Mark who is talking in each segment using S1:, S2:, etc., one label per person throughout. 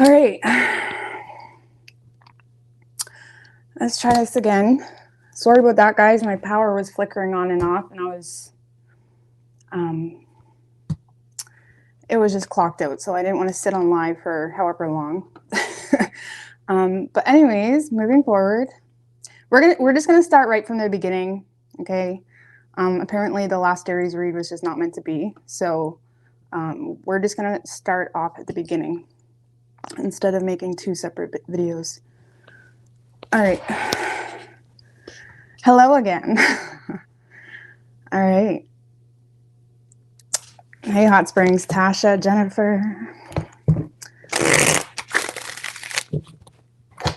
S1: All right. Let's try this again. Sorry about that, guys. My power was flickering on and off, and it was just clocked out, so I didn't want to sit on live for however long. But anyways, moving forward, we're just gonna start right from the beginning, okay? Apparently, the last Aries read was just not meant to be, so we're just gonna start off at the beginning instead of making two separate videos. All right. Hello again. All right. Hey, Hot Springs, Tasha, Jennifer.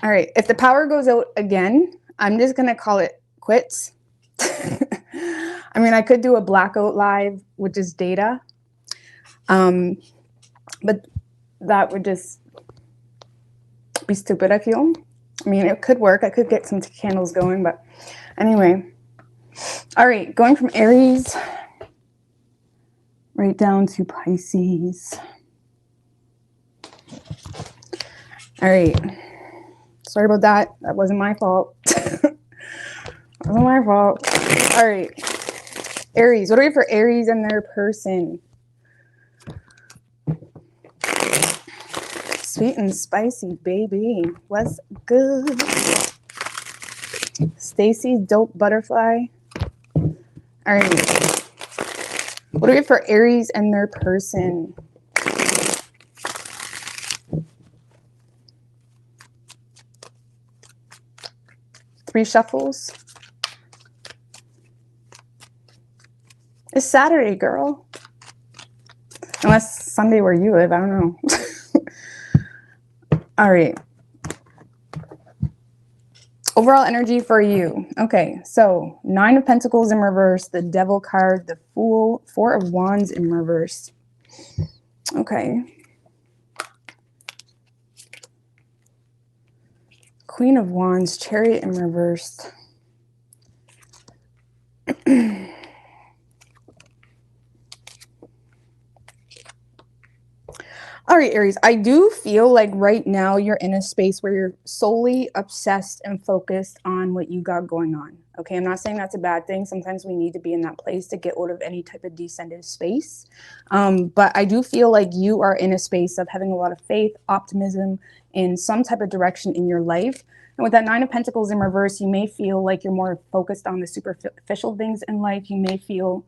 S1: All right. If the power goes out again, I'm just going to call it quits. I mean, I could do a blackout live, which is data. But that would just be stupid, I feel. I mean, it could work. I could get some candles going, but anyway. All right. Going from Aries right down to Pisces. All right. Sorry about that. That wasn't my fault. Wasn't my fault. All right. Aries. What do we have for Aries and their person? Sweet and spicy, baby. What's good? Stacy, dope butterfly. All right. What do we have for Aries and their person? Three shuffles. It's Saturday, girl. Unless Sunday where you live, I don't know. All right. Overall energy for you. Okay, so 9 of Pentacles in reverse, the Devil card, the Fool, 4 of Wands in reverse. Okay. Queen of Wands, Chariot in reverse. All right, Aries, I do feel like right now you're in a space where you're solely obsessed and focused on what you got going on. Okay, I'm not saying that's a bad thing. Sometimes we need to be in that place to get out of any type of descended space. But I do feel like you are in a space of having a lot of faith, optimism in some type of direction in your life. And with that 9 of Pentacles in reverse, you may feel like you're more focused on the superficial things in life. You may feel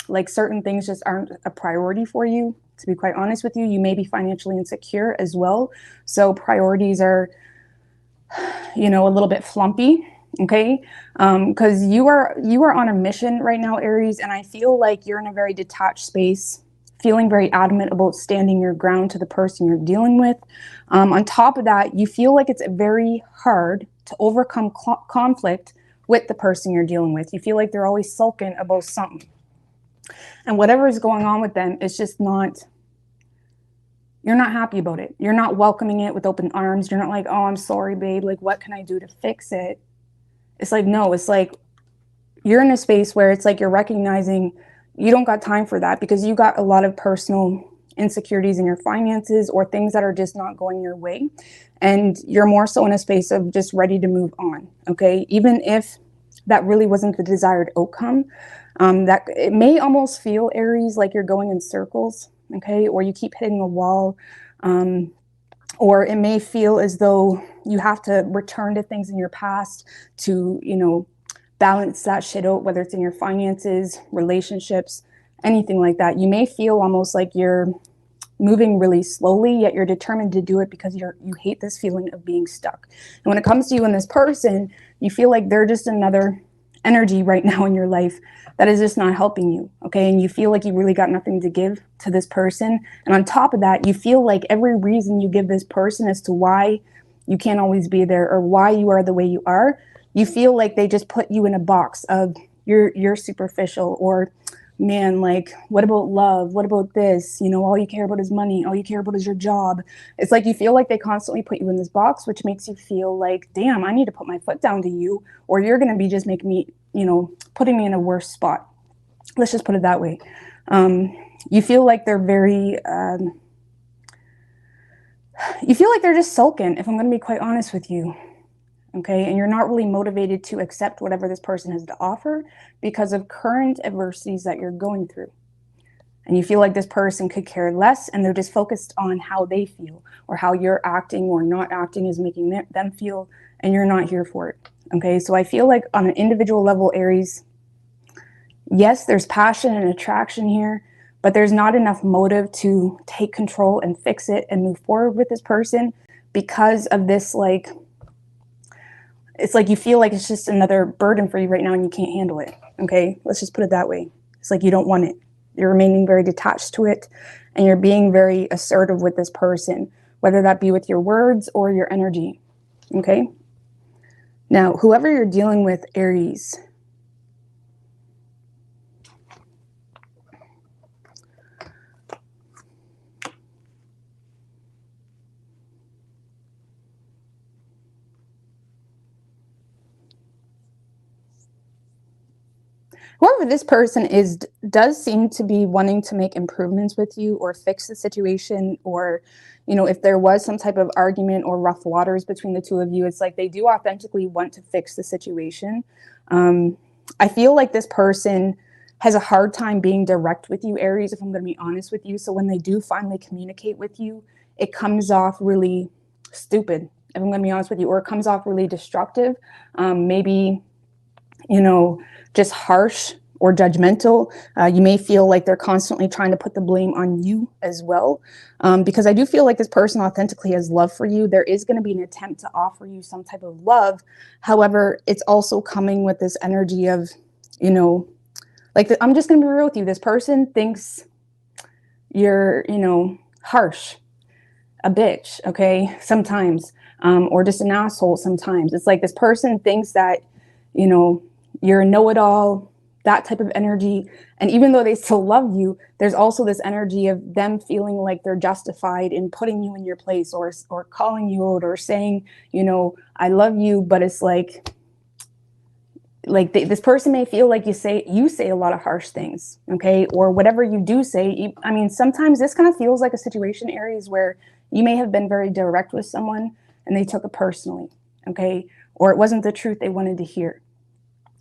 S1: like certain things just aren't a priority for you. To be quite honest with you, you may be financially insecure as well. So priorities are, you know, a little bit flumpy. Okay. Because you are on a mission right now, Aries. And I feel like you're in a very detached space, feeling very adamant about standing your ground to the person you're dealing with. On top of that, you feel like it's very hard to overcome conflict with the person you're dealing with. You feel like they're always sulking about something. And whatever is going on with them, it's just not, you're not happy about it. You're not welcoming it with open arms. You're not like, oh, I'm sorry, babe. Like, what can I do to fix it? It's like, no, it's like you're in a space where it's like you're recognizing you don't got time for that because you got a lot of personal insecurities in your finances or things that are just not going your way. And you're more so in a space of just ready to move on. Okay. Even if that really wasn't the desired outcome, that it may almost feel, Aries, like you're going in circles, okay, or you keep hitting a wall, or it may feel as though you have to return to things in your past to, you know, balance that shit out, whether it's in your finances, relationships, anything like that. You may feel almost like you're moving really slowly, yet you're determined to do it because you hate this feeling of being stuck. And when it comes to you and this person, you feel like they're just another energy right now in your life that is just not helping you, okay? And you feel like you really got nothing to give to this person. And on top of that, you feel like every reason you give this person as to why you can't always be there or why you are the way you are, you feel like they just put you in a box of you're superficial, or man, like, what about love? What about this? You know, all you care about is money. All you care about is your job. It's like you feel like they constantly put you in this box, which makes you feel like, damn, I need to put my foot down to you, or you're going to be just making me, you know, putting me in a worse spot. Let's just put it that way. You feel like they're very, You feel like they're just sulking, if I'm going to be quite honest with you. Okay, and you're not really motivated to accept whatever this person has to offer because of current adversities that you're going through. And you feel like this person could care less, and they're just focused on how they feel or how you're acting or not acting is making them feel, and you're not here for it. Okay, so I feel like on an individual level, Aries, yes, there's passion and attraction here, but there's not enough motive to take control and fix it and move forward with this person because of this, like, it's like you feel like it's just another burden for you right now and you can't handle it. Okay, let's just put it that way. It's like you don't want it. You're remaining very detached to it, and you're being very assertive with this person, whether that be with your words or your energy. Okay, now whoever you're dealing with, Aries, whoever this person is does seem to be wanting to make improvements with you or fix the situation, or, you know, if there was some type of argument or rough waters between the two of you, it's like they do authentically want to fix the situation. I feel like this person has a hard time being direct with you, Aries, if I'm going to be honest with you. So when they do finally communicate with you, it comes off really stupid, if I'm going to be honest with you, or it comes off really destructive. Maybe, you know, just harsh or judgmental. You may feel like they're constantly trying to put the blame on you as well. Because I do feel like this person authentically has love for you. There is going to be an attempt to offer you some type of love. However, it's also coming with this energy of, you know, like, I'm just going to be real with you. This person thinks you're, you know, harsh, a bitch, okay, sometimes, or just an asshole sometimes. It's like this person thinks that, you know, you're a know-it-all, that type of energy. And even though they still love you, there's also this energy of them feeling like they're justified in putting you in your place, or calling you out, or saying, you know, I love you. But it's like this person may feel like you say a lot of harsh things, okay, or whatever you do say. I mean, sometimes this kind of feels like a situation, Aries, where you may have been very direct with someone and they took it personally, okay, or it wasn't the truth they wanted to hear.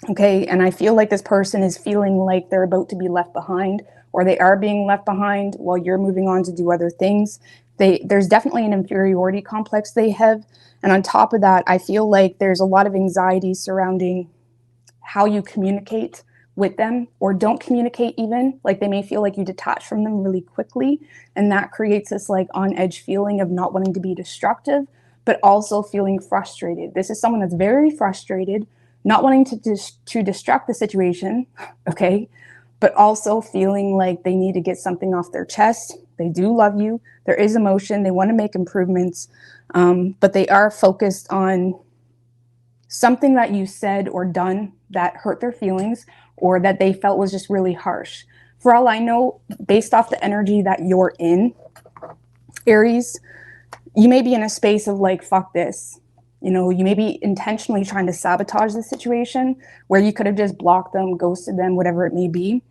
S1: Okay, and I feel like this person is feeling like they're about to be left behind, or they are being left behind while you're moving on to do other things. There's definitely an inferiority complex they have. And on top of that, I feel like there's a lot of anxiety surrounding how you communicate with them, or don't communicate even. Like, they may feel like you detach from them really quickly, and that creates this like on edge feeling of not wanting to be destructive, but also feeling frustrated. This is someone that's very frustrated, not wanting to destruct the situation, okay, but also feeling like they need to get something off their chest. They do love you. There is emotion. They want to make improvements, but they are focused on something that you said or done that hurt their feelings, or that they felt was just really harsh. For all I know, based off the energy that you're in, Aries, you may be in a space of like, fuck this. You know, you may be intentionally trying to sabotage the situation, where you could have just blocked them, ghosted them, whatever it may be.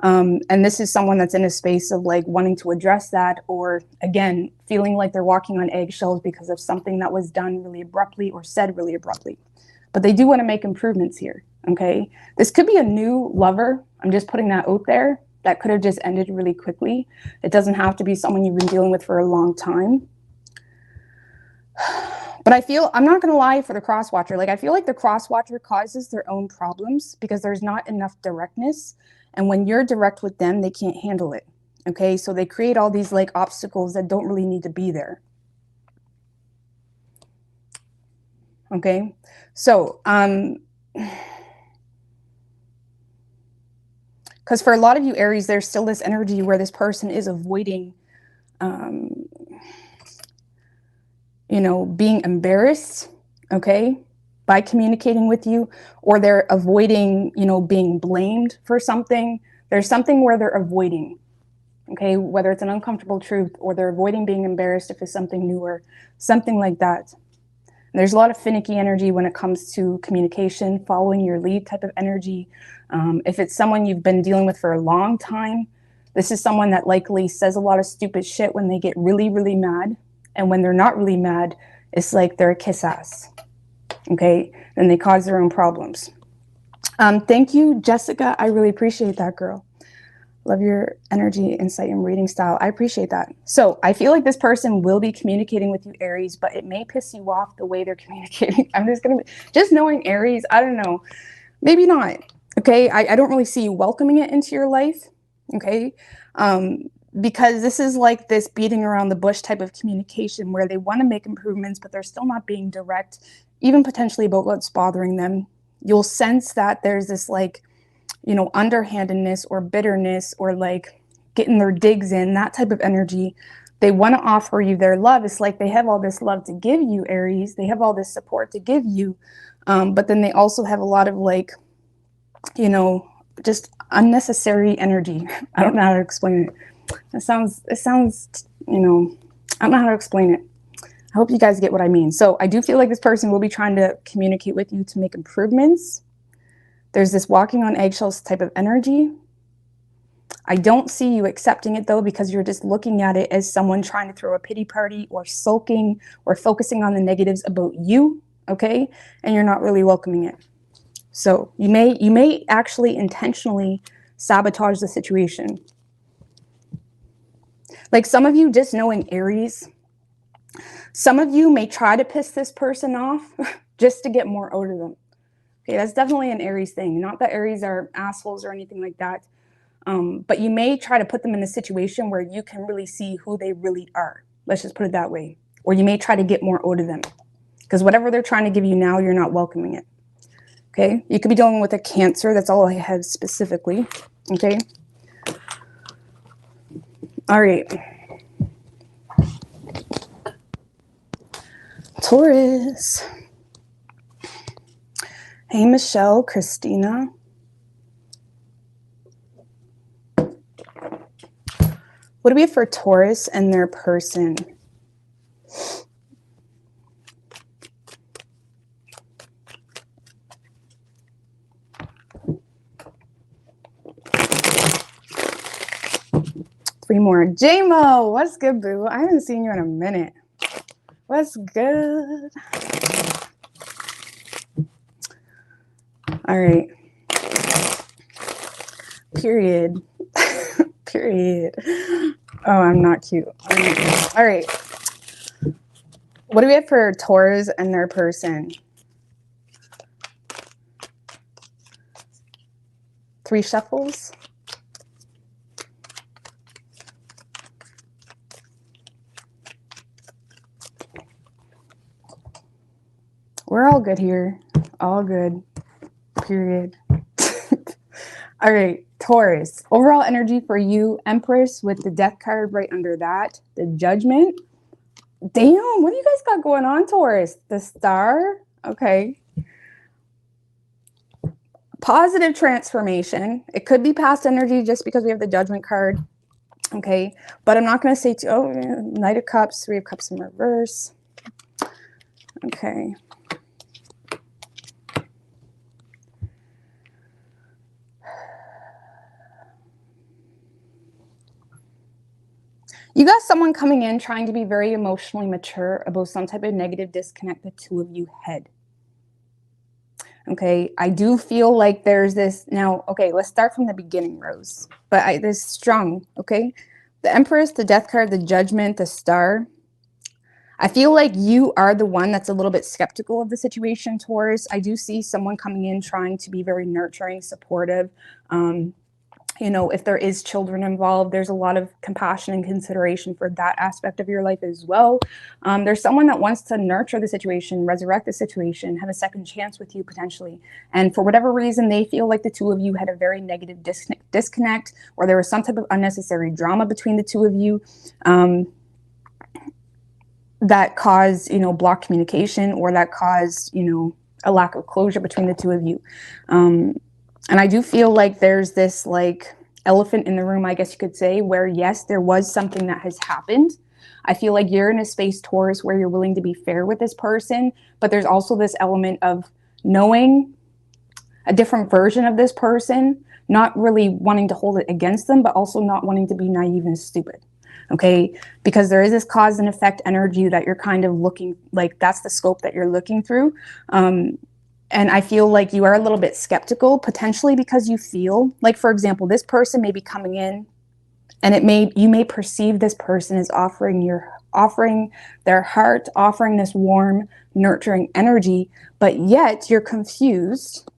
S1: And this is someone that's in a space of like wanting to address that, or again, feeling like they're walking on eggshells because of something that was done really abruptly or said really abruptly. But they do want to make improvements here, okay? This could be a new lover. I'm just putting that out there. That could have just ended really quickly. It doesn't have to be someone you've been dealing with for a long time. But I feel, I'm not going to lie, for the crosswatcher, like, I feel like the crosswatcher causes their own problems because there's not enough directness. And when you're direct with them, they can't handle it. Okay, so they create all these like obstacles that don't really need to be there. Okay, so because for a lot of you, Aries, there's still this energy where this person is avoiding, you know, being embarrassed, okay, by communicating with you, or they're avoiding, you know, being blamed for something. There's something where they're avoiding, okay, whether it's an uncomfortable truth, or they're avoiding being embarrassed if it's something newer, something like that. And there's a lot of finicky energy when it comes to communication, following your lead type of energy. If it's someone you've been dealing with for a long time, this is someone that likely says a lot of stupid shit when they get really, really mad. And when they're not really mad, it's like they're a kiss ass. Okay? And they cause their own problems. Thank you, Jessica. I really appreciate that, girl. Love your energy, insight, and reading style. I appreciate that. So I feel like this person will be communicating with you, Aries, but it may piss you off the way they're communicating. I'm just knowing Aries, I don't know. Maybe not. Okay. I don't really see you welcoming it into your life. Okay. Because this is like this beating around the bush type of communication where they want to make improvements, but they're still not being direct, even potentially about what's bothering them. You'll sense that there's this like, underhandedness or bitterness or like getting their digs in, that type of energy. They want to offer you their love. It's like they have all this love to give you, Aries. They have all this support to give you. But then they also have a lot of like, just unnecessary energy. I don't know how to explain it. It sounds, I don't know how to explain it. I hope you guys get what I mean. So I do feel like this person will be trying to communicate with you to make improvements. There's this walking on eggshells type of energy. I don't see you accepting it though, because you're just looking at it as someone trying to throw a pity party or sulking or focusing on the negatives about you, okay? And you're not really welcoming it. So you may actually intentionally sabotage the situation. Like some of you, just knowing Aries, some of you may try to piss this person off just to get more out of them. Okay, that's definitely an Aries thing. Not that Aries are assholes or anything like that. But you may try to put them in a situation where you can really see who they really are. Let's just put it that way. Or you may try to get more out of them. Because whatever they're trying to give you now, you're not welcoming it. Okay? You could be dealing with a Cancer. That's all I have specifically. Okay? All right. Taurus. Hey, Michelle, Christina. What do we have for Taurus and their person? Three more. J-Mo, what's good, boo? I haven't seen you in a minute. What's good? All right. Period. Period. Oh, I'm not cute. All right. What do we have for Taurus and their person? Three shuffles. We're all good here. All good. Period. All right, Taurus. Overall energy for you, Empress with the Death card right under that. The Judgment. Damn, what do you guys got going on, Taurus? The Star. Okay. Positive transformation. It could be past energy just because we have the Judgment card. Okay. But I'm not going to say, Knight of Cups, Three of Cups in reverse. Okay. You got someone coming in trying to be very emotionally mature about some type of negative disconnect the two of you had. Okay, I do feel like there's this now. Okay, let's start from the beginning, Rose. But this strong. Okay, the Empress, the Death card, the Judgment, the Star. I feel like you are the one that's a little bit skeptical of the situation, Taurus. I do see someone coming in trying to be very nurturing, supportive. If there is children involved, there's a lot of compassion and consideration for that aspect of your life as well. There's someone that wants to nurture the situation, resurrect the situation, have a second chance with you potentially. And for whatever reason, they feel like the two of you had a very negative disconnect, or there was some type of unnecessary drama between the two of you that caused, blocked communication, or that caused, a lack of closure between the two of you. And I do feel like there's this like elephant in the room, I guess you could say, where yes, there was something that has happened. I feel like you're in a space, Taurus, where you're willing to be fair with this person, but there's also this element of knowing a different version of this person, not really wanting to hold it against them, but also not wanting to be naive and stupid. Okay, because there is this cause and effect energy that you're kind of looking, like that's the scope that you're looking through. And I feel like you are a little bit skeptical, potentially because you feel like, for example, this person may be coming in, and you may perceive this person as offering their heart, offering this warm, nurturing energy, but yet you're confused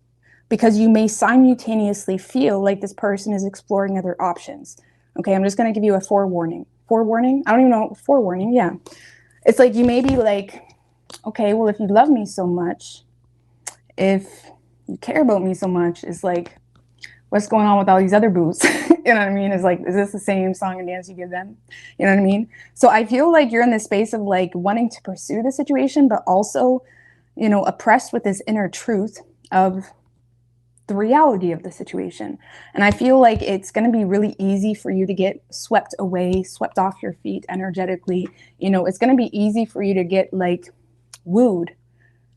S1: because you may simultaneously feel like this person is exploring other options. Okay, I'm just going to give you a forewarning. Forewarning? I don't even know. Forewarning, yeah. It's like you may be like, okay, well, if you love me so much, if you care about me so much, it's like, what's going on with all these other boos? You know what I mean? It's like, is this the same song and dance you give them? You know what I mean? So I feel like you're in this space of like wanting to pursue the situation, but also, you know, oppressed with this inner truth of the reality of the situation. And I feel like it's going to be really easy for you to get swept away, swept off your feet energetically. You know, it's going to be easy for you to get like wooed.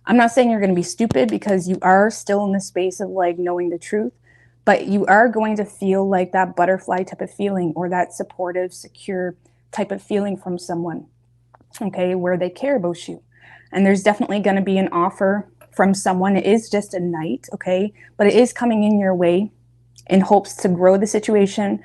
S1: I'm not saying you're going to be stupid, because you are still in the space of like knowing the truth, but you are going to feel like that butterfly type of feeling, or that supportive, secure type of feeling from someone, okay, where they care about you. And there's definitely going to be an offer from someone. It is just a night, okay, but it is coming in your way in hopes to grow the situation.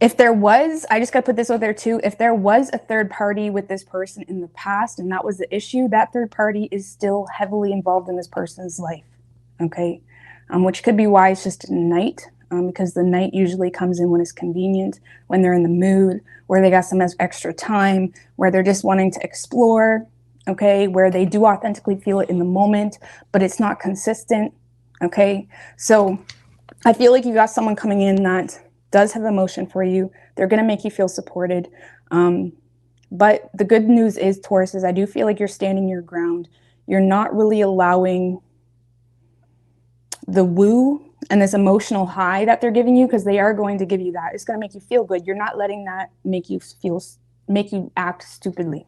S1: If there was, I just got to put this out there too, if there was a third party with this person in the past and that was the issue, that third party is still heavily involved in this person's life, okay? Which could be why it's just a night, because the night usually comes in when it's convenient, when they're in the mood, where they got some extra time, where they're just wanting to explore, okay, where they do authentically feel it in the moment, but it's not consistent, okay? So I feel like you got someone coming in that does have emotion for you. They're going to make you feel supported. But the good news is, Taurus, is I do feel like you're standing your ground. You're not really allowing the woo and this emotional high that they're giving you, because they are going to give you that. It's going to make you feel good. You're not letting that make you act stupidly.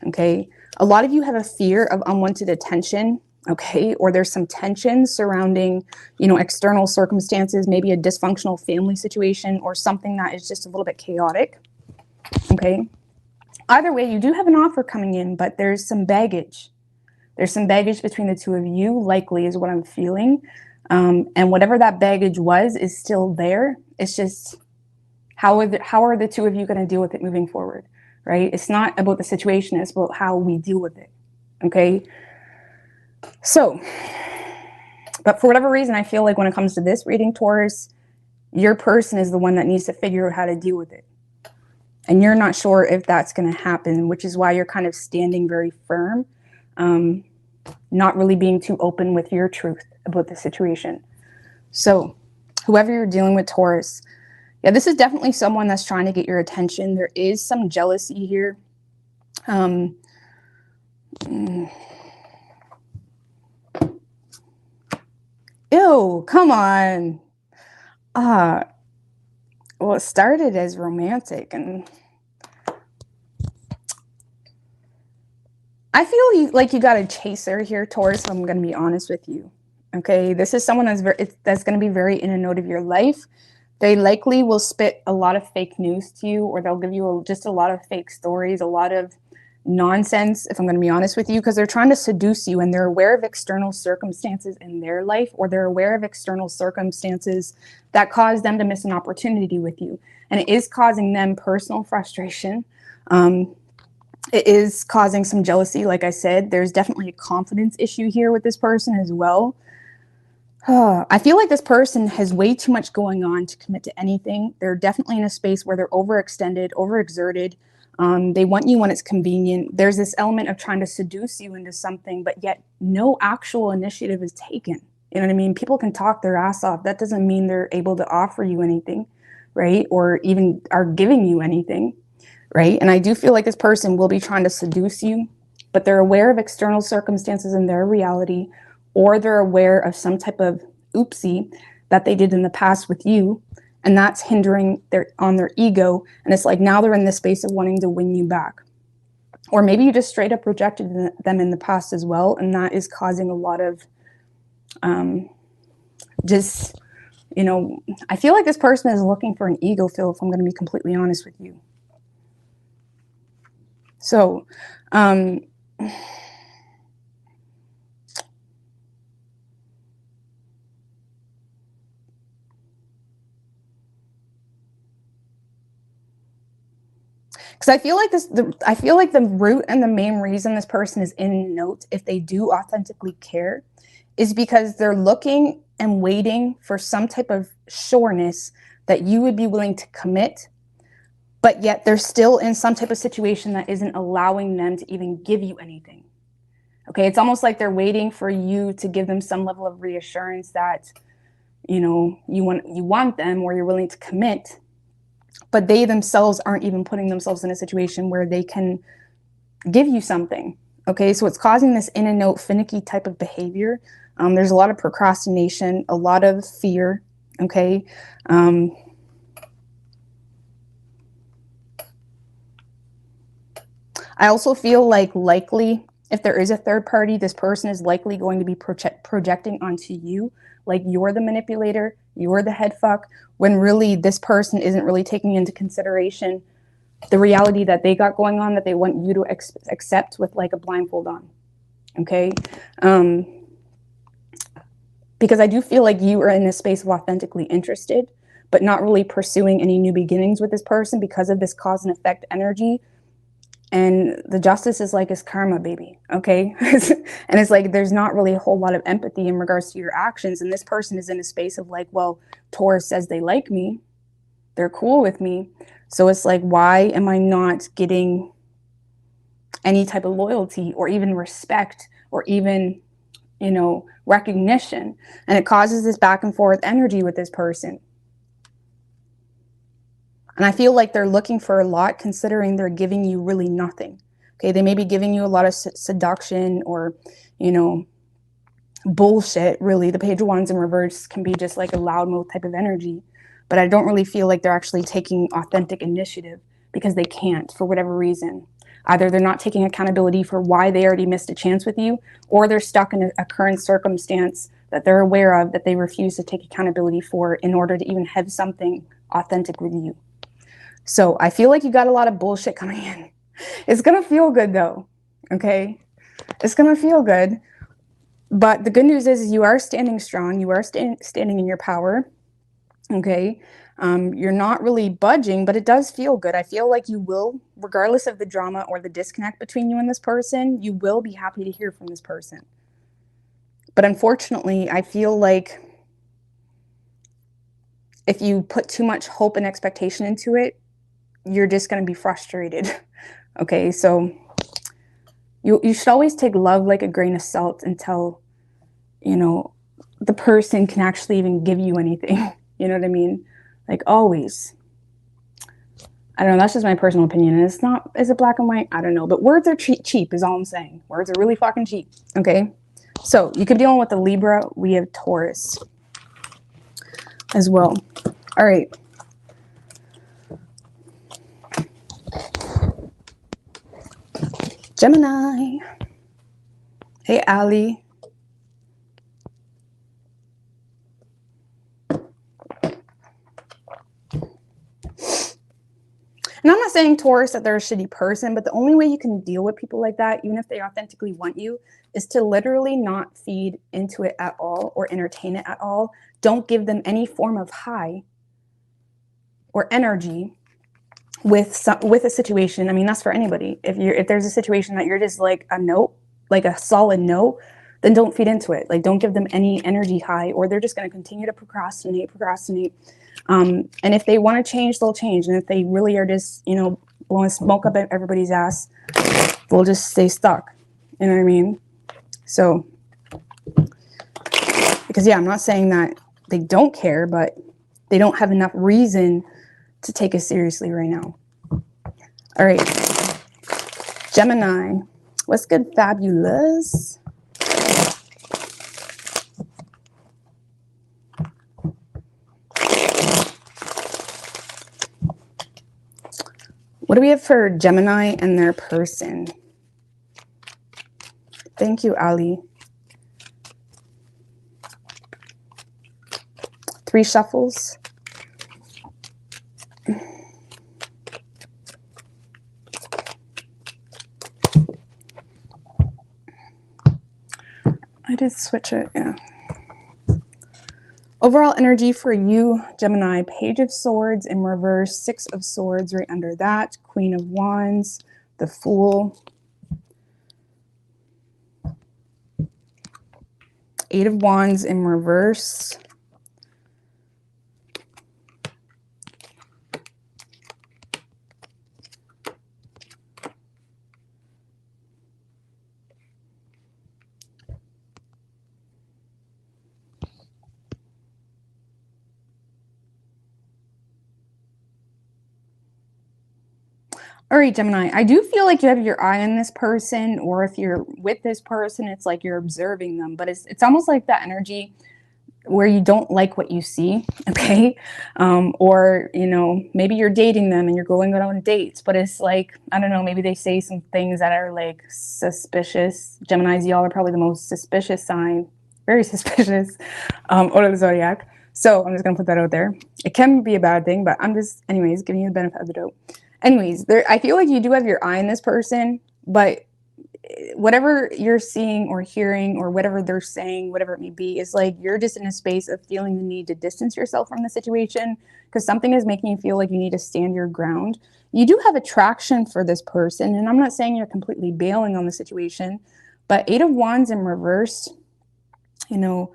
S1: Okay. A lot of you have a fear of unwanted attention. Okay. Or there's some tension surrounding, you know, external circumstances, maybe a dysfunctional family situation or something that is just a little bit chaotic. Okay. Either way, you do have an offer coming in, but there's some baggage. There's some baggage between the two of you, likely, is what I'm feeling. And whatever that baggage was is still there. It's just, how are the two of you going to deal with it moving forward, right? It's not about the situation. It's about how we deal with it, okay? So, but for whatever reason, I feel like when it comes to this reading, Taurus, your person is the one that needs to figure out how to deal with it. And you're not sure if that's going to happen, which is why you're kind of standing very firm, not really being too open with your truth about the situation. So whoever you're dealing with, Taurus, yeah, this is definitely someone that's trying to get your attention. There is some jealousy here. Ew, come on. Well, it started as romantic, and I feel like you got a chaser here, Taurus, if I'm going to be honest with you. Okay, this is someone that's going to be very in and out of your life. They likely will spit a lot of fake news to you, or they'll give you just a lot of fake stories, a lot of nonsense, if I'm going to be honest with you, because they're trying to seduce you, and they're aware of external circumstances in their life, or they're aware of external circumstances that cause them to miss an opportunity with you. And it is causing them personal frustration. It is causing some jealousy. Like I said, there's definitely a confidence issue here with this person as well. I feel like this person has way too much going on to commit to anything. They're definitely in a space where they're overextended, overexerted. They want you when it's convenient. There's this element of trying to seduce you into something, but yet no actual initiative is taken. You know what I mean? People can talk their ass off. That doesn't mean they're able to offer you anything, right? Or even are giving you anything, right? And I do feel like this person will be trying to seduce you, but they're aware of external circumstances in their reality, or they're aware of some type of oopsie that they did in the past with you, and that's hindering on their ego. And it's like now they're in this space of wanting to win you back. Or maybe you just straight up rejected them in the past as well, and that is causing a lot of just You know, I feel like this person is looking for an ego fill, if I'm going to be completely honest with you. So, because I feel like I feel like the root and the main reason this person is in note, if they do authentically care, is because they're looking and waiting for some type of sureness that you would be willing to commit, but yet they're still in some type of situation that isn't allowing them to even give you anything. Okay, it's almost like they're waiting for you to give them some level of reassurance that, you know, you want them, or you're willing to commit, but they themselves aren't even putting themselves in a situation where they can give you something. Okay, so it's causing this in and out finicky type of behavior. There's a lot of procrastination, a lot of fear. Okay. I also feel like likely, if there is a third party, this person is likely going to be projecting onto you like you're the manipulator, you're the head fuck, when really this person isn't really taking into consideration the reality that they got going on, that they want you to accept with like a blindfold on. Okay. Because I do feel like you are in this space of authentically interested, but not really pursuing any new beginnings with this person because of this cause and effect energy. And the justice is like, it's karma, baby. Okay. And it's like, there's not really a whole lot of empathy in regards to your actions. And this person is in a space of like, well, Taurus says they like me, they're cool with me. So it's like, why am I not getting any type of loyalty or even respect or even, you know, recognition? And it causes this back and forth energy with this person. And I feel like they're looking for a lot, considering they're giving you really nothing. Okay, they may be giving you a lot of seduction or, you know, bullshit, really. The Page of Wands in reverse can be just like a loudmouth type of energy. But I don't really feel like they're actually taking authentic initiative because they can't, for whatever reason. Either they're not taking accountability for why they already missed a chance with you, or they're stuck in a current circumstance that they're aware of that they refuse to take accountability for in order to even have something authentic with you. So I feel like you got a lot of bullshit coming in. It's going to feel good though. Okay. It's going to feel good. But the good news is you are standing strong. You are standing in your power. Okay. You're not really budging, but it does feel good. I feel like you will, regardless of the drama or the disconnect between you and this person, you will be happy to hear from this person. But unfortunately, I feel like if you put too much hope and expectation into it, you're just going to be frustrated. Okay, so you should always take love like a grain of salt until, you know, the person can actually even give you anything. You know what I mean? Like, always. I don't know, that's just my personal opinion. And it's not, is it black and white? I don't know. But words are cheap is all I'm saying. Words are really fucking cheap. Okay, so you could be dealing with the Libra. We have Taurus as well. All right. Gemini. Hey, Ali. And I'm not saying, Taurus, that they're a shitty person, but the only way you can deal with people like that, even if they authentically want you, is to literally not feed into it at all or entertain it at all. Don't give them any form of high or energy with a situation. I mean, that's for anybody. If there's a situation that you're just like a no, like a solid no, then don't feed into it. Like, don't give them any energy high, or they're just going to continue to procrastinate. And if they want to change, they'll change. And if they really are just, you know, blowing smoke up at everybody's ass, they'll just stay stuck. You know what I mean? So, because yeah, I'm not saying that they don't care, but they don't have enough reason to take us seriously right now. All right. Gemini. What's good, fabulous? What do we have for Gemini and their person? Thank you, Ali. 3 shuffles. I did switch it, yeah. Overall energy for you, Gemini, Page of Swords in reverse, 6 of Swords right under that, Queen of Wands, the Fool, 8 of Wands in reverse, all right, Gemini, I do feel like you have your eye on this person, or if you're with this person, it's like you're observing them, but it's almost like that energy where you don't like what you see, okay? Or, you know, maybe you're dating them and you're going on dates, but it's like, I don't know, maybe they say some things that are like suspicious. Geminis, y'all are probably the most suspicious sign, very suspicious, out of the zodiac. So I'm just gonna put that out there. It can be a bad thing, but I'm just, anyways, giving you the benefit of the doubt. Anyways, I feel like you do have your eye on this person, but whatever you're seeing or hearing or whatever they're saying, whatever it may be, is like you're just in a space of feeling the need to distance yourself from the situation because something is making you feel like you need to stand your ground. You do have attraction for this person, and I'm not saying you're completely bailing on the situation, but 8 of Wands in reverse, you know,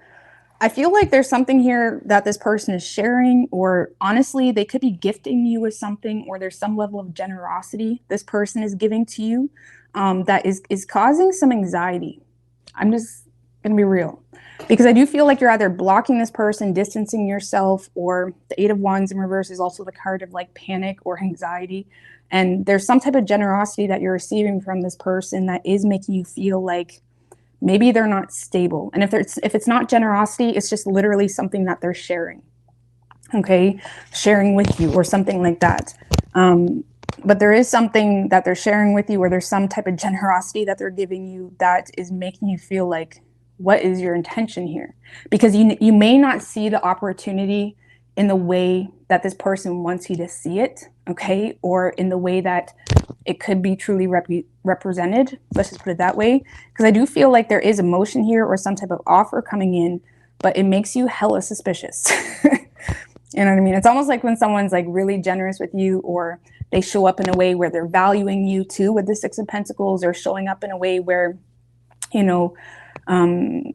S1: I feel like there's something here that this person is sharing, or honestly, they could be gifting you with something, or there's some level of generosity this person is giving to you that is causing some anxiety. I'm just going to be real. Because I do feel like you're either blocking this person, distancing yourself, or the 8 of Wands in reverse is also the card of like panic or anxiety. And there's some type of generosity that you're receiving from this person that is making you feel like maybe they're not stable. And if it's not generosity, it's just literally something that they're sharing, okay? Sharing with you or something like that. But there is something that they're sharing with you, or there's some type of generosity that they're giving you that is making you feel like, what is your intention here? Because you may not see the opportunity in the way that this person wants you to see it, okay? Or in the way that it could be truly represented. Let's just put it that way. Because I do feel like there is emotion here or some type of offer coming in, but it makes you hella suspicious. You know what I mean? It's almost like when someone's like really generous with you, or they show up in a way where they're valuing you too with the 6 of Pentacles, or showing up in a way where, you know,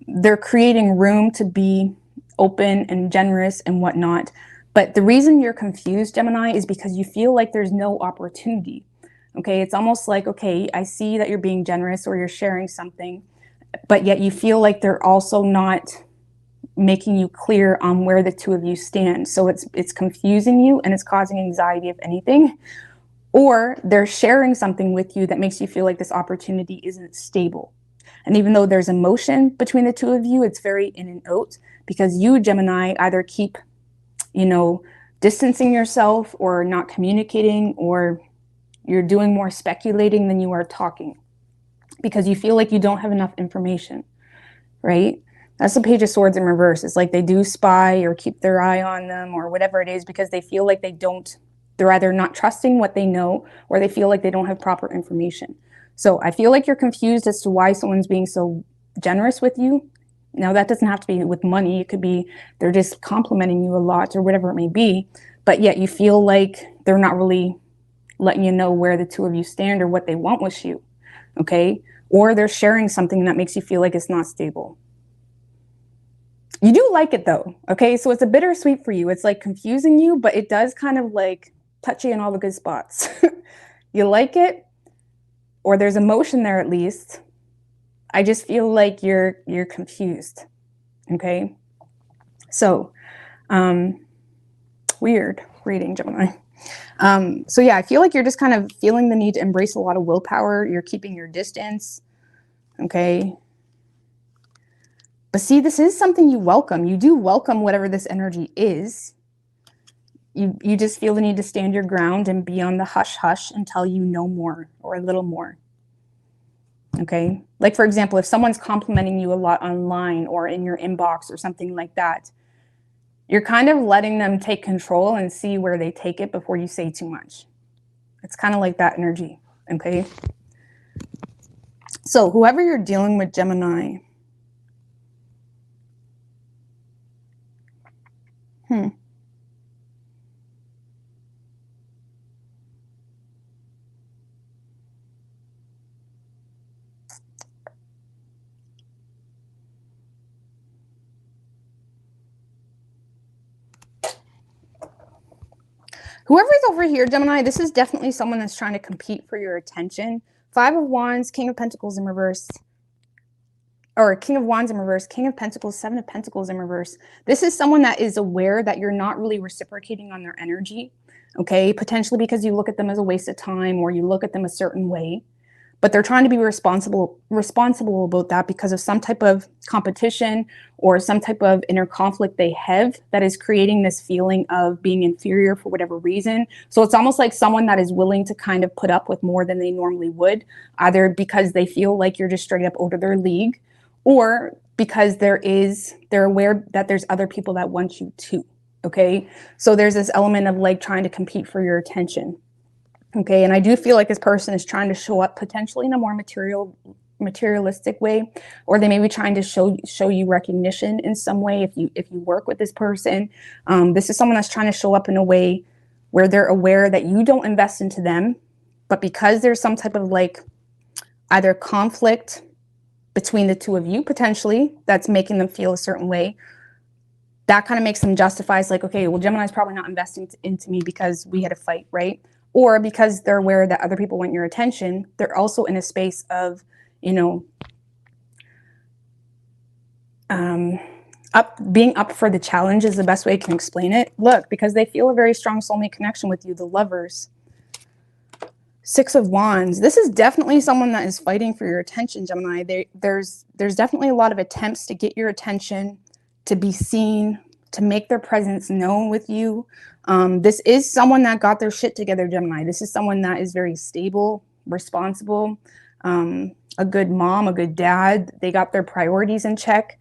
S1: they're creating room to be open and generous and whatnot. But the reason you're confused, Gemini, is because you feel like there's no opportunity. Okay, it's almost like, okay, I see that you're being generous or you're sharing something, but yet you feel like they're also not making you clear on where the two of you stand. So it's confusing you and it's causing anxiety, if anything. Or they're sharing something with you that makes you feel like this opportunity isn't stable. And even though there's emotion between the two of you, it's very in and out, because you, Gemini, either keep, you know, distancing yourself or not communicating, or you're doing more speculating than you are talking because you feel like you don't have enough information, right? That's the Page of Swords in reverse. It's like they do spy or keep their eye on them or whatever it is, because they feel like they're either not trusting what they know, or they feel like they don't have proper information. So I feel like you're confused as to why someone's being so generous with you. Now, that doesn't have to be with money. It could be they're just complimenting you a lot or whatever it may be, but yet you feel like they're not really letting you know where the two of you stand or what they want with you, okay? Or they're sharing something that makes you feel like it's not stable. You do like it though, okay? So it's a bittersweet for you. It's like confusing you, but it does kind of like touch you in all the good spots. You like it, or there's emotion there at least. I just feel like you're confused, okay? So, weird reading, Gemini. So yeah, I feel like you're just kind of feeling the need to embrace a lot of willpower. You're keeping your distance, okay? But see, this is something you welcome. You do welcome whatever this energy is. You just feel the need to stand your ground and be on the hush hush until you know more or a little more. Okay? Like, for example, if someone's complimenting you a lot online or in your inbox or something like that, You're kind of letting them take control and see where they take it before you say too much. It's kind of like that energy, okay? So whoever you're dealing with, Gemini, whoever's over here, Gemini, this is definitely someone that's trying to compete for your attention. 5 of Wands, King of Pentacles in reverse, or King of Wands in reverse, King of Pentacles, 7 of Pentacles in reverse. This is someone that is aware that you're not really reciprocating on their energy, okay? Potentially because you look at them as a waste of time or you look at them a certain way. But they're trying to be responsible about that because of some type of competition or some type of inner conflict they have that is creating this feeling of being inferior for whatever reason. So it's almost like someone that is willing to kind of put up with more than they normally would, either because they feel like you're just straight up out of their league, or because they're aware that there's other people that want you too. Okay, so there's this element of like trying to compete for your attention. Okay, and I do feel like this person is trying to show up potentially in a more materialistic way, or they may be trying to show you recognition in some way if you work with this person. This is someone that's trying to show up in a way where they're aware that you don't invest into them, but because there's some type of like either conflict between the two of you potentially that's making them feel a certain way, that kind of makes them justify, like, okay, well, Gemini's probably not investing into me because we had a fight, right? Or because they're aware that other people want your attention, they're also in a space of, you know, being up for the challenge is the best way I can explain it. Look, because they feel a very strong soulmate connection with you, the Lovers. 6 of Wands. This is definitely someone that is fighting for your attention, Gemini. There's definitely a lot of attempts to get your attention, to be seen, to make their presence known with you. This is someone that got their shit together, Gemini. This is someone that is very stable, responsible, a good mom, a good dad. They got their priorities in check,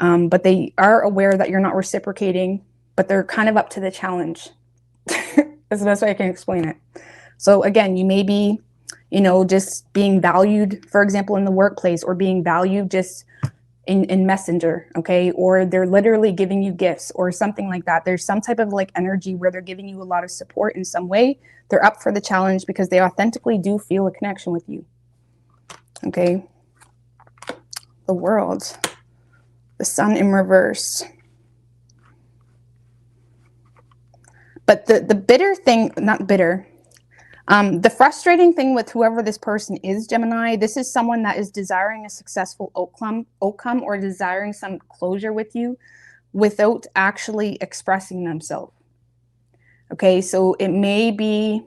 S1: but they are aware that you're not reciprocating, but they're kind of up to the challenge. That's the best way I can explain it. So again, you may be, you know, just being valued, for example, in the workplace, or being valued just in Messenger, okay? Or they're literally giving you gifts or something like that. There's some type of like energy where they're giving you a lot of support in some way. They're up for the challenge because they authentically do feel a connection with you, okay? The World, the Sun in reverse. But the bitter thing, not bitter, the frustrating thing with whoever this person is, Gemini, this is someone that is desiring a successful outcome or desiring some closure with you without actually expressing themselves. Okay, so it may be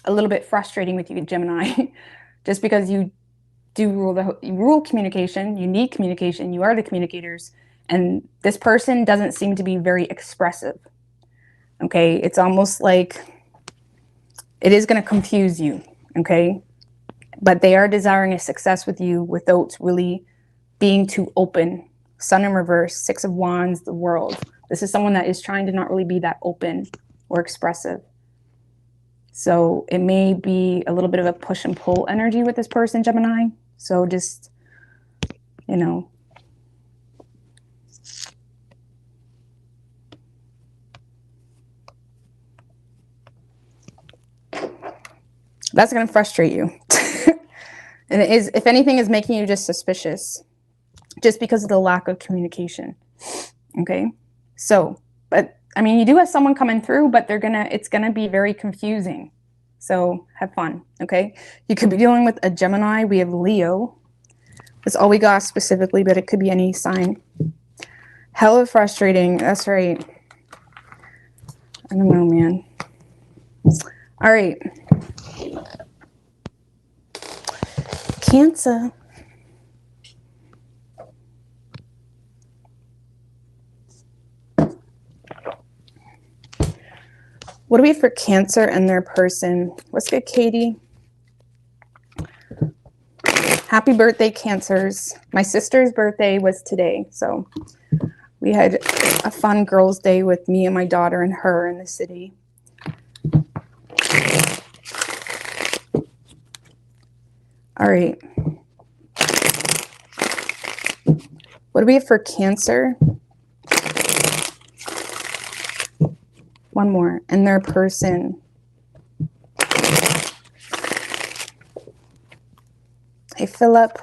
S1: a little bit frustrating with you, Gemini, just because you do rule communication, you need communication, you are the communicators, and this person doesn't seem to be very expressive. Okay, it's almost like it is going to confuse you, okay? But they are desiring a success with you without really being too open. Sun in reverse, 6 of Wands, the World. This is someone that is trying to not really be that open or expressive. So it may be a little bit of a push and pull energy with this person, Gemini. So just, you know, that's going to frustrate you. And it is, if anything, is making you just suspicious just because of the lack of communication. Okay. So, but I mean, you do have someone coming through, but it's going to be very confusing. So have fun. Okay. You could be dealing with a Gemini. We have Leo. That's all we got specifically, but it could be any sign. Hella frustrating. That's right. I don't know, man. All right. Cancer. What do we have for Cancer and their person? Let's get Katie. Happy birthday, Cancers. My sister's birthday was today, so We had a fun girls' day with me and my daughter and her in the city. All right. What do we have for Cancer? One more. And their person. Hey, Philip.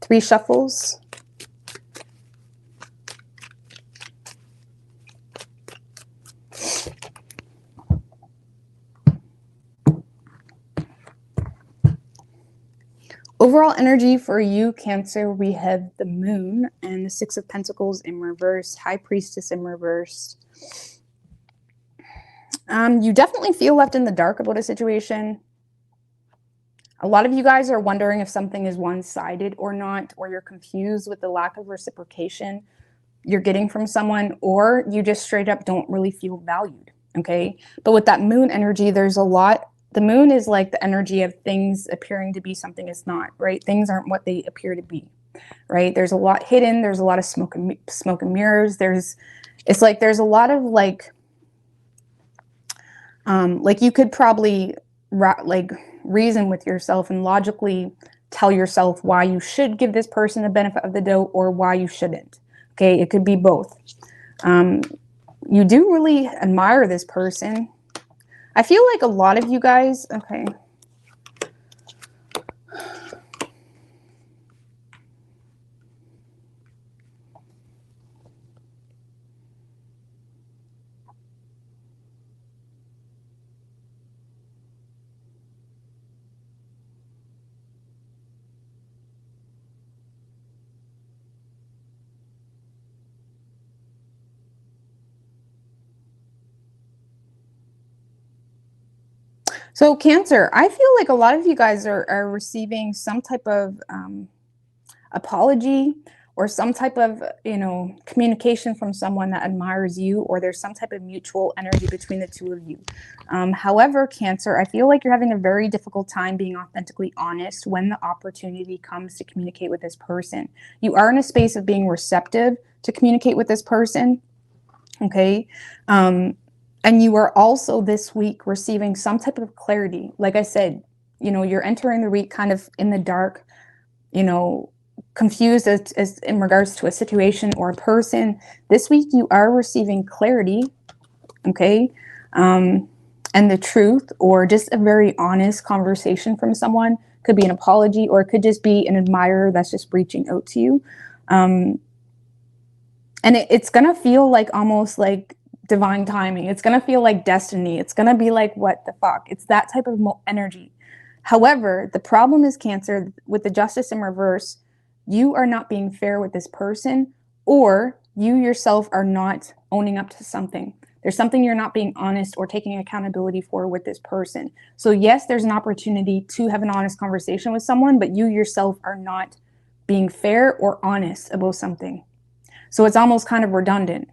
S1: 3 shuffles. Overall energy for you, Cancer, we have the Moon and the 6 of Pentacles in reverse, High Priestess in reverse. You definitely feel left in the dark about a situation. A lot of you guys are wondering if something is one-sided or not, or you're confused with the lack of reciprocation you're getting from someone, or you just straight up don't really feel valued, okay? But with that Moon energy, there's a lot. The Moon is like the energy of things appearing to be something it's not, right? Things aren't what they appear to be, right? There's a lot hidden. There's a lot of smoke and mirrors. It's like there's a lot of like you could probably reason with yourself and logically tell yourself why you should give this person the benefit of the doubt or why you shouldn't. Okay, it could be both. You do really admire this person. I feel like a lot of you guys, okay. So Cancer, I feel like a lot of you guys are receiving some type of apology or some type of, communication from someone that admires you, or there's some type of mutual energy between the two of you. However, Cancer, I feel like you're having a very difficult time being authentically honest when the opportunity comes to communicate with this person. You are in a space of being receptive to communicate with this person, okay? And you are also this week receiving some type of clarity. Like I said, you're entering the week kind of in the dark, confused as in regards to a situation or a person. This week you are receiving clarity, okay? And the truth, or just a very honest conversation from someone. Could be an apology, or it could just be an admirer that's just reaching out to you. And it's gonna feel like almost like divine timing. It's gonna feel like destiny. It's gonna be like, what the fuck? It's that type of energy. However, the problem is, Cancer, with the Justice in reverse, you are not being fair with this person, or you yourself are not owning up to something. There's something you're not being honest or taking accountability for with this person. So yes, there's an opportunity to have an honest conversation with someone, but you yourself are not being fair or honest about something. So it's almost kind of redundant.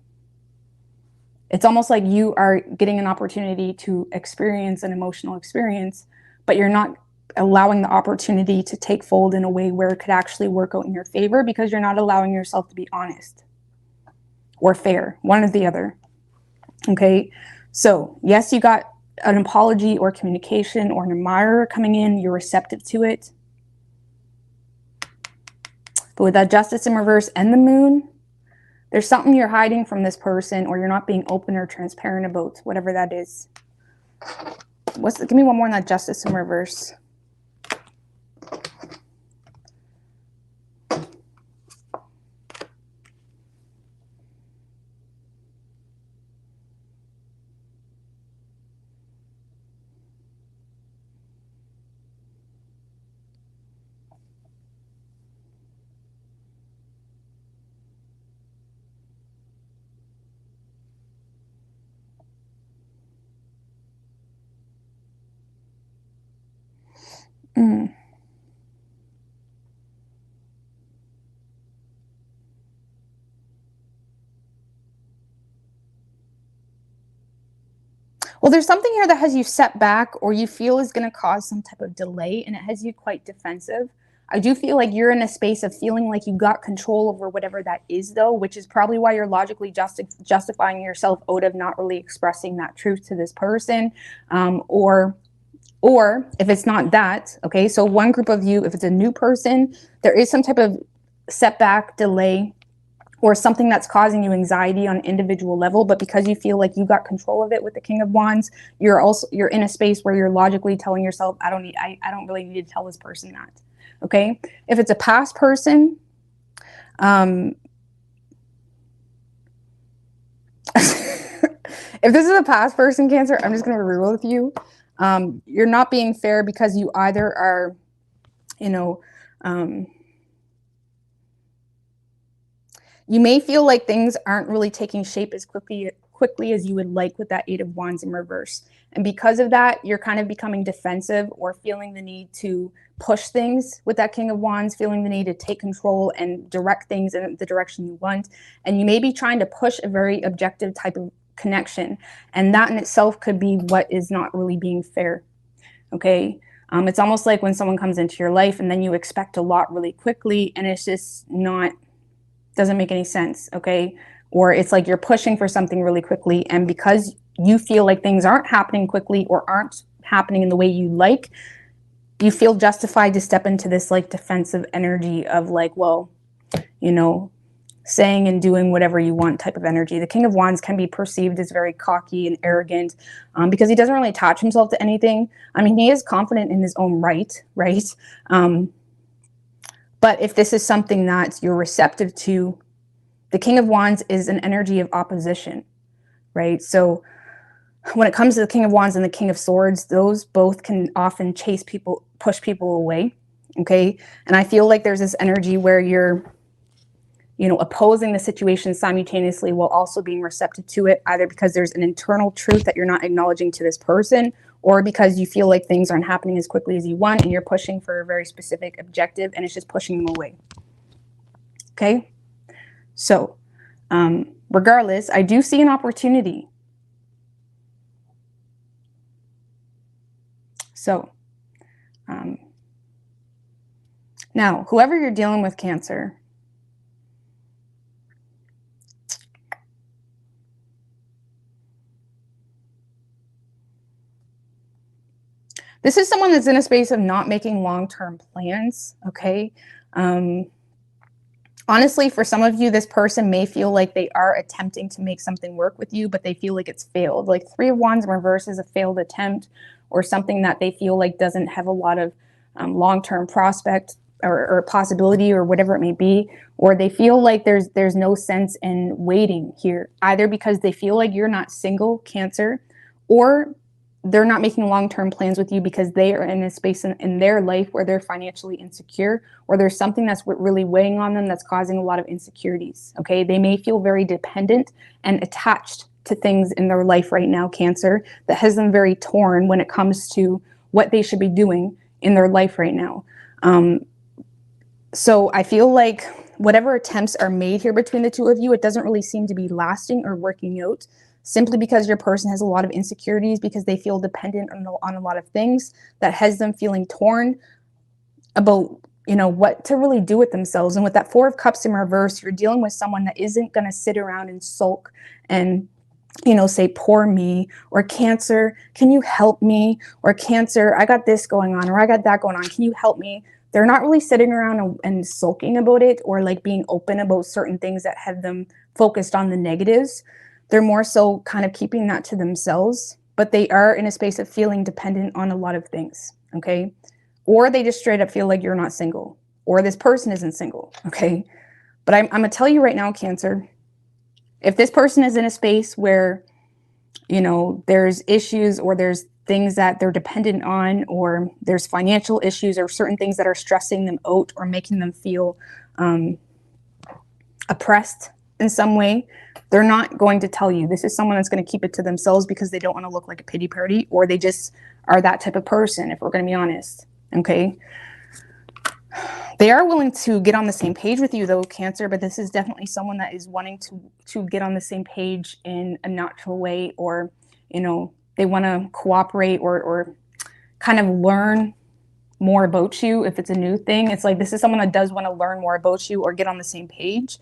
S1: It's almost like you are getting an opportunity to experience an emotional experience, but you're not allowing the opportunity to take fold in a way where it could actually work out in your favor, because you're not allowing yourself to be honest or fair, one or the other. Okay, so yes, you got an apology or communication or an admirer coming in, you're receptive to it. But with that Justice in reverse and the Moon, there's something you're hiding from this person, or you're not being open or transparent about, whatever that is. Give me one more on that Justice in reverse. Well, there's something here that has you set back, or you feel is going to cause some type of delay, and it has you quite defensive. I do feel like you're in a space of feeling like you got control over whatever that is, though, which is probably why you're logically justifying yourself out of not really expressing that truth to this person. Or if it's not that, okay, so one group of you, if it's a new person, there is some type of setback, delay, or something that's causing you anxiety on an individual level, but because you feel like you got control of it with the King of Wands, you're in a space where you're logically telling yourself, I don't really need to tell this person that. Okay, if it's a past person, if this is a past person, Cancer, I'm just going to be real with you. You're not being fair because you either are, you may feel like things aren't really taking shape as quickly as you would like with that Eight of Wands in reverse. And because of that, you're kind of becoming defensive or feeling the need to push things with that King of Wands, feeling the need to take control and direct things in the direction you want. And you may be trying to push a very objective type of connection. And that in itself could be what is not really being fair. Okay. It's almost like when someone comes into your life and then you expect a lot really quickly, and it's just not, doesn't make any sense. Okay. Or it's like you're pushing for something really quickly, and because you feel like things aren't happening quickly or aren't happening in the way you like, you feel justified to step into this like defensive energy of like, well, saying and doing whatever you want type of energy. The King of Wands can be perceived as very cocky and arrogant because he doesn't really attach himself to anything. I mean, he is confident in his own right? But if this is something that you're receptive to, the King of Wands is an energy of opposition, right? So when it comes to the King of Wands and the King of Swords, those both can often push people away, okay? And I feel like there's this energy where you're, opposing the situation simultaneously while also being receptive to it, either because there's an internal truth that you're not acknowledging to this person, or because you feel like things aren't happening as quickly as you want and you're pushing for a very specific objective and it's just pushing them away. Okay? So, regardless, I do see an opportunity. So, now, whoever you're dealing with, Cancer, this is someone that's in a space of not making long-term plans, okay? Honestly, for some of you, this person may feel like they are attempting to make something work with you, but they feel like it's failed. Like Three of Wands in reverse is a failed attempt, or something that they feel like doesn't have a lot of long-term prospect or possibility, or whatever it may be. Or they feel like there's no sense in waiting here, either because they feel like you're not single, Cancer, or they're not making long-term plans with you because they are in a space in their life where they're financially insecure, or there's something that's really weighing on them that's causing a lot of insecurities. Okay, they may feel very dependent and attached to things in their life right now, Cancer, that has them very torn when it comes to what they should be doing in their life right now. So I feel like whatever attempts are made here between the two of you, it doesn't really seem to be lasting or working out, simply because your person has a lot of insecurities, because they feel dependent on a lot of things that has them feeling torn about, what to really do with themselves. And with that Four of Cups in reverse, you're dealing with someone that isn't going to sit around and sulk and, say, poor me, or Cancer, can you help me? Or Cancer, I got this going on, or I got that going on, can you help me? They're not really sitting around and sulking about it, or like being open about certain things that have them focused on the negatives. They're more so kind of keeping that to themselves, but they are in a space of feeling dependent on a lot of things, okay? Or they just straight up feel like you're not single, or this person isn't single, okay? But I'm going to tell you right now, Cancer, if this person is in a space where, there's issues, or there's things that they're dependent on, or there's financial issues, or certain things that are stressing them out or making them feel oppressed in some way, they're not going to tell you. This is someone that's going to keep it to themselves because they don't want to look like a pity party, or they just are that type of person, if we're going to be honest. Okay. They are willing to get on the same page with you, though, Cancer, but this is definitely someone that is wanting to get on the same page in a natural way, or, they want to cooperate or kind of learn more about you if it's a new thing. It's like this is someone that does want to learn more about you or get on the same page.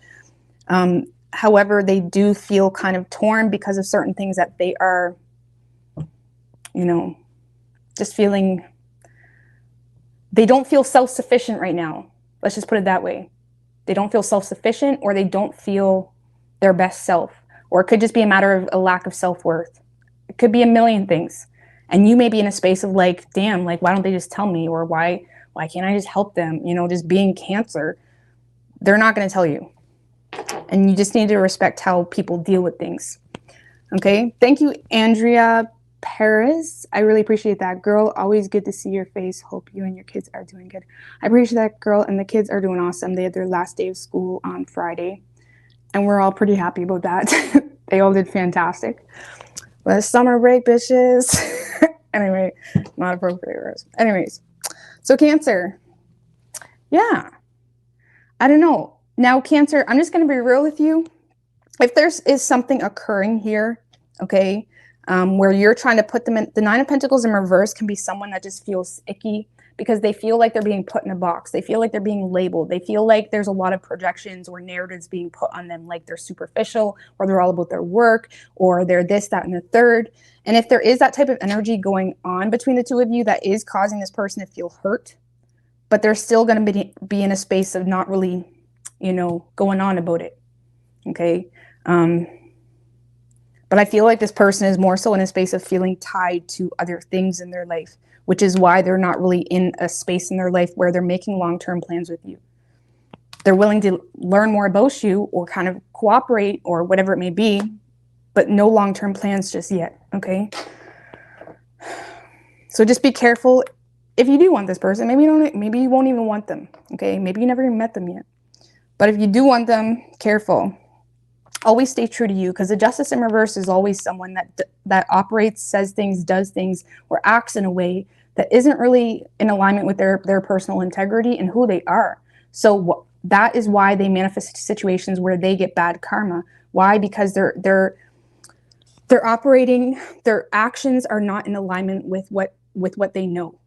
S1: However, they do feel kind of torn because of certain things that they are, you know, just feeling. They don't feel self-sufficient right now. Let's just put it that way. They don't feel self-sufficient, or they don't feel their best self. Or it could just be a matter of a lack of self-worth. It could be a million things. And you may be in a space of like, damn, like, why don't they just tell me? Or why can't I just help them? You know, just being Cancer, they're not going to tell you. And you just need to respect how people deal with things. Okay. Thank you, Andrea Paris. I really appreciate that. Girl, always good to see your face. Hope you and your kids are doing good. I appreciate that, girl. And the kids are doing awesome. They had their last day of school on Friday. And we're all pretty happy about that. They all did fantastic. But summer break, bitches. Anyway, not appropriate. Anyways, so Cancer. Yeah. I don't know. Now, Cancer, I'm just going to be real with you. If there is something occurring here, okay, where you're trying to put them in, the Nine of Pentacles in reverse can be someone that just feels icky because they feel like they're being put in a box. They feel like they're being labeled. They feel like there's a lot of projections or narratives being put on them, like they're superficial, or they're all about their work, or they're this, that, and the third. And if there is that type of energy going on between the two of you that is causing this person to feel hurt, but they're still going to be in a space of not really, you know, going on about it. Okay. But I feel like this person is more so in a space of feeling tied to other things in their life, which is why they're not really in a space in their life where they're making long-term plans with you. They're willing to learn more about you or kind of cooperate or whatever it may be, but no long-term plans just yet. Okay. So just be careful. If you do want this person, maybe you won't even want them. Okay. Maybe you never even met them yet. But if you do want them, careful. Always stay true to you, because the Justice in reverse is always someone that operates, says things, does things, or acts in a way that isn't really in alignment with their personal integrity and who they are. So that is why they manifest situations where they get bad karma. Why? Because they're operating, their actions are not in alignment with what they know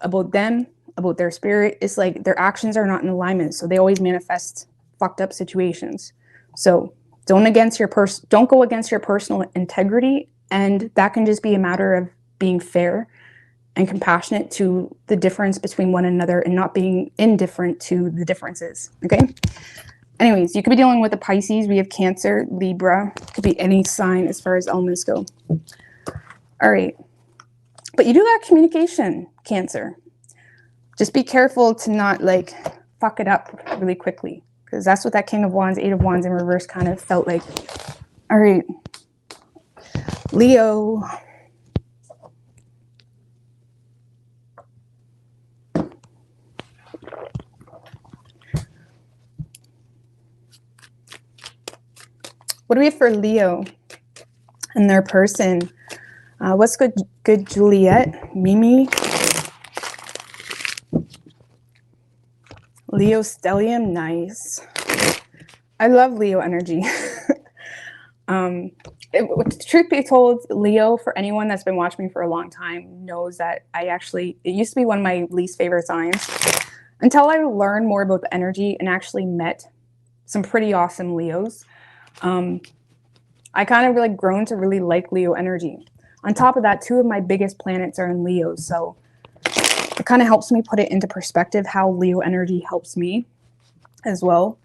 S1: about them, about their spirit. It's like their actions are not in alignment, so they always manifest fucked up situations. So don't go against your personal integrity, and that can just be a matter of being fair and compassionate to the difference between one another and not being indifferent to the differences. Okay. Anyways, you could be dealing with a Pisces. We have Cancer, Libra. Could be any sign as far as elements go. All right. But you do got communication, Cancer. Just be careful to not like fuck it up really quickly, because that's what that King of Wands, Eight of Wands in reverse kind of felt like. All right. Leo. What do we have for Leo and their person? What's good, Juliet? Mimi? Leo Stellium, nice. I love Leo energy. Truth be told, Leo, for anyone that's been watching me for a long time, knows that it used to be one of my least favorite signs until I learned more about the energy and actually met some pretty awesome Leos. I kind of really grown to really like Leo energy. On top of that, 2 of my biggest planets are in Leo, so it kind of helps me put it into perspective how Leo energy helps me as well.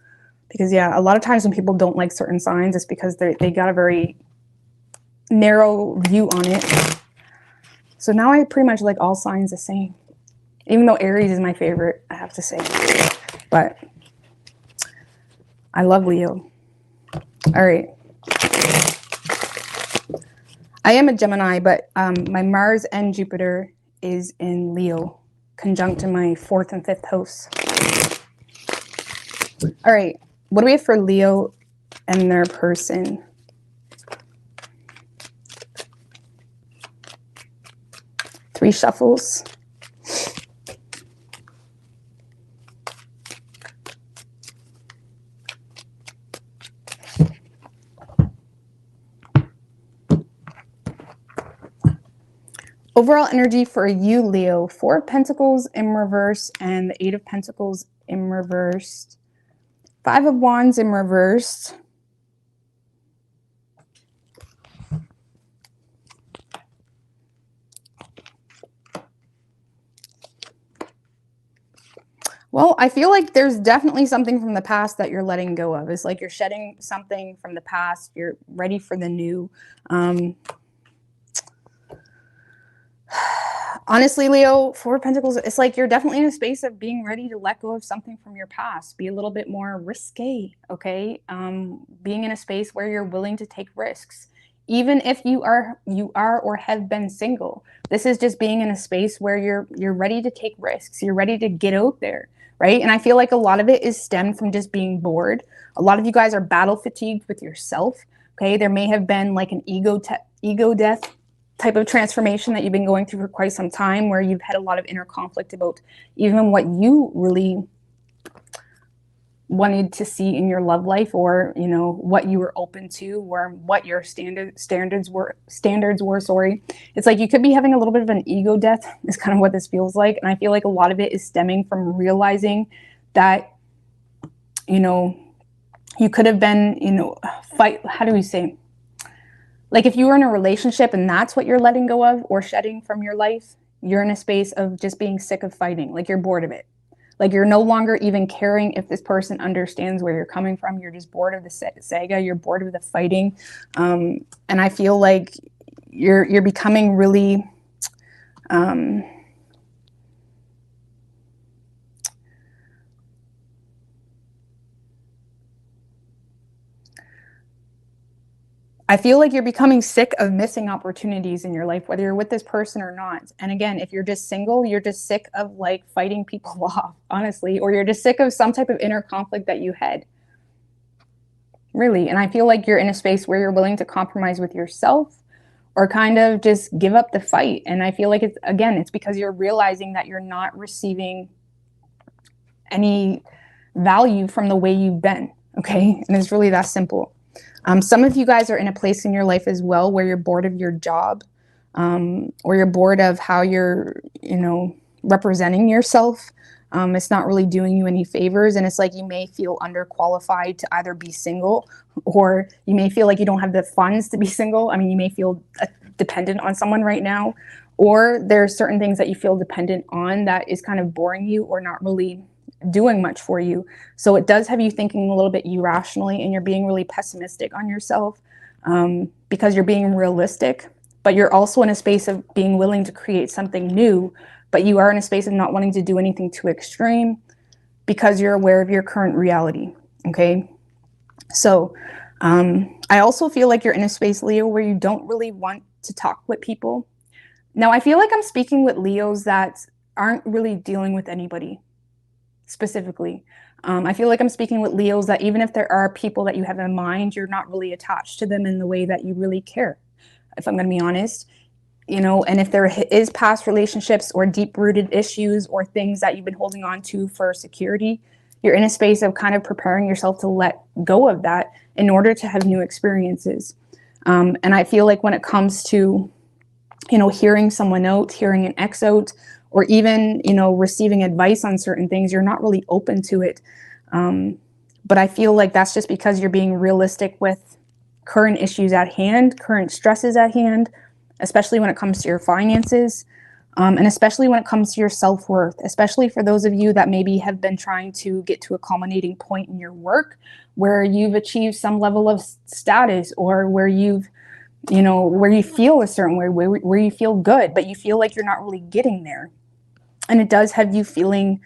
S1: Because yeah, a lot of times when people don't like certain signs, it's because they got a very narrow view on it. So now I pretty much like all signs the same, even though Aries is my favorite, I have to say. But I love Leo. All right. I am a Gemini, but my Mars and Jupiter is in Leo, conjunct to my 4th and 5th house. All right. What do we have for Leo and their person? Three shuffles. Overall energy for you, Leo: 4 of Pentacles in reverse and the 8 of Pentacles in reversed. 5 of Wands in reversed. Well, I feel like there's definitely something from the past that you're letting go of. It's like you're shedding something from the past. You're ready for the new. Honestly, Leo, 4 of Pentacles, it's like you're definitely in a space of being ready to let go of something from your past. Be a little bit more risque, okay? Being in a space where you're willing to take risks. Even if you are or have been single. This is just being in a space where you're ready to take risks. You're ready to get out there, right? And I feel like a lot of it is stemmed from just being bored. A lot of you guys are battle fatigued with yourself, okay? There may have been like an ego death type of transformation that you've been going through for quite some time, where you've had a lot of inner conflict about even what you really wanted to see in your love life, or you know what you were open to, or what your standards were. Sorry, it's like you could be having a little bit of an ego death. Is kind of what this feels like, and I feel like a lot of it is stemming from realizing that you could have been how do we say, like if you were in a relationship and that's what you're letting go of or shedding from your life, you're in a space of just being sick of fighting. Like you're bored of it. Like you're no longer even caring if this person understands where you're coming from. You're just bored of the saga. You're bored of the fighting. And I feel like you're becoming really I feel like you're becoming sick of missing opportunities in your life, whether you're with this person or not. And again, if you're just single, you're just sick of like fighting people off, honestly, or you're just sick of some type of inner conflict that you had. Really. And I feel like you're in a space where you're willing to compromise with yourself or kind of just give up the fight. And I feel like it's because you're realizing that you're not receiving any value from the way you've been. Okay. And it's really that simple. Some of you guys are in a place in your life as well where you're bored of your job, or you're bored of how you're, representing yourself. It's not really doing you any favors. And it's like you may feel underqualified to either be single, or you may feel like you don't have the funds to be single. I mean, you may feel dependent on someone right now, or there are certain things that you feel dependent on that is kind of boring you or not really doing much for you. So it does have you thinking a little bit irrationally, and you're being really pessimistic on yourself, because you're being realistic, but you're also in a space of being willing to create something new, but you are in a space of not wanting to do anything too extreme because you're aware of your current reality. Okay. So I also feel like you're in a space, Leo, where you don't really want to talk with people. Now, I feel like I'm speaking with Leos that aren't really dealing with anybody specifically. I feel like I'm speaking with Leos that even if there are people that you have in mind, you're not really attached to them in the way that you really care, if I'm going to be honest. And if there is past relationships or deep-rooted issues or things that you've been holding on to for security, you're in a space of kind of preparing yourself to let go of that in order to have new experiences. And I feel like when it comes to, hearing someone out, hearing an ex out, or even, receiving advice on certain things, you're not really open to it. But I feel like that's just because you're being realistic with current issues at hand, current stresses at hand, especially when it comes to your finances, and especially when it comes to your self-worth, especially for those of you that maybe have been trying to get to a culminating point in your work where you've achieved some level of status, or where you've where you feel a certain way, where you feel good, but you feel like you're not really getting there. And it does have you feeling,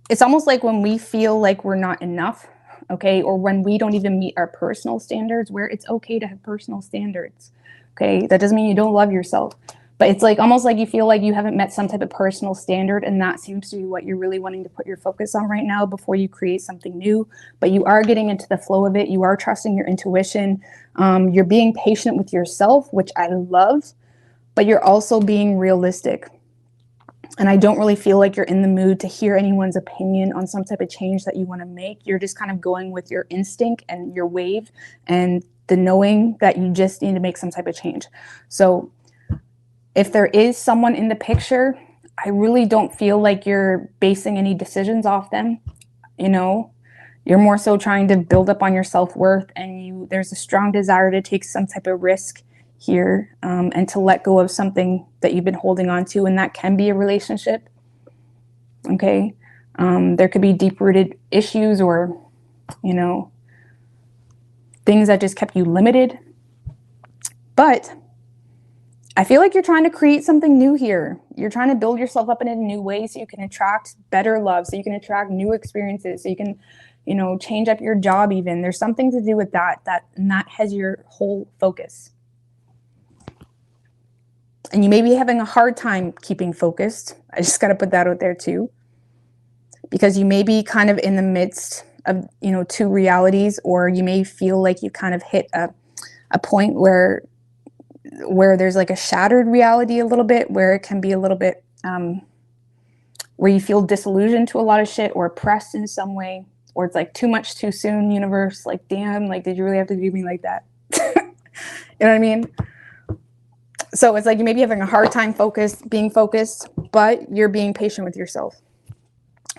S1: it's almost like when we feel like we're not enough, okay, or when we don't even meet our personal standards, where it's okay to have personal standards, okay? That doesn't mean you don't love yourself, but it's like almost like you feel like you haven't met some type of personal standard, and that seems to be what you're really wanting to put your focus on right now before you create something new. But you are getting into the flow of it. You are trusting your intuition. You're being patient with yourself, which I love, but you're also being realistic. And I don't really feel like you're in the mood to hear anyone's opinion on some type of change that you want to make. You're just kind of going with your instinct and your wave, and the knowing that you just need to make some type of change. So if there is someone in the picture, I really don't feel like you're basing any decisions off them. You know, you're more so trying to build up on your self-worth, and there's a strong desire to take some type of risk here, and to let go of something that you've been holding on to, and that can be a relationship. Okay. There could be deep-rooted issues, or, you know, things that just kept you limited. But I feel like you're trying to create something new here. You're trying to build yourself up in a new way so you can attract better love, so you can attract new experiences, so you can, you know, change up your job even. There's something to do with that has your whole focus. And you may be having a hard time keeping focused. I just got to put that out there too. Because you may be kind of in the midst of, you know, two realities, or you may feel like you kind of hit a point where there's like a shattered reality a little bit, where it can be a little bit, where you feel disillusioned to a lot of shit, or oppressed in some way, or it's like too much too soon, universe, like, damn, like, did you really have to do me like that? You know what I mean? So it's like you may be having a hard time being focused, but you're being patient with yourself.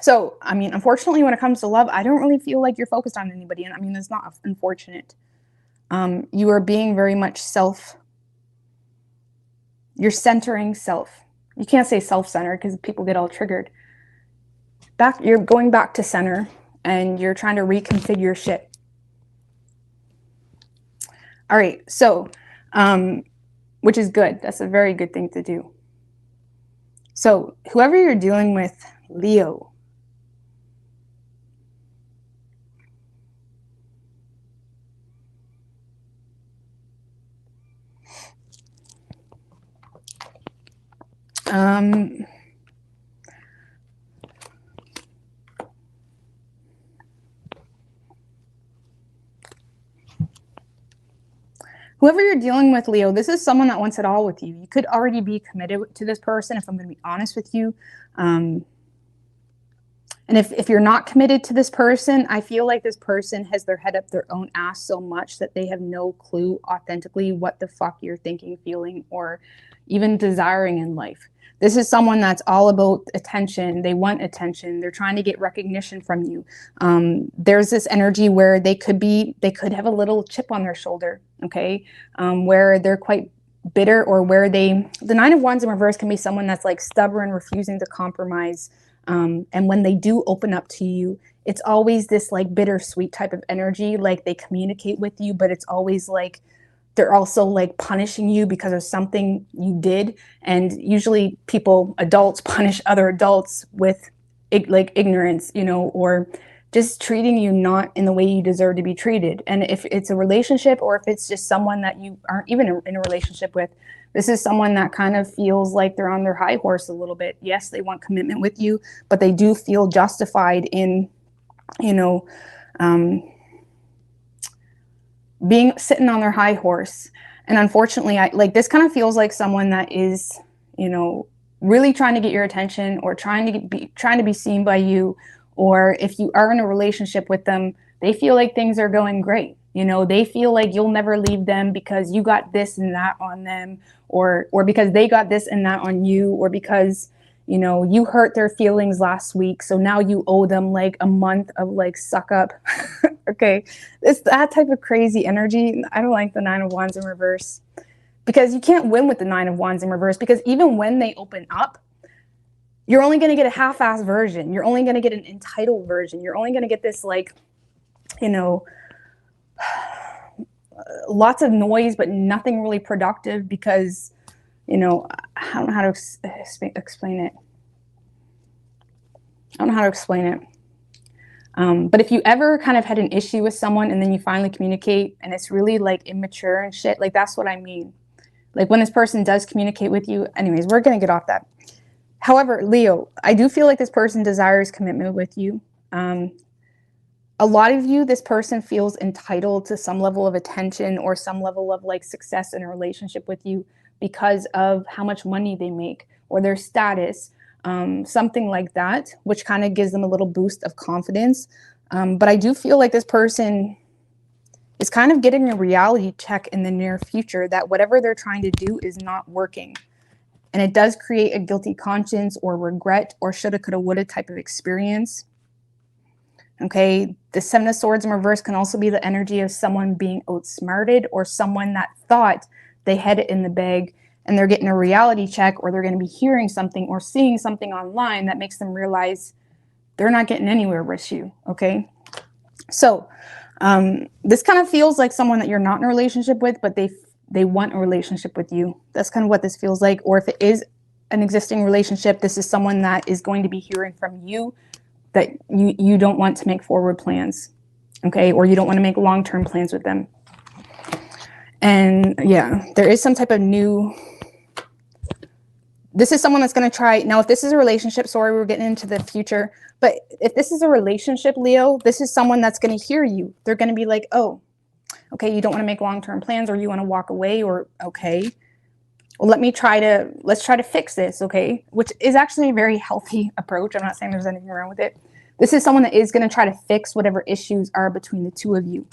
S1: So, I mean, unfortunately, when it comes to love, I don't really feel like you're focused on anybody. And I mean, that's not unfortunate. You are being very much you're centering self. You can't say self-centered because people get all triggered. You're going back to center, and you're trying to reconfigure shit. All right. So, which is good. That's a very good thing to do. So whoever you're dealing with, Leo, whoever you're dealing with, Leo, this is someone that wants it all with you. You could already be committed to this person, if I'm going to be honest with you. And if you're not committed to this person, I feel like this person has their head up their own ass so much that they have no clue authentically what the fuck you're thinking, feeling, or even desiring in life. This is someone that's all about attention. They want attention. They're trying to get recognition from you. There's this energy where they could have a little chip on their shoulder, okay? Where they're quite bitter, or where the Nine of Wands in reverse can be someone that's like stubborn, refusing to compromise. And when they do open up to you, it's always this like bittersweet type of energy. Like they communicate with you, but it's always like they're also like punishing you because of something you did. And usually adults punish other adults with like ignorance, you know, or just treating you not in the way you deserve to be treated. And if it's a relationship, or if it's just someone that you aren't even in a relationship with, this is someone that kind of feels like they're on their high horse a little bit. Yes, they want commitment with you, but they do feel justified in, you know, sitting on their high horse. And unfortunately, this kind of feels like someone that is, you know, really trying to get your attention, or trying to be seen by you. Or if you are in a relationship with them, they feel like things are going great. You know, they feel like you'll never leave them because you got this and that on them, or because they got this and that on you, or because, you know, you hurt their feelings last week, so now you owe them like a month of like suck up. Okay, it's that type of crazy energy. I don't like the Nine of Wands in reverse, because you can't win with the Nine of Wands in reverse, because even when they open up, you're only going to get a half-assed version. You're only going to get an entitled version. You're only going to get this, like, you know, lots of noise, but nothing really productive, because, you know, I don't know how to explain it. I don't know how to explain it. But if you ever kind of had an issue with someone and then you finally communicate and it's really like immature and shit, like that's what I mean. Like when this person does communicate with you, anyways, we're going to get off that. However, Leo, I do feel like this person desires commitment with you. A lot of you, this person feels entitled to some level of attention or some level of like success in a relationship with you because of how much money they make or their status, something like that, which kind of gives them a little boost of confidence. But I do feel like this person is kind of getting a reality check in the near future that whatever they're trying to do is not working. And it does create a guilty conscience or regret or shoulda, coulda, woulda type of experience. Okay, the Seven of Swords in reverse can also be the energy of someone being outsmarted or someone that thought they had it in the bag and they're getting a reality check, or they're going to be hearing something or seeing something online that makes them realize they're not getting anywhere with you. Okay, so this kind of feels like someone that you're not in a relationship with, but they want a relationship with you. That's kind of what this feels like. Or if it is an existing relationship, this is someone that is going to be hearing from you that you don't want to make forward plans, okay? Or you don't want to make long-term plans with them. And yeah, there is some type of new, this is someone that's going to try, now if this is a relationship, sorry, we're getting into the future, but if this is a relationship, Leo, this is someone that's going to hear you. They're going to be like, oh, okay, you don't want to make long-term plans, or you want to walk away, or okay, well, let's try to fix this, okay? Which is actually a very healthy approach. I'm not saying there's anything wrong with it. This is someone that is going to try to fix whatever issues are between the two of you.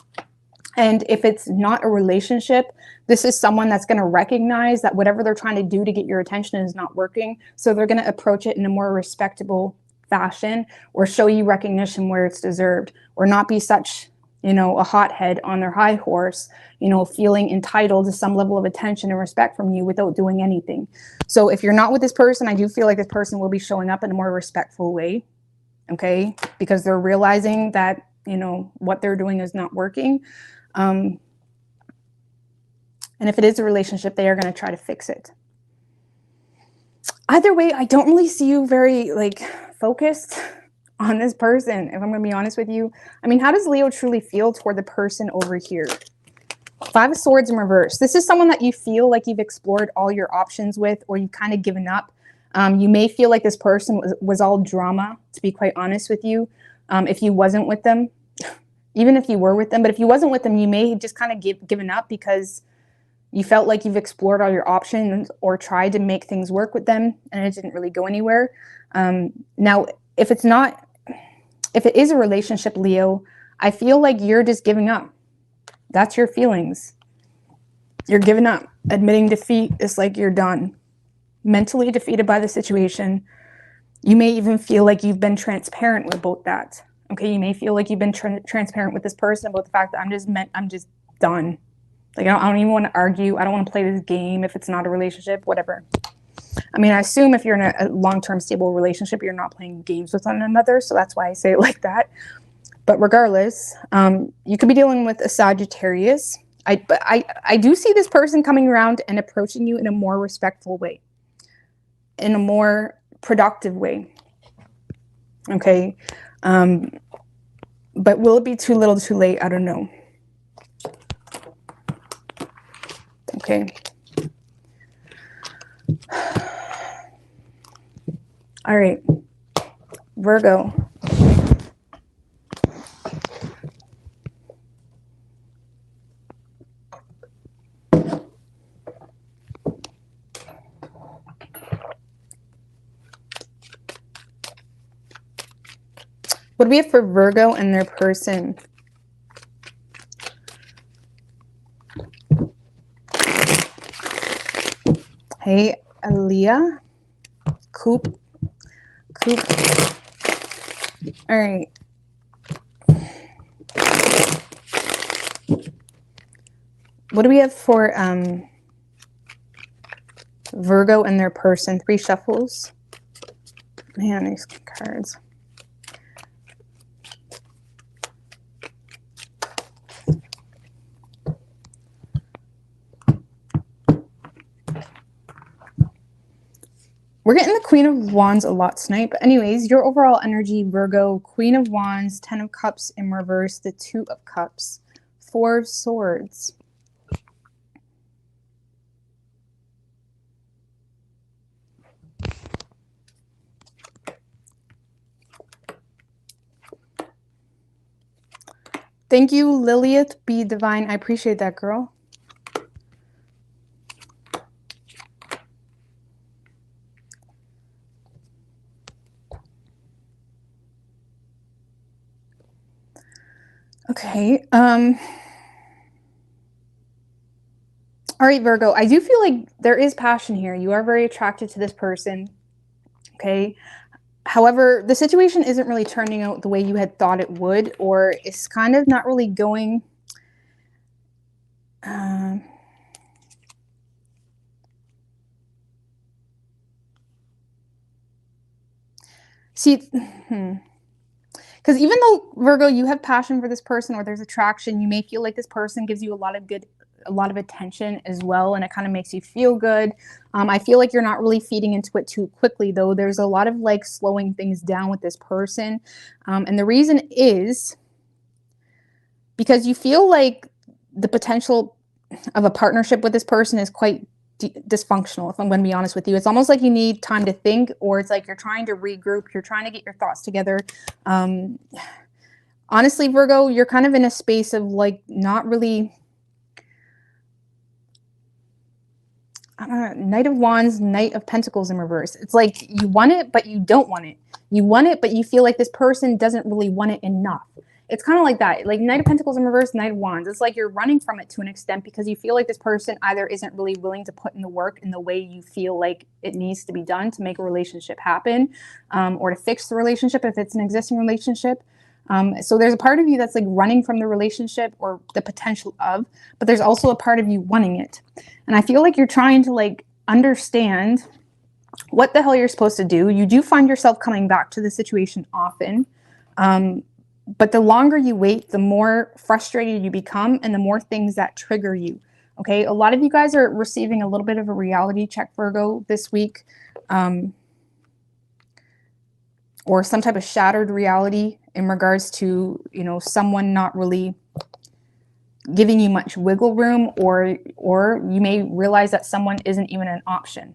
S1: And if it's not a relationship, this is someone that's going to recognize that whatever they're trying to do to get your attention is not working. So they're going to approach it in a more respectable fashion, or show you recognition where it's deserved, or not be such, you know, a hothead on their high horse, you know, feeling entitled to some level of attention and respect from you without doing anything. So if you're not with this person, I do feel like this person will be showing up in a more respectful way, okay? Because they're realizing that, you know, what they're doing is not working. And if it is a relationship, they are going to try to fix it. Either way, I don't really see you very, like, focused on this person, if I'm going to be honest with you. I mean, how does Leo truly feel toward the person over here? Five of Swords in reverse. This is someone that you feel like you've explored all your options with, or you've kind of given up. You may feel like this person was all drama, to be quite honest with you, if you wasn't with them. Even if you were with them, but if you wasn't with them, you may just kind of given up because you felt like you've explored all your options or tried to make things work with them, and it didn't really go anywhere. Now, if it is a relationship, Leo, I feel like you're just giving up. That's your feelings. You're giving up. Admitting defeat is like you're done. Mentally defeated by the situation. You may even feel like you've been transparent about that. Okay, you may feel like you've been transparent with this person about the fact that I'm just done. Like, I don't even want to argue. I don't want to play this game if it's not a relationship, whatever. I mean, I assume if you're in a long-term stable relationship, you're not playing games with one another. So that's why I say it like that. But regardless, you could be dealing with a Sagittarius. But I do see this person coming around and approaching you in a more respectful way, in a more productive way. Okay. But will it be too little too late? I don't know. Okay. All right. Virgo. What do we have for Virgo and their person? Hey, Aaliyah. Coop. All right. What do we have for Virgo and their person? 3 shuffles. Man, these cards. We're getting the Queen of Wands a lot tonight. But anyways, your overall energy, Virgo, Queen of Wands, 10 of Cups in reverse, the 2 of Cups, 4 of Swords. Thank you, Lilith Be Divine. I appreciate that, girl. Okay. All right, Virgo, I do feel like there is passion here. You are very attracted to this person, okay? However, the situation isn't really turning out the way you had thought it would, or it's kind of not really going... see, because even though, Virgo, you have passion for this person or there's attraction, you may feel like this person gives you a lot of attention as well, and it kind of makes you feel good. I feel like you're not really feeding into it too quickly, though. There's a lot of like slowing things down with this person. And the reason is because you feel like the potential of a partnership with this person is quite dysfunctional, if I'm going to be honest with you. It's almost like you need time to think, or it's like you're trying to regroup, you're trying to get your thoughts together. Honestly, Virgo, you're kind of in a space of like not really... Knight of Wands, Knight of Pentacles in reverse. It's like you want it, but you don't want it. You want it, but you feel like this person doesn't really want it enough. It's kind of like that. Like Knight of Pentacles in reverse, Knight of Wands. It's like you're running from it to an extent because you feel like this person either isn't really willing to put in the work in the way you feel like it needs to be done to make a relationship happen, or to fix the relationship if it's an existing relationship. So there's a part of you that's like running from the relationship or the potential of, but there's also a part of you wanting it. And I feel like you're trying to like understand what the hell you're supposed to do. You do find yourself coming back to the situation often. But the longer you wait, the more frustrated you become and the more things that trigger you. Okay. A lot of you guys are receiving a little bit of a reality check, Virgo, this week. Or some type of shattered reality in regards to, you know, someone not really giving you much wiggle room, or you may realize that someone isn't even an option,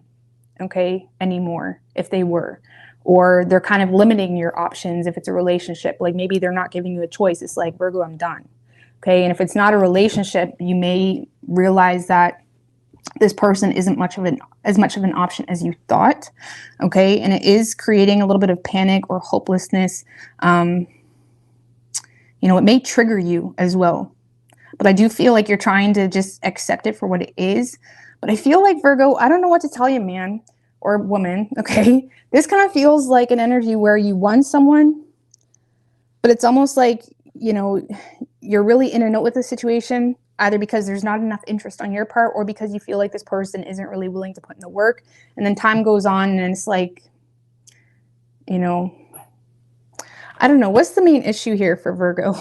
S1: okay, anymore, if they were, or they're kind of limiting your options if it's a relationship. Like maybe they're not giving you a choice. It's like, Virgo, I'm done. Okay. And if it's not a relationship, you may realize that this person isn't as much of an option as you thought. Okay. And it is creating a little bit of panic or hopelessness. You know, it may trigger you as well, but I do feel like you're trying to just accept it for what it is. But I feel like, Virgo, I don't know what to tell you, man or woman. Okay. This kind of feels like an energy where you want someone, but it's almost like, you know, you're really in a note with the situation, either because there's not enough interest on your part or because you feel like this person isn't really willing to put in the work. And then time goes on and it's like, you know, I don't know. What's the main issue here for Virgo?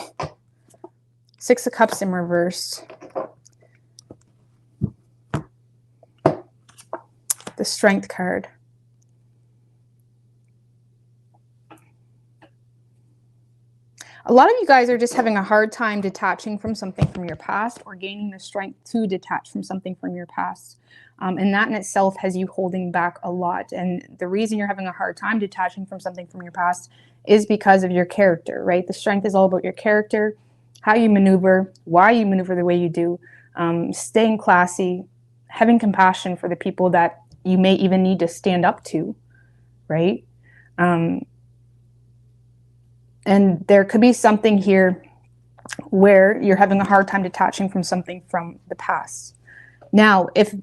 S1: Six of Cups in reverse. The Strength card. A lot of you guys are just having a hard time detaching from something from your past, or gaining the strength to detach from something from your past. And that in itself has you holding back a lot. And the reason you're having a hard time detaching from something from your past is because of your character, right? The Strength is all about your character, how you maneuver, why you maneuver the way you do, staying classy, having compassion for the people that you may even need to stand up to, right? And there could be something here where you're having a hard time detaching from something from the past. Now, if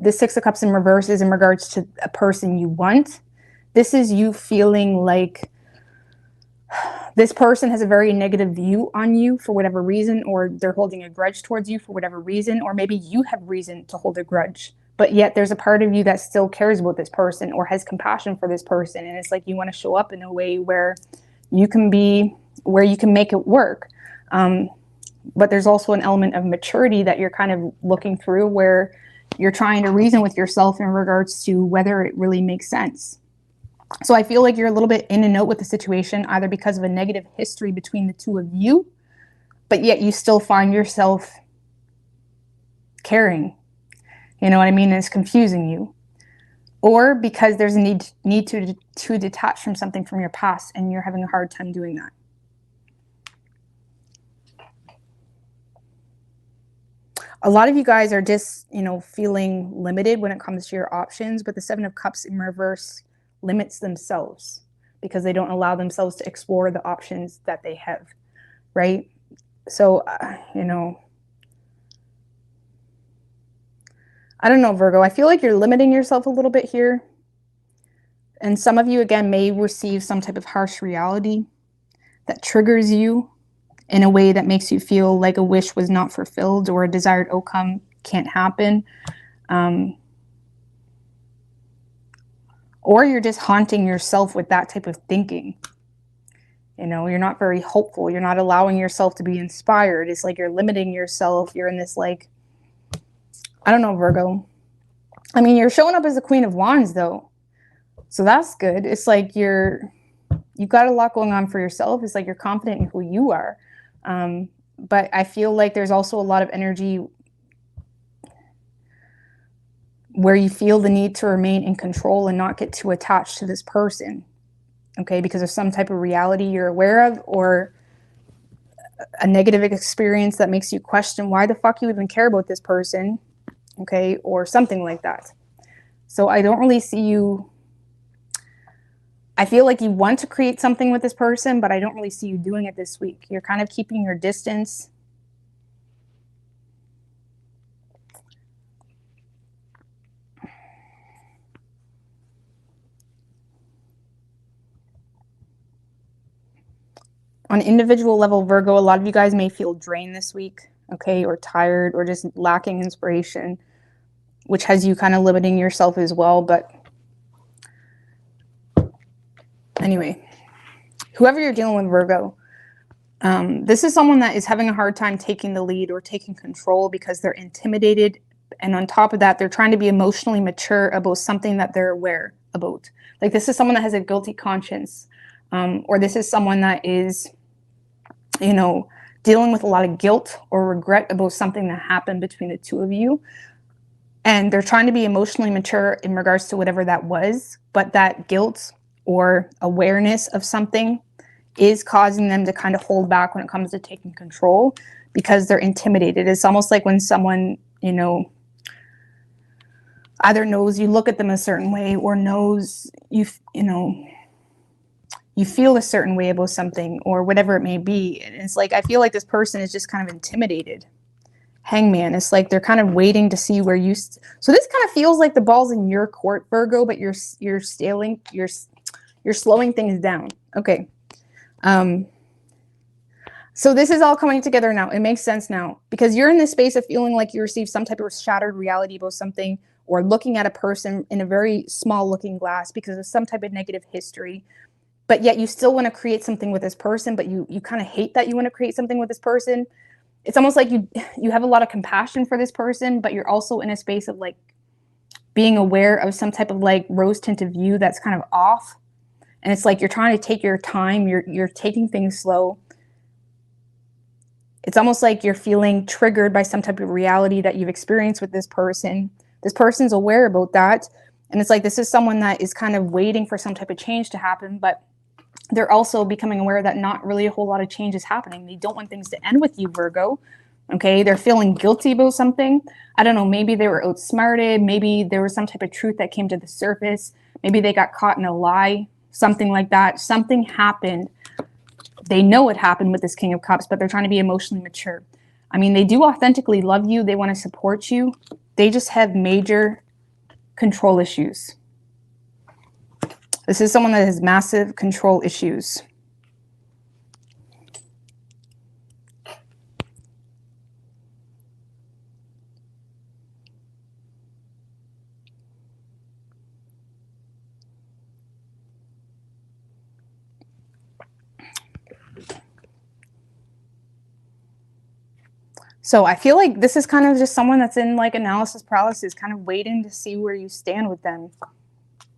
S1: the Six of Cups in reverse is in regards to a person you want, this is you feeling like this person has a very negative view on you for whatever reason, or they're holding a grudge towards you for whatever reason, or maybe you have reason to hold a grudge, but yet there's a part of you that still cares about this person or has compassion for this person. And it's like you want to show up in a way where you can make it work. But there's also an element of maturity that you're kind of looking through, where you're trying to reason with yourself in regards to whether it really makes sense. So I feel like you're a little bit in and out with the situation, either because of a negative history between the two of you, but yet you still find yourself caring. You know what I mean? And it's confusing you. Or because there's a need to detach from something from your past, and you're having a hard time doing that. A lot of you guys are just, you know, feeling limited when it comes to your options, but the Seven of Cups in reverse limits themselves because they don't allow themselves to explore the options that they have, right? So, you know, I don't know, Virgo. I feel like you're limiting yourself a little bit here. And some of you, again, may receive some type of harsh reality that triggers you in a way that makes you feel like a wish was not fulfilled or a desired outcome can't happen. Or you're just haunting yourself with that type of thinking. You know, you're not very hopeful. You're not allowing yourself to be inspired. It's like you're limiting yourself. You're in this, like, I don't know, Virgo. I mean, you're showing up as the Queen of Wands, though. So that's good. It's like you've got a lot going on for yourself. It's like you're confident in who you are. But I feel like there's also a lot of energy where you feel the need to remain in control and not get too attached to this person, okay, because of some type of reality you're aware of, or a negative experience that makes you question why the fuck you even care about this person, okay, or something like that. So I don't really see you. I feel like you want to create something with this person, but I don't really see you doing it this week. You're kind of keeping your distance. On an individual level, Virgo, a lot of you guys may feel drained this week, okay, or tired, or just lacking inspiration, which has you kind of limiting yourself as well. But anyway, whoever you're dealing with, Virgo, this is someone that is having a hard time taking the lead or taking control because they're intimidated. And on top of that, they're trying to be emotionally mature about something that they're aware about. Like, this is someone that has a guilty conscience, or this is someone that is, you know, dealing with a lot of guilt or regret about something that happened between the two of you. And they're trying to be emotionally mature in regards to whatever that was, but that guilt or awareness of something is causing them to kind of hold back when it comes to taking control because they're intimidated. It's almost like when someone, you know, either knows you look at them a certain way or knows you feel a certain way about something or whatever it may be. And it's like, I feel like this person is just kind of intimidated. Hangman. It's like they're kind of waiting to see where you. So this kind of feels like the ball's in your court, Virgo, but you're slowing things down. Okay. So this is all coming together now. It makes sense now because you're in this space of feeling like you received some type of shattered reality about something, or looking at a person in a very small looking glass because of some type of negative history. But yet you still want to create something with this person, but you kind of hate that you want to create something with this person. It's almost like you have a lot of compassion for this person, but you're also in a space of like being aware of some type of like rose tinted view that's kind of off. And it's like you're trying to take your time, you're taking things slow. It's almost like you're feeling triggered by some type of reality that you've experienced with this person. This person's aware about that. And it's like this is someone that is kind of waiting for some type of change to happen, but they're also becoming aware that not really a whole lot of change is happening. They don't want things to end with you, Virgo. Okay, they're feeling guilty about something. I don't know, maybe they were outsmarted. Maybe there was some type of truth that came to the surface. Maybe they got caught in a lie, something like that. Something happened. They know it happened with this King of Cups, but they're trying to be emotionally mature. I mean, they do authentically love you. They want to support you. They just have major control issues. This is someone that has massive control issues. So I feel like this is kind of just someone that's in like analysis paralysis, kind of waiting to see where you stand with them.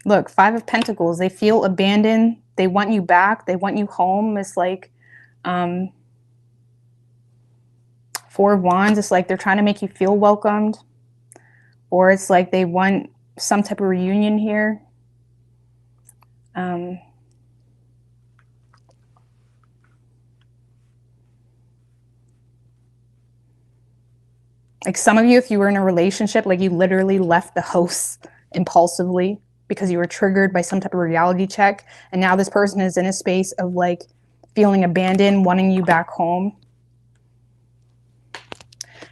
S1: Look, 5 of Pentacles, they feel abandoned. They want you back. They want you home. It's like 4 of Wands. It's like they're trying to make you feel welcomed. Or it's like they want some type of reunion here. Like some of you, if you were in a relationship, like you literally left the house impulsively because you were triggered by some type of reality check. And now this person is in a space of like feeling abandoned, wanting you back home.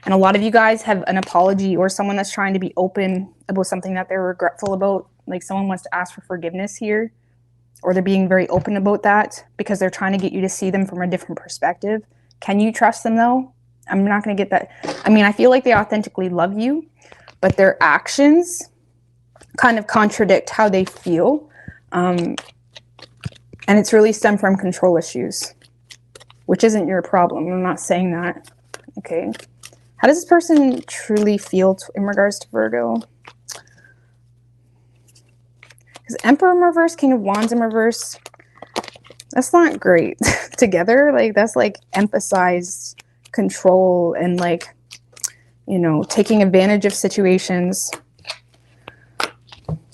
S1: And a lot of you guys have an apology or someone that's trying to be open about something that they're regretful about. Like someone wants to ask for forgiveness here, or they're being very open about that because they're trying to get you to see them from a different perspective. Can you trust them though? I'm not going to get that. I mean, I feel like they authentically love you, but their actions kind of contradict how they feel. And it's really stemmed from control issues, which isn't your problem. I'm not saying that. Okay. How does this person truly feel in regards to Virgo? Because Emperor in reverse, King of Wands in reverse, that's not great together. Like that's like emphasized control and like, you know, taking advantage of situations.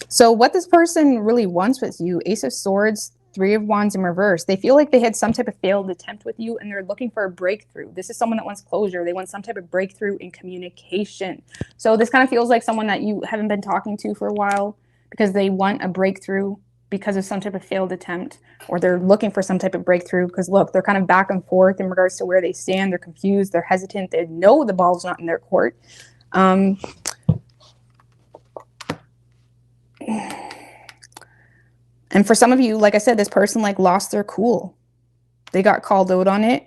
S1: So what this person really wants with you, Ace of Swords, Three of Wands in reverse, they feel like they had some type of failed attempt with you and they're looking for a breakthrough. This is someone that wants closure. They want some type of breakthrough in communication. So this kind of feels like someone that you haven't been talking to for a while because they want a breakthrough because of some type of failed attempt, or they're looking for some type of breakthrough because look, they're kind of back and forth in regards to where they stand. They're confused. They're hesitant. They know the ball's not in their court. And for some of you, like I said, this person like lost their cool. They got called out on it,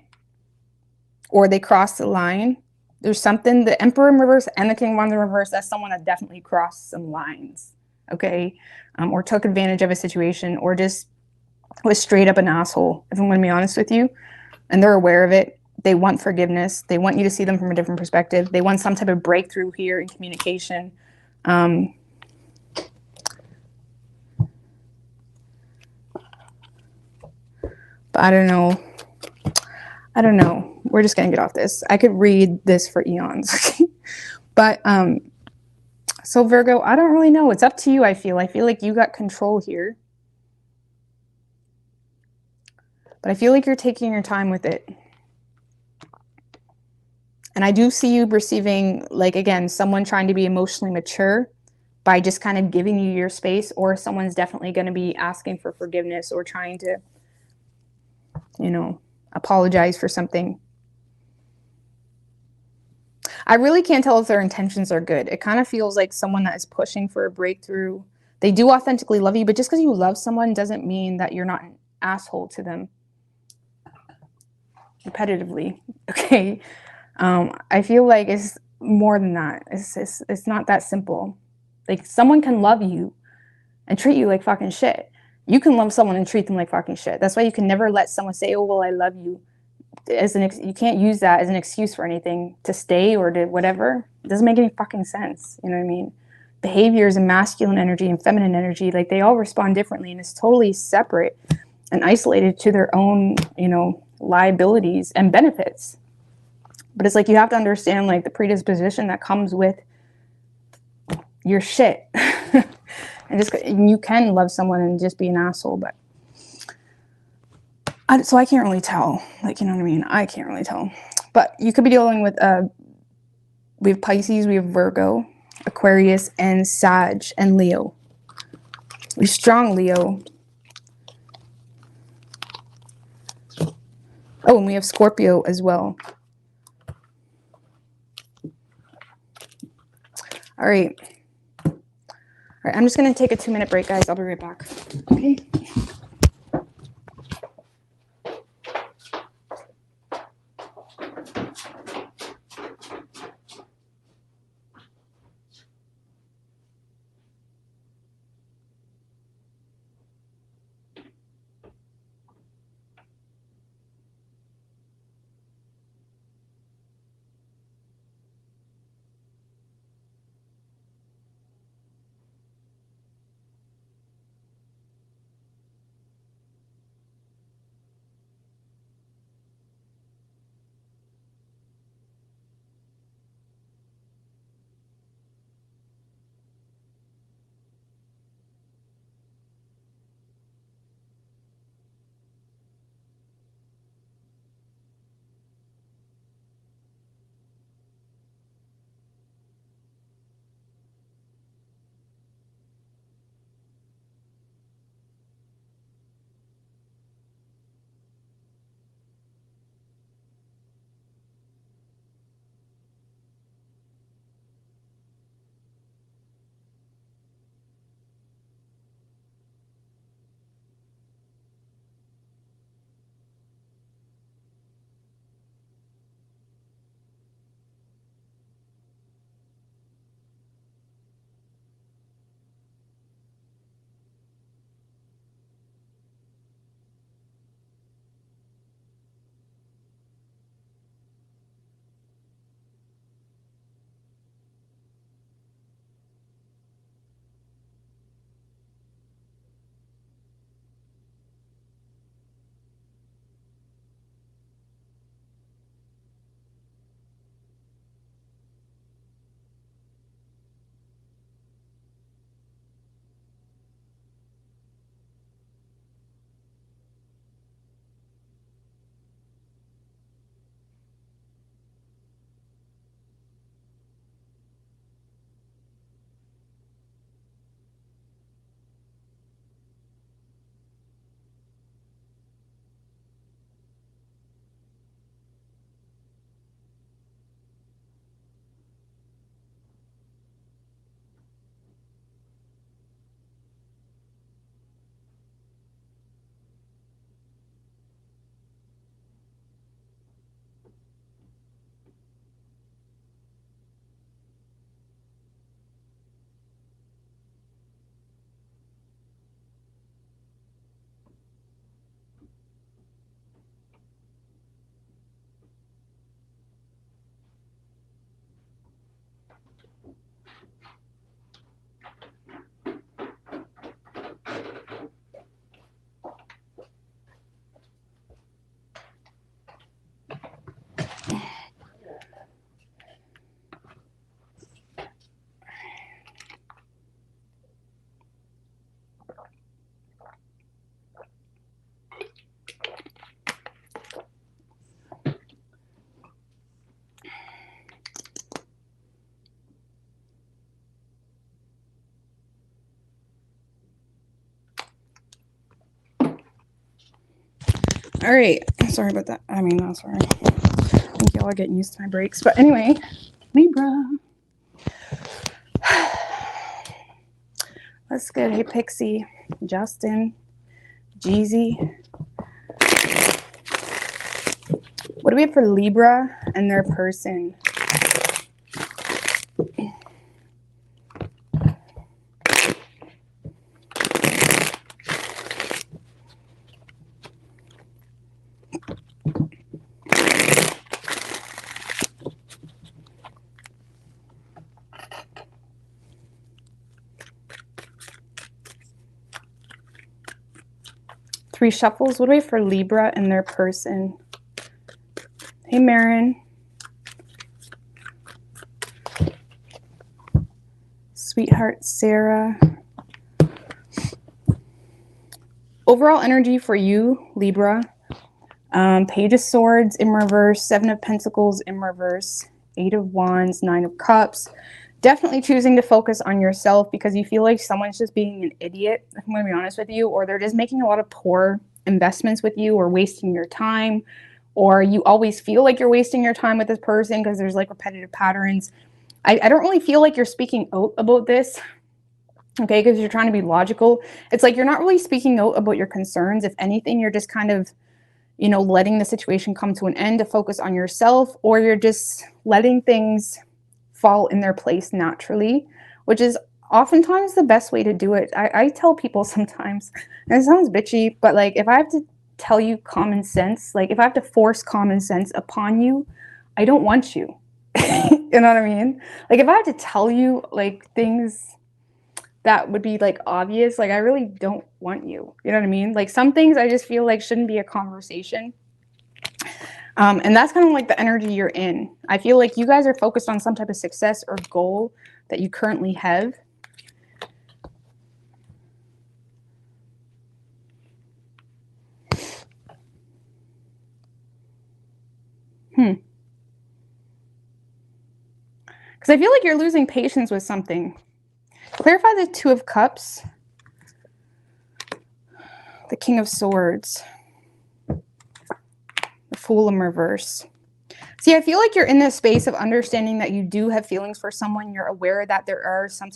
S1: or they crossed the line. There's something, the Emperor in reverse and the King of Wands in reverse, that's someone that definitely crossed some lines, okay? Or took advantage of a situation, or just was straight up an asshole, if I'm going to be honest with you. And they're aware of it. They want forgiveness. They want you to see them from a different perspective. They want some type of breakthrough here in communication. But I don't know. I don't know. We're just going to get off this. I could read this for eons. But so Virgo, I don't really know. It's up to you, I feel. I feel like you got control here. But I feel like you're taking your time with it. And I do see you receiving, like, again, someone trying to be emotionally mature by just kind of giving you your space, or someone's definitely going to be asking for forgiveness or trying to, you know, apologize for something. I really can't tell if their intentions are good. It kind of feels like someone that is pushing for a breakthrough. They do authentically love you, but just because you love someone doesn't mean that you're not an asshole to them repetitively, okay? I feel like it's more than that. It's not that simple. Like, someone can love you and treat you like fucking shit. You can love someone and treat them like fucking shit. That's why you can never let someone say, oh, well, I love you. You can't use that as an excuse for anything to stay or to whatever. It doesn't make any fucking sense. You know what I mean? Behaviors and masculine energy and feminine energy, like, they all respond differently, and it's totally separate and isolated to their own, you know, liabilities and benefits. But it's like, you have to understand, like, the predisposition that comes with your shit. And you can love someone and just be an asshole, but so I can't really tell. Like, you know what I mean? I can't really tell. But you could be dealing with, we have Pisces, we have Virgo, Aquarius, and Sag, and Leo. We have strong Leo. Oh, and we have Scorpio as well. All right. All right, I'm just going to take a 2-minute break, guys. I'll be right back. Okay. All right. Sorry about that. I mean, not sorry. I think y'all are getting used to my breaks. But anyway, Libra. That's good. Hey, Pixie, Justin, Jeezy. What do we have for Libra and their person? Three shuffles. What do we have for Libra and their person? Hey, Marin. Sweetheart, Sarah. Overall energy for you, Libra. Page of Swords in reverse, Seven of Pentacles in reverse, Eight of Wands, Nine of Cups. Definitely choosing to focus on yourself because you feel like someone's just being an idiot, if I'm going to be honest with you, or they're just making a lot of poor investments with you or wasting your time, or you always feel like you're wasting your time with this person because there's like repetitive patterns. I don't really feel like you're speaking out about this, okay, because you're trying to be logical. It's like you're not really speaking out about your concerns. If anything, you're just kind of, you know, letting the situation come to an end to focus on yourself, or you're just letting things fall in their place naturally, which is oftentimes the best way to do it. I tell people sometimes, and it sounds bitchy, but like if I have to tell you common sense, like if I have to force common sense upon you, I don't want you. You know what I mean? Like if I have to tell you like things that would be like obvious, like I really don't want you. You know what I mean? Like some things I just feel like shouldn't be a conversation. And that's kind of like the energy you're in. I feel like you guys are focused on some type of success or goal that you currently have. Because I feel like you're losing patience with something. Clarify the Two of Cups, the King of Swords, the Fool in reverse. See, I feel like you're in this space of understanding that you do have feelings for someone. You're aware that there are some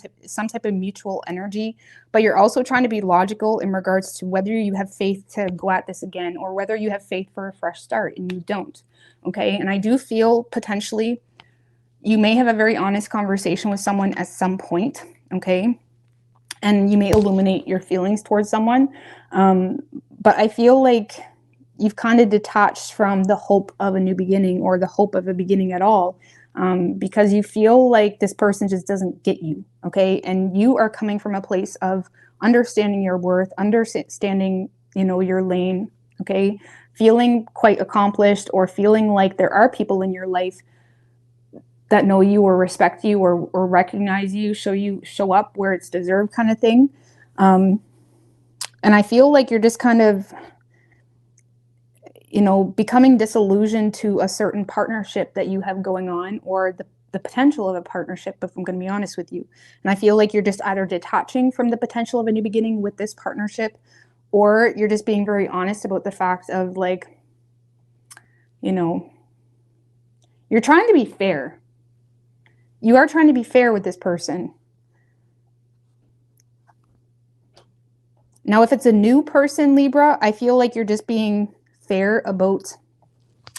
S1: type of mutual energy, but you're also trying to be logical in regards to whether you have faith to go at this again or whether you have faith for a fresh start, and you don't. Okay, and I do feel potentially you may have a very honest conversation with someone at some point, okay? And you may illuminate your feelings towards someone. But I feel like you've kind of detached from the hope of a new beginning or the hope of a beginning at all, because you feel like this person just doesn't get you, okay? And you are coming from a place of understanding your worth, understanding, you know, your lane, okay? Feeling quite accomplished, or feeling like there are people in your life that know you or respect you or recognize you, show up where it's deserved, kind of thing. And I feel like you're just kind of, you know, becoming disillusioned to a certain partnership that you have going on, or the potential of a partnership, if I'm going to be honest with you. And I feel like you're just either detaching from the potential of a new beginning with this partnership, or you're just being very honest about the fact of, like, you know, you're trying to be fair. You are trying to be fair with this person. Now, if it's a new person, Libra, I feel like you're just being fair about,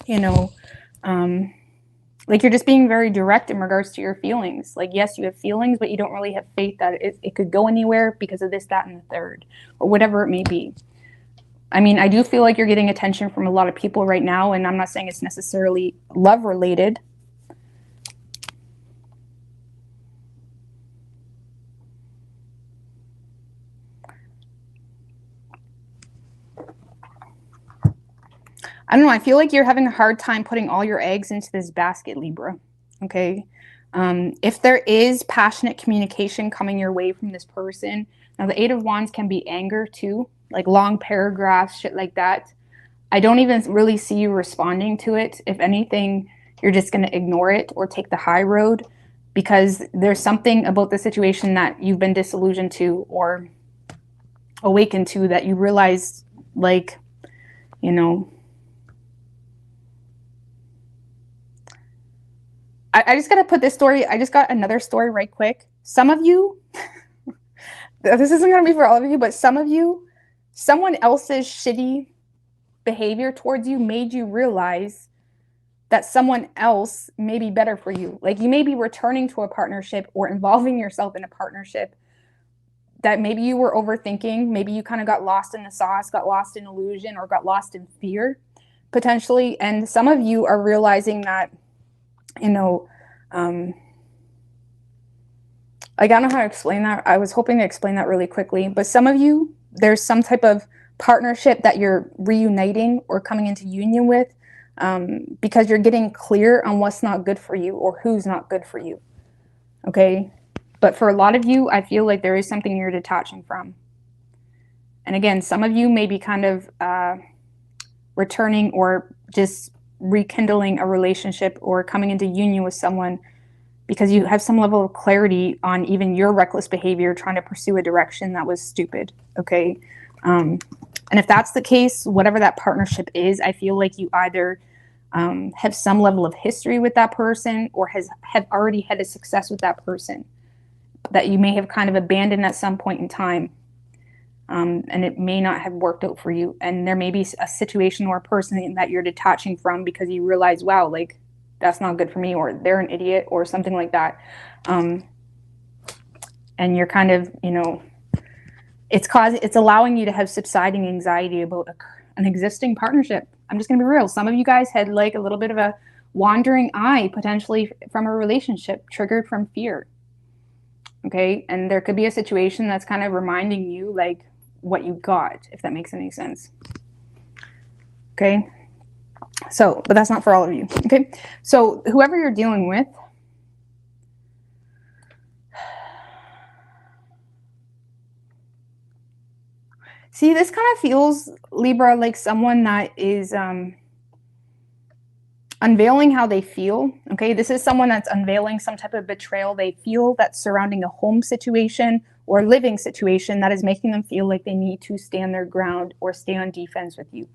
S1: you know, like you're just being very direct in regards to your feelings. Like, yes, you have feelings, but you don't really have faith that it could go anywhere because of this, that, and the third, or whatever it may be. I mean, I do feel like you're getting attention from a lot of people right now, and I'm not saying it's necessarily love related. I don't know. I feel like you're having a hard time putting all your eggs into this basket, Libra. Okay. If there is passionate communication coming your way from this person, now the Eight of Wands can be anger too, like long paragraphs, shit like that. I don't even really see you responding to it. If anything, you're just going to ignore it or take the high road because there's something about the situation that you've been disillusioned to or awakened to that you realize, like, you know, I just got to put this story. I just got another story right quick. Some of you, this isn't going to be for all of you, but some of you, someone else's shitty behavior towards you made you realize that someone else may be better for you. Like you may be returning to a partnership or involving yourself in a partnership that maybe you were overthinking. Maybe you kind of got lost in the sauce, got lost in illusion, or got lost in fear potentially. And some of you are realizing that, you know, I don't know how to explain that. I was hoping to explain that really quickly, but some of you, there's some type of partnership that you're reuniting or coming into union with because you're getting clear on what's not good for you or who's not good for you. Okay. But for a lot of you, I feel like there is something you're detaching from. And again, some of you may be kind of returning or just rekindling a relationship or coming into union with someone because you have some level of clarity on even your reckless behavior trying to pursue a direction that was stupid. Okay. And if that's the case, whatever that partnership is, I feel like you either have some level of history with that person or have already had a success with that person that you may have kind of abandoned at some point in time. And it may not have worked out for you. And there may be a situation or a person that you're detaching from because you realize, wow, like that's not good for me, or they're an idiot or something like that. And you're kind of, you know, it's allowing you to have subsiding anxiety about an existing partnership. I'm just going to be real. Some of you guys had like a little bit of a wandering eye potentially from a relationship triggered from fear. Okay. And there could be a situation that's kind of reminding you like what you got, if that makes any sense. Okay. So, but that's not for all of you. Okay. So whoever you're dealing with, see, this kind of feels, Libra, like someone that is unveiling how they feel. Okay. This is someone that's unveiling some type of betrayal they feel that's surrounding a home situation or living situation that is making them feel like they need to stand their ground or stay on defense with you.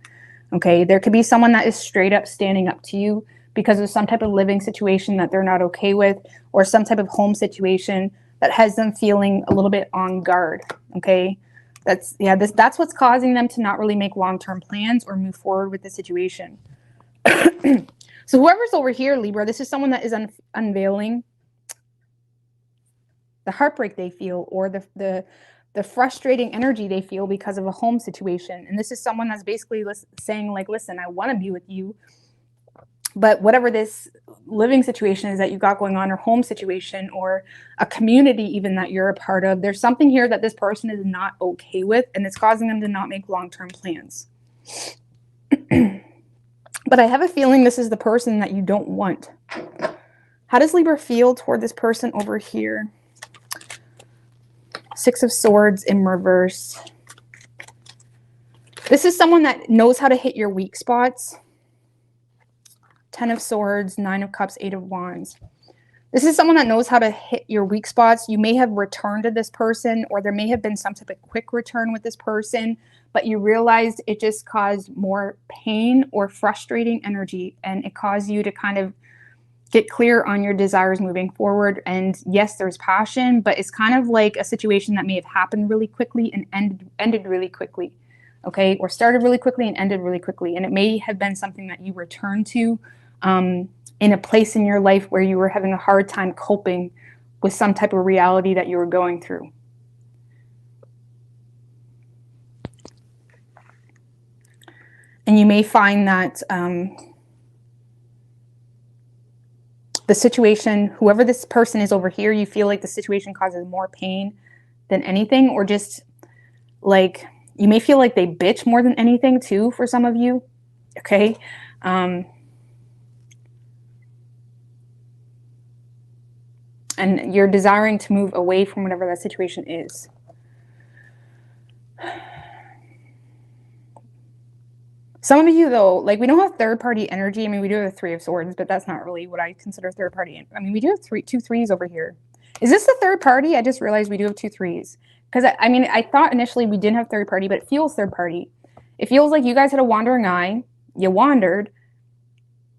S1: Okay. There could be someone that is straight up standing up to you because of some type of living situation that they're not okay with, or some type of home situation that has them feeling a little bit on guard. Okay. That's what's causing them to not really make long-term plans or move forward with the situation. So whoever's over here, Libra, this is someone that is unveiling the heartbreak they feel or the frustrating energy they feel because of a home situation. And this is someone that's basically saying like, listen, I want to be with you, but whatever this living situation is that you got going on, or home situation, or a community even that you're a part of, there's something here that this person is not okay with, and it's causing them to not make long-term plans. But I have a feeling this is the person that you don't want. How does Libra feel toward this person over here? Six of Swords in reverse. This is someone that knows how to hit your weak spots. 10 of Swords, 9 of Cups, 8 of Wands. This is someone that knows how to hit your weak spots. You may have returned to this person, or there may have been some type of quick return with this person, but you realized it just caused more pain or frustrating energy, and it caused you to kind of get clear on your desires moving forward. And yes, there's passion, but it's kind of like a situation that may have happened really quickly and ended really quickly. Okay. Or started really quickly and ended really quickly. And it may have been something that you returned to in a place in your life where you were having a hard time coping with some type of reality that you were going through. And you may find that the situation, whoever this person is over here, you feel like the situation causes more pain than anything, or just like you may feel like they bitch more than anything too for some of you. Okay. And you're desiring to move away from whatever that situation is. Some of you, though, like, we don't have third-party energy. I mean, we do have a Three of Swords, but that's not really what I consider third-party. I mean, we do have two threes over here. Is this the third party? I just realized we do have two threes. Because, I mean, I thought initially we didn't have third party, but it feels third party. It feels like you guys had a wandering eye. You wandered.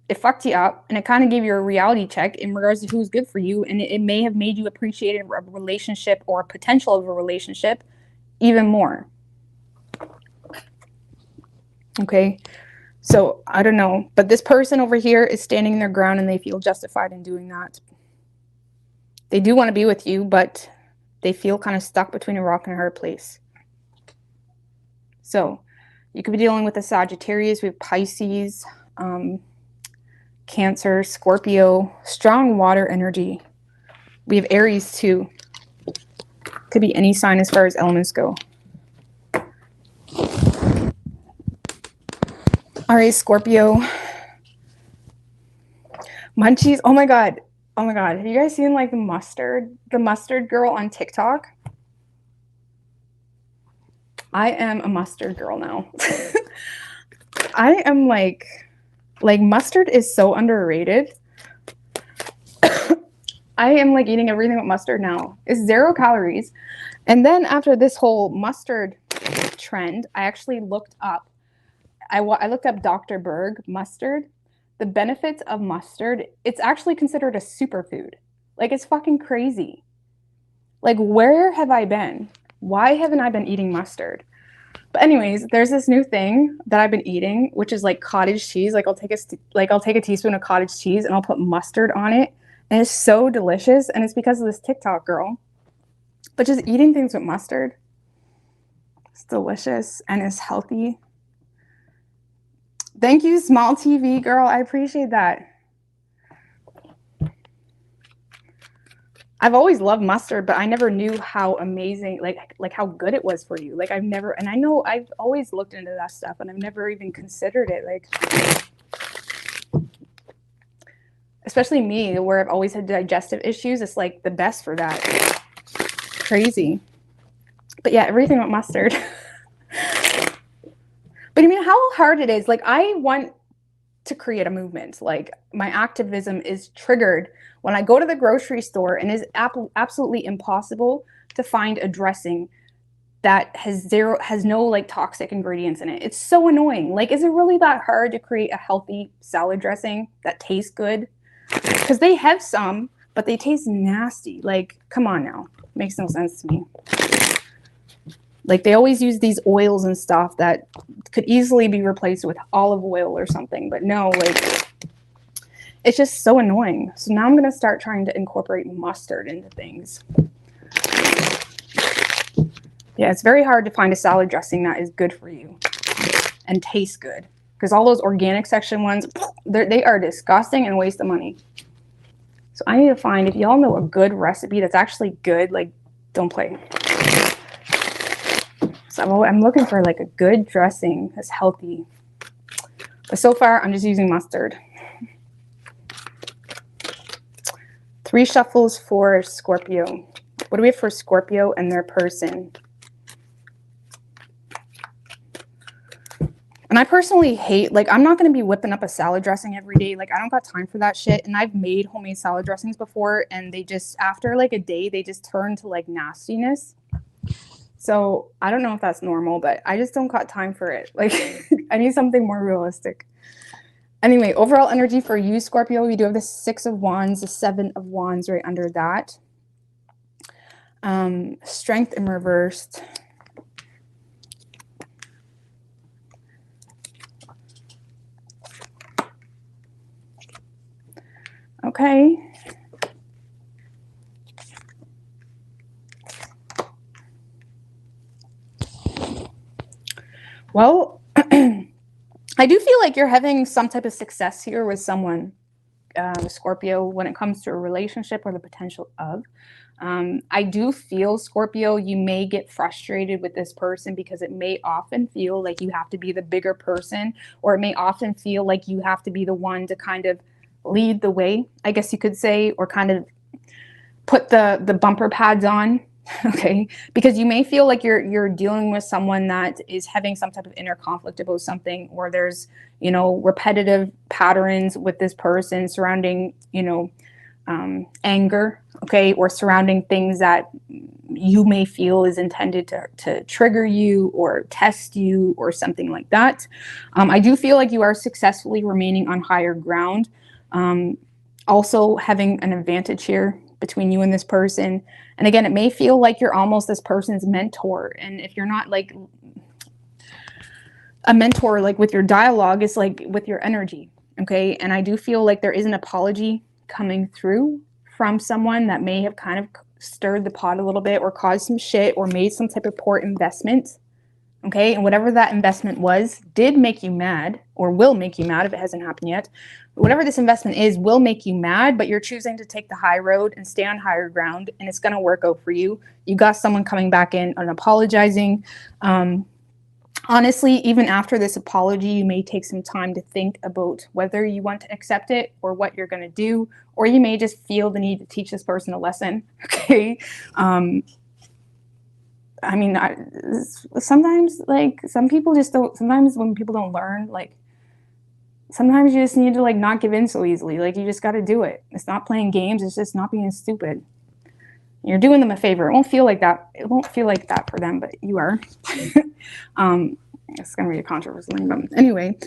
S1: It fucked you up, and it kind of gave you a reality check in regards to who's good for you, and it may have made you appreciate a relationship or potential of a relationship even more. Okay, so I don't know, but this person over here is standing their ground and they feel justified in doing that. They do want to be with you, but they feel kind of stuck between a rock and a hard place. So you could be dealing with a Sagittarius, we have Pisces, Cancer, Scorpio, strong water energy. We have Aries too. Could be any sign as far as elements go. All right, Scorpio. Munchies. Oh my God. Oh my God. Have you guys seen like the mustard girl on TikTok? I am a mustard girl now. I am like mustard is so underrated. I am like eating everything with mustard now. It's 0 calories. And then after this whole mustard trend, I actually looked up. I looked up Dr. Berg mustard. The benefits of mustard, it's actually considered a superfood. Like, it's fucking crazy. Like, where have I been? Why haven't I been eating mustard? But anyways, there's this new thing that I've been eating, which is like cottage cheese. Like, I'll take a teaspoon of cottage cheese and I'll put mustard on it. And it's so delicious. And it's because of this TikTok girl. But just eating things with mustard, it's delicious and it's healthy. Thank you, Small TV girl. I appreciate that. I've always loved mustard, but I never knew how amazing, like how good it was for you. Like, I know I've always looked into that stuff and I've never even considered it. Like, especially me, where I've always had digestive issues, it's like the best for that. Crazy. But yeah, everything with mustard. But I mean, how hard it is. Like, I want to create a movement. Like, my activism is triggered when I go to the grocery store and it's absolutely impossible to find a dressing that has no like toxic ingredients in it. It's so annoying. Like, is it really that hard to create a healthy salad dressing that tastes good? Because they have some, but they taste nasty. Like, come on now. Makes no sense to me. Like, they always use these oils and stuff that could easily be replaced with olive oil or something. But no, like, it's just so annoying. So now I'm going to start trying to incorporate mustard into things. Yeah, it's very hard to find a salad dressing that is good for you and tastes good. Because all those organic section ones, they are disgusting and a waste of money. So I need to find, if y'all know a good recipe that's actually good, like, don't play. So I'm looking for like a good dressing that's healthy. But so far, I'm just using mustard. 3 shuffles for Scorpio. What do we have for Scorpio and their person? And I personally hate, like, I'm not going to be whipping up a salad dressing every day. Like, I don't got time for that shit. And I've made homemade salad dressings before, and they just, after like a day, they just turn to like nastiness. So I don't know if that's normal, but I just don't got time for it. Like, I need something more realistic. Anyway, overall energy for you, Scorpio, we do have the 6 of Wands, the 7 of Wands right under that. Strength in reversed. Okay. Well, I do feel like you're having some type of success here with someone. Scorpio, when it comes to a relationship or the potential of. I do feel, Scorpio, you may get frustrated with this person because it may often feel like you have to be the bigger person, or it may often feel like you have to be the one to kind of lead the way, I guess you could say, or kind of put the bumper pads on. Okay, because you may feel like you're dealing with someone that is having some type of inner conflict about something, or there's, you know, repetitive patterns with this person surrounding, you know, anger, okay, or surrounding things that you may feel is intended to trigger you or test you or something like that. I do feel like you are successfully remaining on higher ground. Also having an advantage here between you and this person. And again, it may feel like you're almost this person's mentor. And if you're not like a mentor, like with your dialogue, it's like with your energy. Okay. And I do feel like there is an apology coming through from someone that may have kind of stirred the pot a little bit, or caused some shit, or made some type of poor investment. Okay. And whatever that investment was did make you mad, or will make you mad if it hasn't happened yet. Whatever this investment is will make you mad, but you're choosing to take the high road and stay on higher ground, and it's going to work out for you. You got someone coming back in and apologizing. Honestly, even after this apology, you may take some time to think about whether you want to accept it or what you're going to do, or you may just feel the need to teach this person a lesson. Okay. I mean, sometimes, like, some people just don't, sometimes when people don't learn, like, sometimes you just need to, like, not give in so easily. Like, you just got to do it. It's not playing games. It's just not being stupid. You're doing them a favor. It won't feel like that. It won't feel like that for them, but you are. It's going to be a controversial thing, but anyway.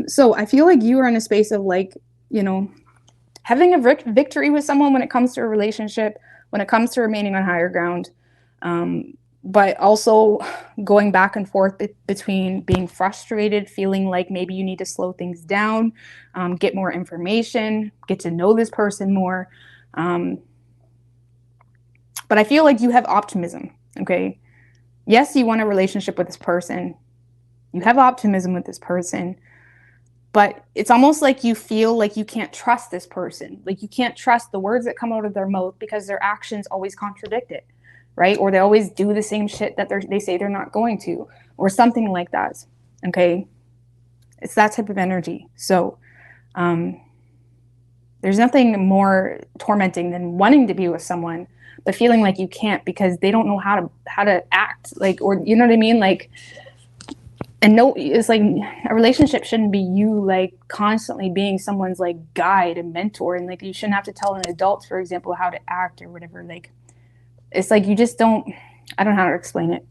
S1: So I feel like you are in a space of, like, you know, having a victory with someone when it comes to a relationship, when it comes to remaining on higher ground. But also going back and forth between being frustrated, feeling like maybe you need to slow things down, get more information, get to know this person more. But I feel like you have optimism, okay? Yes, you want a relationship with this person. You have optimism with this person. But it's almost like you feel like you can't trust this person. Like, you can't trust the words that come out of their mouth because their actions always contradict it, right? Or they always do the same shit that they say they're not going to, or something like that, okay? It's that type of energy. So there's nothing more tormenting than wanting to be with someone but feeling like you can't because they don't know how to act, like, or, you know what I mean? Like, and no, it's like a relationship shouldn't be you, like, constantly being someone's, like, guide and mentor, and, like, you shouldn't have to tell an adult, for example, how to act or whatever. Like, it's like you just don't, I don't know how to explain it,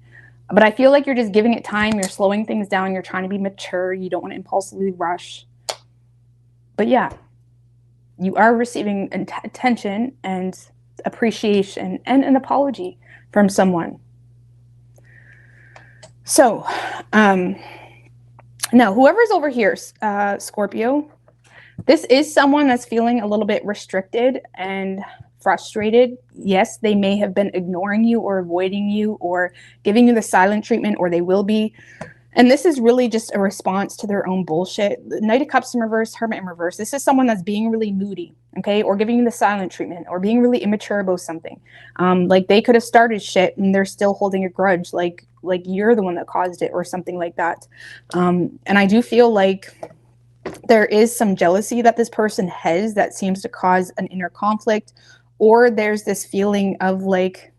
S1: but I feel like you're just giving it time. You're slowing things down. You're trying to be mature. You don't want to impulsively rush. But yeah, you are receiving attention and appreciation and an apology from someone. So now whoever's over here, Scorpio, this is someone that's feeling a little bit restricted and frustrated. Yes, they may have been ignoring you or avoiding you or giving you the silent treatment, or they will be. And this is really just a response to their own bullshit. The Knight of Cups in reverse, Hermit in reverse. This is someone that's being really moody, okay, or giving you the silent treatment, or being really immature about something. Like, they could have started shit and they're still holding a grudge, like you're the one that caused it or something like that. And I do feel like there is some jealousy that this person has that seems to cause an inner conflict, or there's this feeling of, like,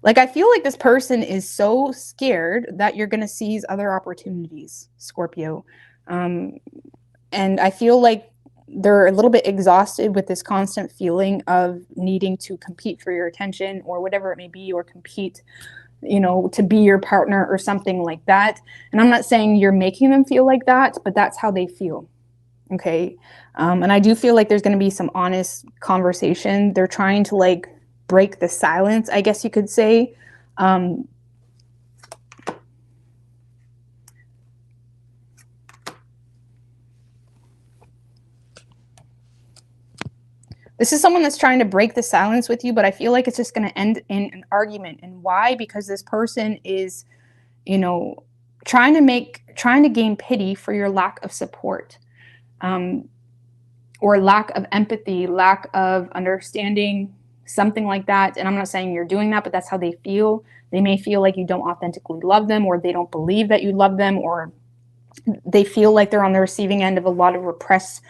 S1: I feel like this person is so scared that you're going to seize other opportunities, Scorpio. And I feel like they're a little bit exhausted with this constant feeling of needing to compete for your attention or whatever it may be, or compete, you know, to be your partner or something like that. And I'm not saying you're making them feel like that, but that's how they feel. Okay. And I do feel like there's going to be some honest conversation. They're trying to, like, break the silence, I guess you could say. This is someone that's trying to break the silence with you, but I feel like it's just going to end in an argument. And why? Because this person is, you know, trying to gain pity for your lack of support, or lack of empathy, lack of understanding, something like that. And I'm not saying you're doing that, but that's how they feel. They may feel like you don't authentically love them, or they don't believe that you love them, or they feel like they're on the receiving end of a lot of repressed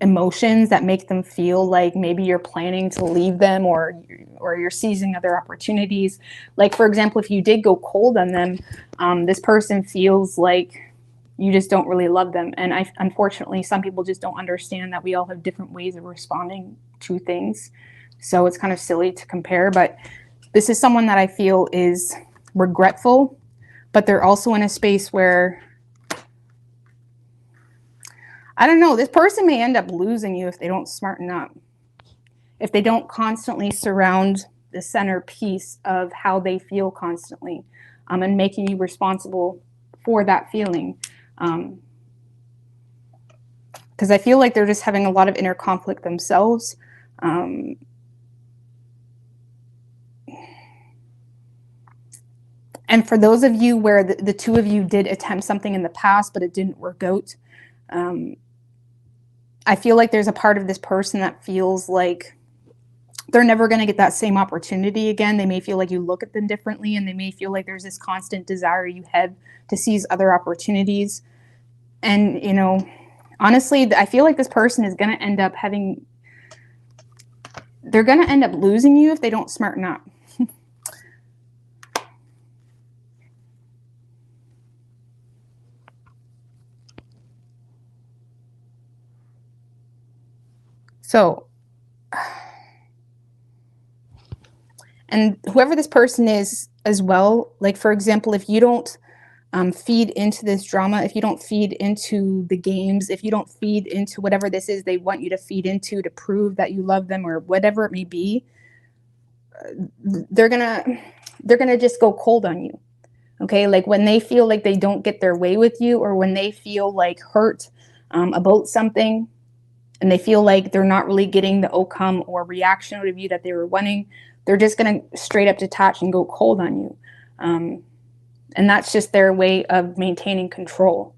S1: emotions that make them feel like maybe you're planning to leave them, or you're seizing other opportunities. Like, for example, if you did go cold on them, this person feels like you just don't really love them. And unfortunately, some people just don't understand that we all have different ways of responding to things. So it's kind of silly to compare, but this is someone that I feel is regretful, but they're also in a space where, I don't know, this person may end up losing you if they don't smarten up. If they don't constantly surround the centerpiece of how they feel constantly, and making you responsible for that feeling. Because I feel like they're just having a lot of inner conflict themselves. And for those of you where the two of you did attempt something in the past, but it didn't work out, I feel like there's a part of this person that feels like they're never going to get that same opportunity again. They may feel like you look at them differently, and they may feel like there's this constant desire you have to seize other opportunities. And, you know, honestly, I feel like this person is going to end up they're going to end up losing you if they don't smarten up. So, and whoever this person is as well, like, for example, if you don't feed into this drama, if you don't feed into the games, if you don't feed into whatever this is they want you to feed into to prove that you love them, or whatever it may be, they're gonna just go cold on you. Okay, like when they feel like they don't get their way with you, or when they feel like hurt about something, and they feel like they're not really getting the outcome or reaction out of you that they were wanting, they're just gonna straight up detach and go cold on you. And that's just their way of maintaining control.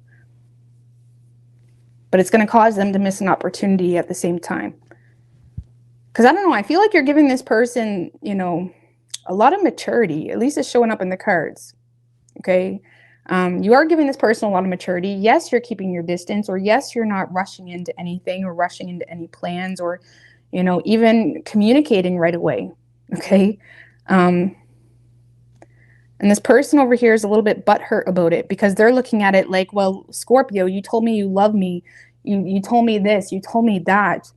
S1: But it's going to cause them to miss an opportunity at the same time. Because I don't know, I feel like you're giving this person, you know, a lot of maturity. At least it's showing up in the cards. Okay. You are giving this person a lot of maturity. Yes, you're keeping your distance, or yes, you're not rushing into anything or rushing into any plans, or, you know, even communicating right away. Okay. And this person over here is a little bit butthurt about it, because they're looking at it like, well, Scorpio, you told me you love me. You told me this, you told me that,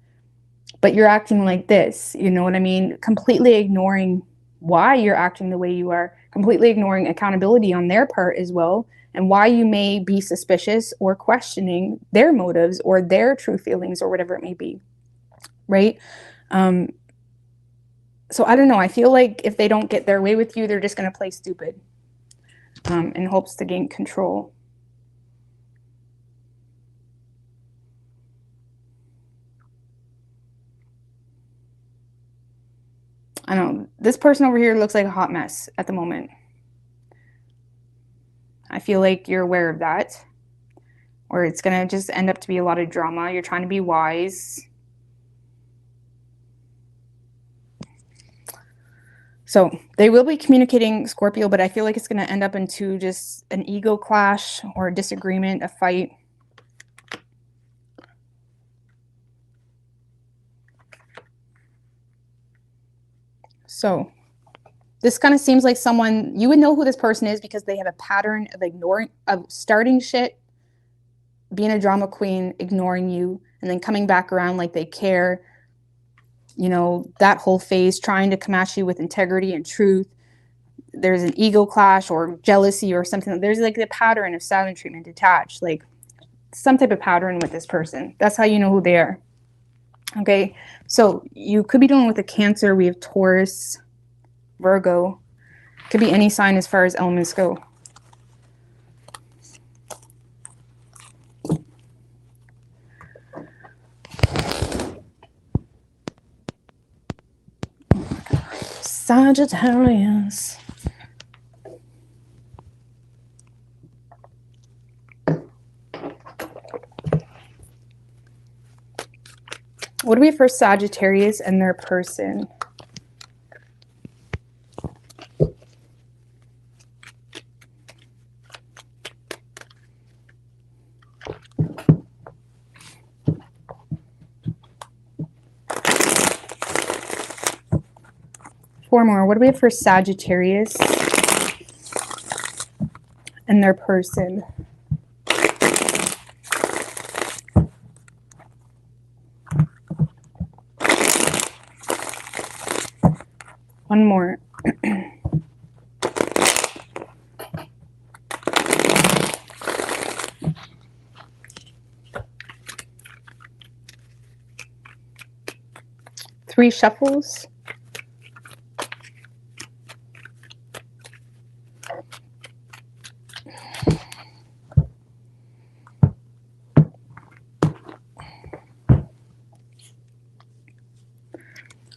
S1: but you're acting like this. You know what I mean? Completely ignoring why you're acting the way you are, completely ignoring accountability on their part as well, and why you may be suspicious or questioning their motives or their true feelings or whatever it may be, right? So I don't know. I feel like if they don't get their way with you, they're just going to play stupid in hopes to gain control. I don't know. This person over here looks like a hot mess at the moment. I feel like you're aware of that, or it's going to just end up to be a lot of drama. You're trying to be wise. So they will be communicating, Scorpio, but I feel like it's going to end up into just an ego clash or a disagreement, a fight. So this kind of seems like someone, you would know who this person is because they have a pattern of ignoring, of starting shit, being a drama queen, ignoring you, and then coming back around like they care. You know, that whole phase, trying to come at you with integrity and truth. There's an ego clash or jealousy or something. There's like the pattern of silent treatment, detached, like some type of pattern with this person. That's how you know who they are. Okay, so you could be dealing with a Cancer. We have Taurus, Virgo. Could be any sign as far as elements go. Sagittarius. What do we have for Sagittarius and their person? Four more. What do we have for Sagittarius and their person? One more. Three shuffles.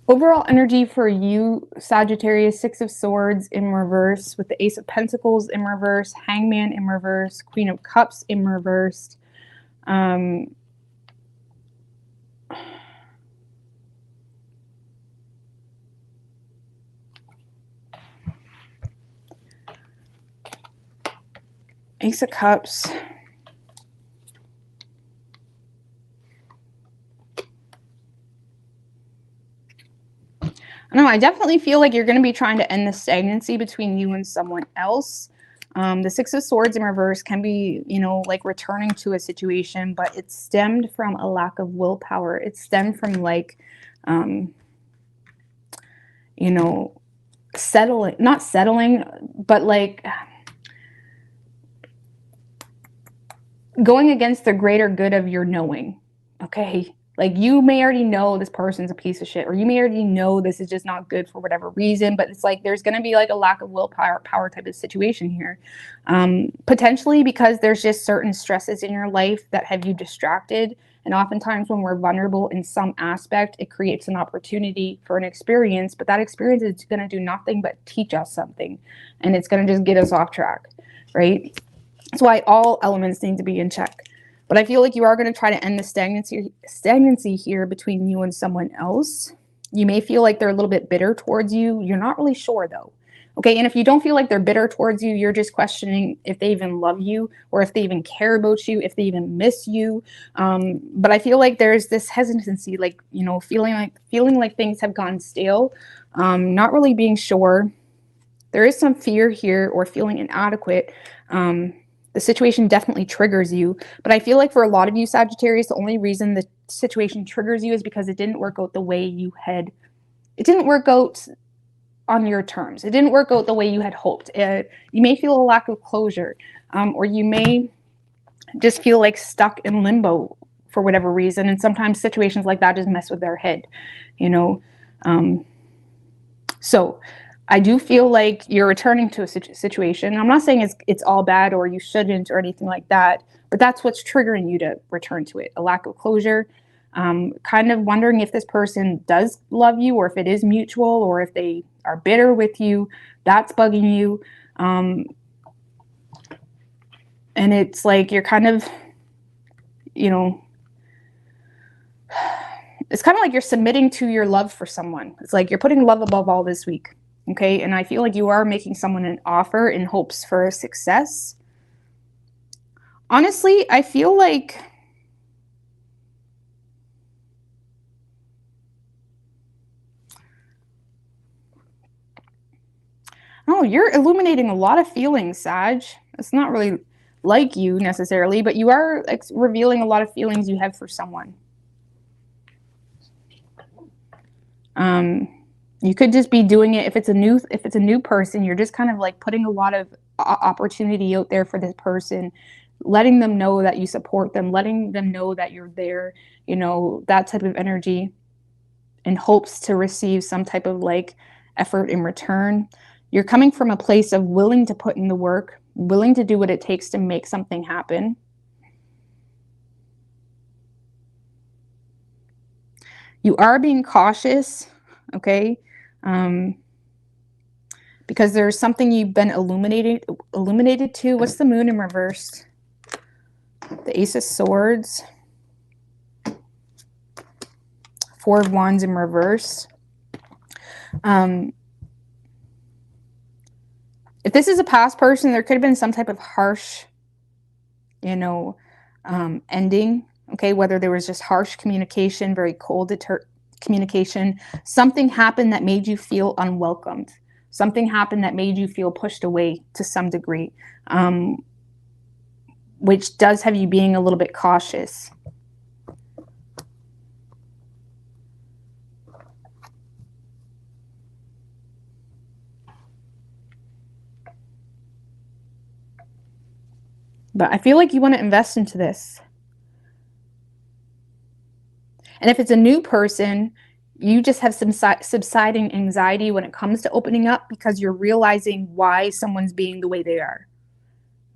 S1: Overall energy for you, Sagittarius, Six of Swords in reverse with the Ace of Pentacles in reverse, Hangman in reverse, Queen of Cups in reverse. Ace of Cups. I don't know, I definitely feel like you're going to be trying to end the stagnancy between you and someone else. The Six of Swords in reverse can be, you know, like returning to a situation, but it stemmed from a lack of willpower. It stemmed from like, you know, not settling, but like going against the greater good of your knowing. Okay. Like you may already know this person's a piece of shit, or you may already know this is just not good for whatever reason, but it's like there's going to be like a lack of willpower type of situation here. Potentially because there's just certain stresses in your life that have you distracted. And oftentimes when we're vulnerable in some aspect, it creates an opportunity for an experience, but that experience is going to do nothing but teach us something. And it's going to just get us off track, right? That's why all elements need to be in check. But I feel like you are going to try to end the stagnancy here between you and someone else. You may feel like they're a little bit bitter towards you. You're not really sure though. Okay, and if you don't feel like they're bitter towards you, you're just questioning if they even love you or if they even care about you, if they even miss you. But I feel like there's this hesitancy, like, you know, feeling like things have gone stale, not really being sure. There is some fear here or feeling inadequate. The situation definitely triggers you, but I feel like for a lot of you Sagittarius, the only reason the situation triggers you is because it didn't work out the way it didn't work out on your terms. It didn't work out the way you had hoped. You may feel a lack of closure, or you may just feel like stuck in limbo for whatever reason. And sometimes situations like that just mess with their head, you know? So I do feel like you're returning to a situation. I'm not saying it's all bad or you shouldn't or anything like that, but that's what's triggering you to return to it. A lack of closure, kind of wondering if this person does love you or if it is mutual or if they are bitter with you. That's bugging you. And it's like you're kind of, you know, it's kind of like you're submitting to your love for someone. It's like you're putting love above all this week. Okay, and I feel like you are making someone an offer in hopes for a success. Honestly, I feel like you're illuminating a lot of feelings, Sag. It's not really like you necessarily, but you are revealing a lot of feelings you have for someone. You could just be doing it if it's a new person. You're just kind of like putting a lot of opportunity out there for this person, letting them know that you support them, letting them know that you're there, you know, that type of energy, in hopes to receive some type of like effort in return. You're coming from a place of willing to put in the work, willing to do what it takes to make something happen. You are being cautious, okay? Because there's something you've been illuminated to. What's the moon in reverse? The Ace of Swords. Four of Wands in reverse. If this is a past person, there could have been some type of harsh, ending. Okay, whether there was just harsh communication, very cold communication. Something happened that made you feel unwelcomed. Something happened that made you feel pushed away to some degree, which does have you being a little bit cautious. But I feel like you want to invest into this. And if it's a new person, you just have some subsiding anxiety when it comes to opening up because you're realizing why someone's being the way they are.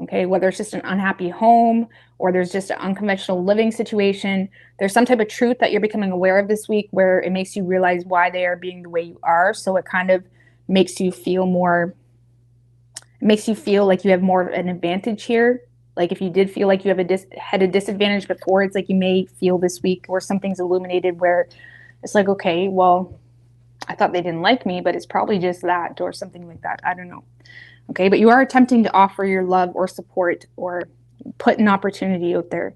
S1: Okay, whether it's just an unhappy home or there's just an unconventional living situation, there's some type of truth that you're becoming aware of this week where it makes you realize why they are being the way you are. So it kind of makes you feel like you have more of an advantage here. Like if you did feel like you had a disadvantage before, it's like you may feel this week where something's illuminated where it's like, okay, well, I thought they didn't like me, but it's probably just that or something like that. I don't know. Okay, but you are attempting to offer your love or support or put an opportunity out there.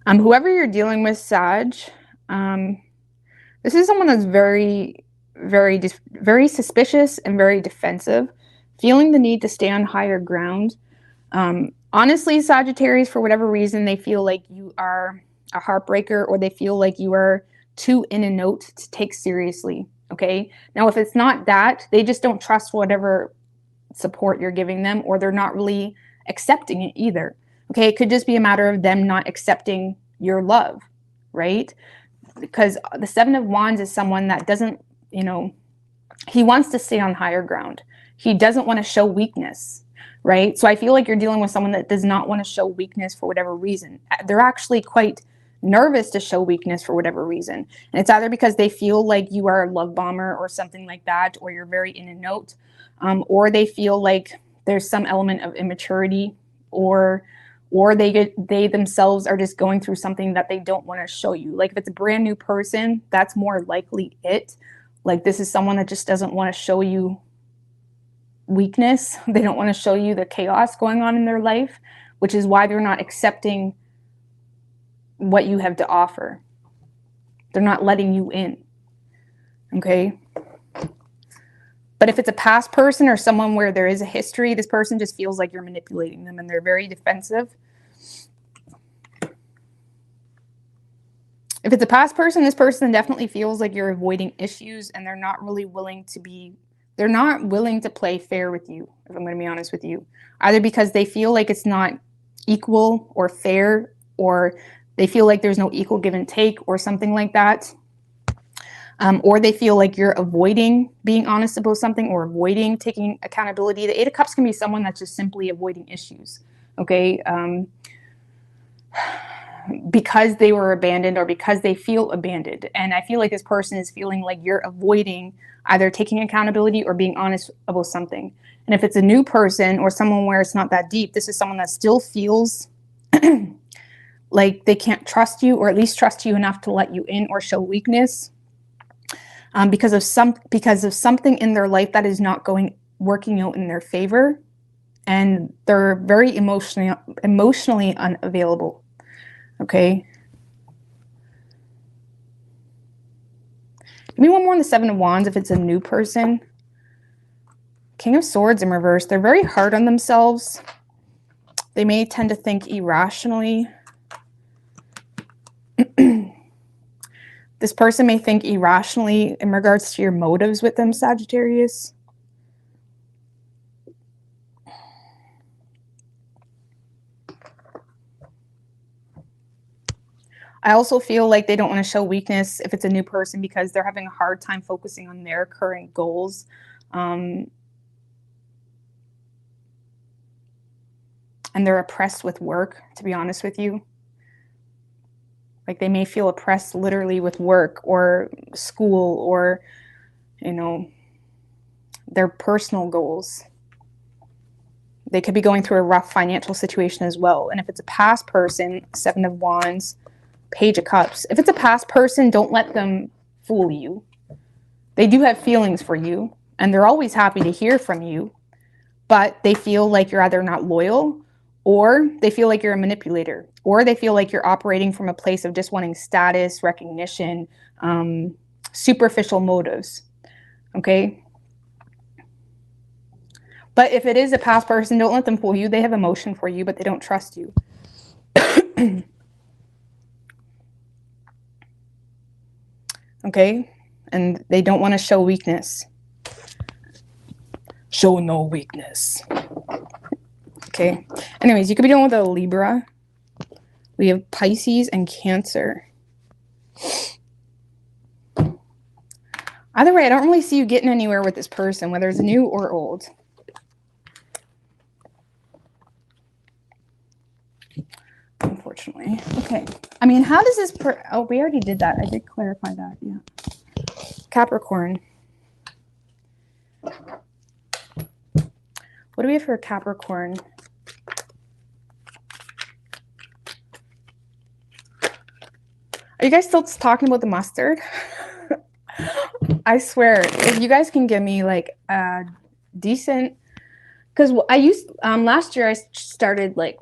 S1: Whoever you're dealing with, Sag, this is someone that's very, very, very suspicious and very defensive, feeling the need to stay on higher ground. Honestly, Sagittarius, for whatever reason, they feel like you are a heartbreaker or they feel like you are too in a note to take seriously. Okay, now if it's not that, they just don't trust whatever support you're giving them, or they're not really accepting it either. Okay, it could just be a matter of them not accepting your love, right? Because the Seven of Wands is someone that doesn't, he wants to stay on higher ground. He doesn't want to show weakness, right? So I feel like you're dealing with someone that does not want to show weakness for whatever reason. They're actually quite nervous to show weakness for whatever reason. And it's either because they feel like you are a love bomber or something like that, or you're very in a note, or they feel like there's some element of immaturity, or they themselves are just going through something that they don't want to show you. Like if it's a brand new person, that's more likely it. Like this is someone that just doesn't want to show you weakness. They don't want to show you the chaos going on in their life, which is why they're not accepting what you have to offer. They're not letting you in. Okay? But if it's a past person or someone where there is a history, this person just feels like you're manipulating them and they're very defensive. If it's a past person, this person definitely feels like you're avoiding issues and they're not willing to play fair with you, if I'm going to be honest with you. Either because they feel like it's not equal or fair, or they feel like there's no equal give and take or something like that. Or they feel like you're avoiding being honest about something or avoiding taking accountability. The Eight of Cups can be someone that's just simply avoiding issues, okay? Because they were abandoned or because they feel abandoned. And I feel like this person is feeling like you're avoiding either taking accountability or being honest about something. And if it's a new person or someone where it's not that deep, this is someone that still feels like they can't trust you, or at least trust you enough to let you in or show weakness. Because of something in their life that is not working out in their favor, and they're very emotionally unavailable. Okay. Give me one more on the Seven of Wands if it's a new person. King of Swords in reverse. They're very hard on themselves. They may tend to think irrationally. This person may think irrationally in regards to your motives with them, Sagittarius. I also feel like they don't want to show weakness if it's a new person because they're having a hard time focusing on their current goals. And they're oppressed with work, to be honest with you. Like they may feel oppressed literally with work or school or, their personal goals. They could be going through a rough financial situation as well. And if it's a past person, Seven of Wands, Page of Cups. If it's a past person, don't let them fool you. They do have feelings for you, and they're always happy to hear from you, but they feel like you're either not loyal, or they feel like you're a manipulator, or they feel like you're operating from a place of just wanting status, recognition, superficial motives. Okay? But if it is a past person, don't let them fool you. They have emotion for you, but they don't trust you. Okay? And they don't want to show weakness. Show no weakness. Okay. Anyways, you could be dealing with a Libra. We have Pisces and Cancer. Either way, I don't really see you getting anywhere with this person, whether it's new or old. Unfortunately. Okay. I mean, how does this oh, we already did that. I did clarify that. Yeah. Capricorn. What do we have for Capricorn? Are you guys still talking about the mustard? I swear, if you guys can give me like a decent, because I used last year I started like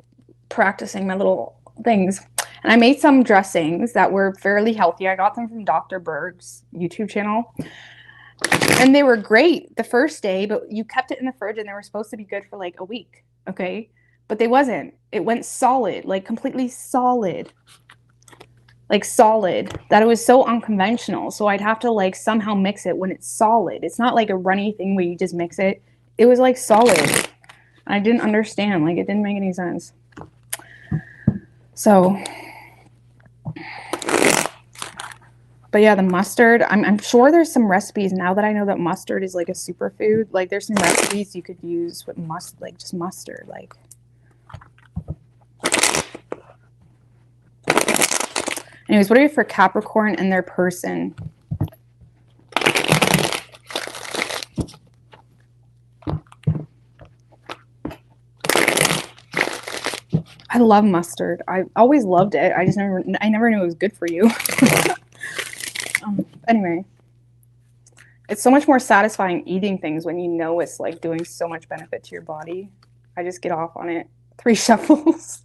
S1: practicing my little things, and I made some dressings that were fairly healthy. I got them from Dr. Berg's YouTube channel, and they were great the first day, but you kept it in the fridge and they were supposed to be good for like a week. Okay, but they wasn't. It went solid, like completely solid. Like solid, that it was so unconventional. So I'd have to like somehow mix it when it's solid. It's not like a runny thing where you just mix it. It was like solid. I didn't understand, like it didn't make any sense. So, but yeah, the mustard, I'm sure there's some recipes now that I know that mustard is like a superfood. Like there's some recipes you could use with like just mustard, like. Anyways, what are you for Capricorn and their person? I love mustard. I always loved it. I never knew it was good for you. Anyway, it's so much more satisfying eating things when you know it's like doing so much benefit to your body. I just get off on it. 3 shuffles.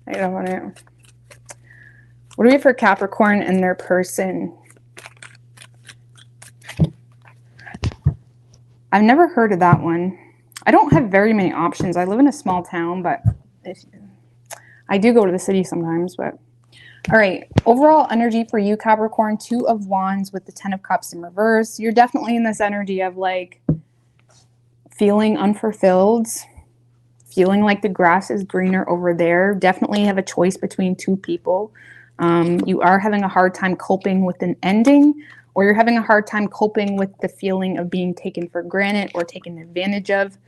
S1: I get off on it. What do we have for Capricorn and their person? I've never heard of that one. I don't have very many options. I live in a small town, but I do go to the city sometimes. But all right, overall energy for you, Capricorn, 2 of Wands with the 10 of Cups in reverse. You're definitely in this energy of like feeling unfulfilled, feeling like the grass is greener over there. Definitely have a choice between 2 people. You are having a hard time coping with an ending, or you're having a hard time coping with the feeling of being taken for granted or taken advantage of.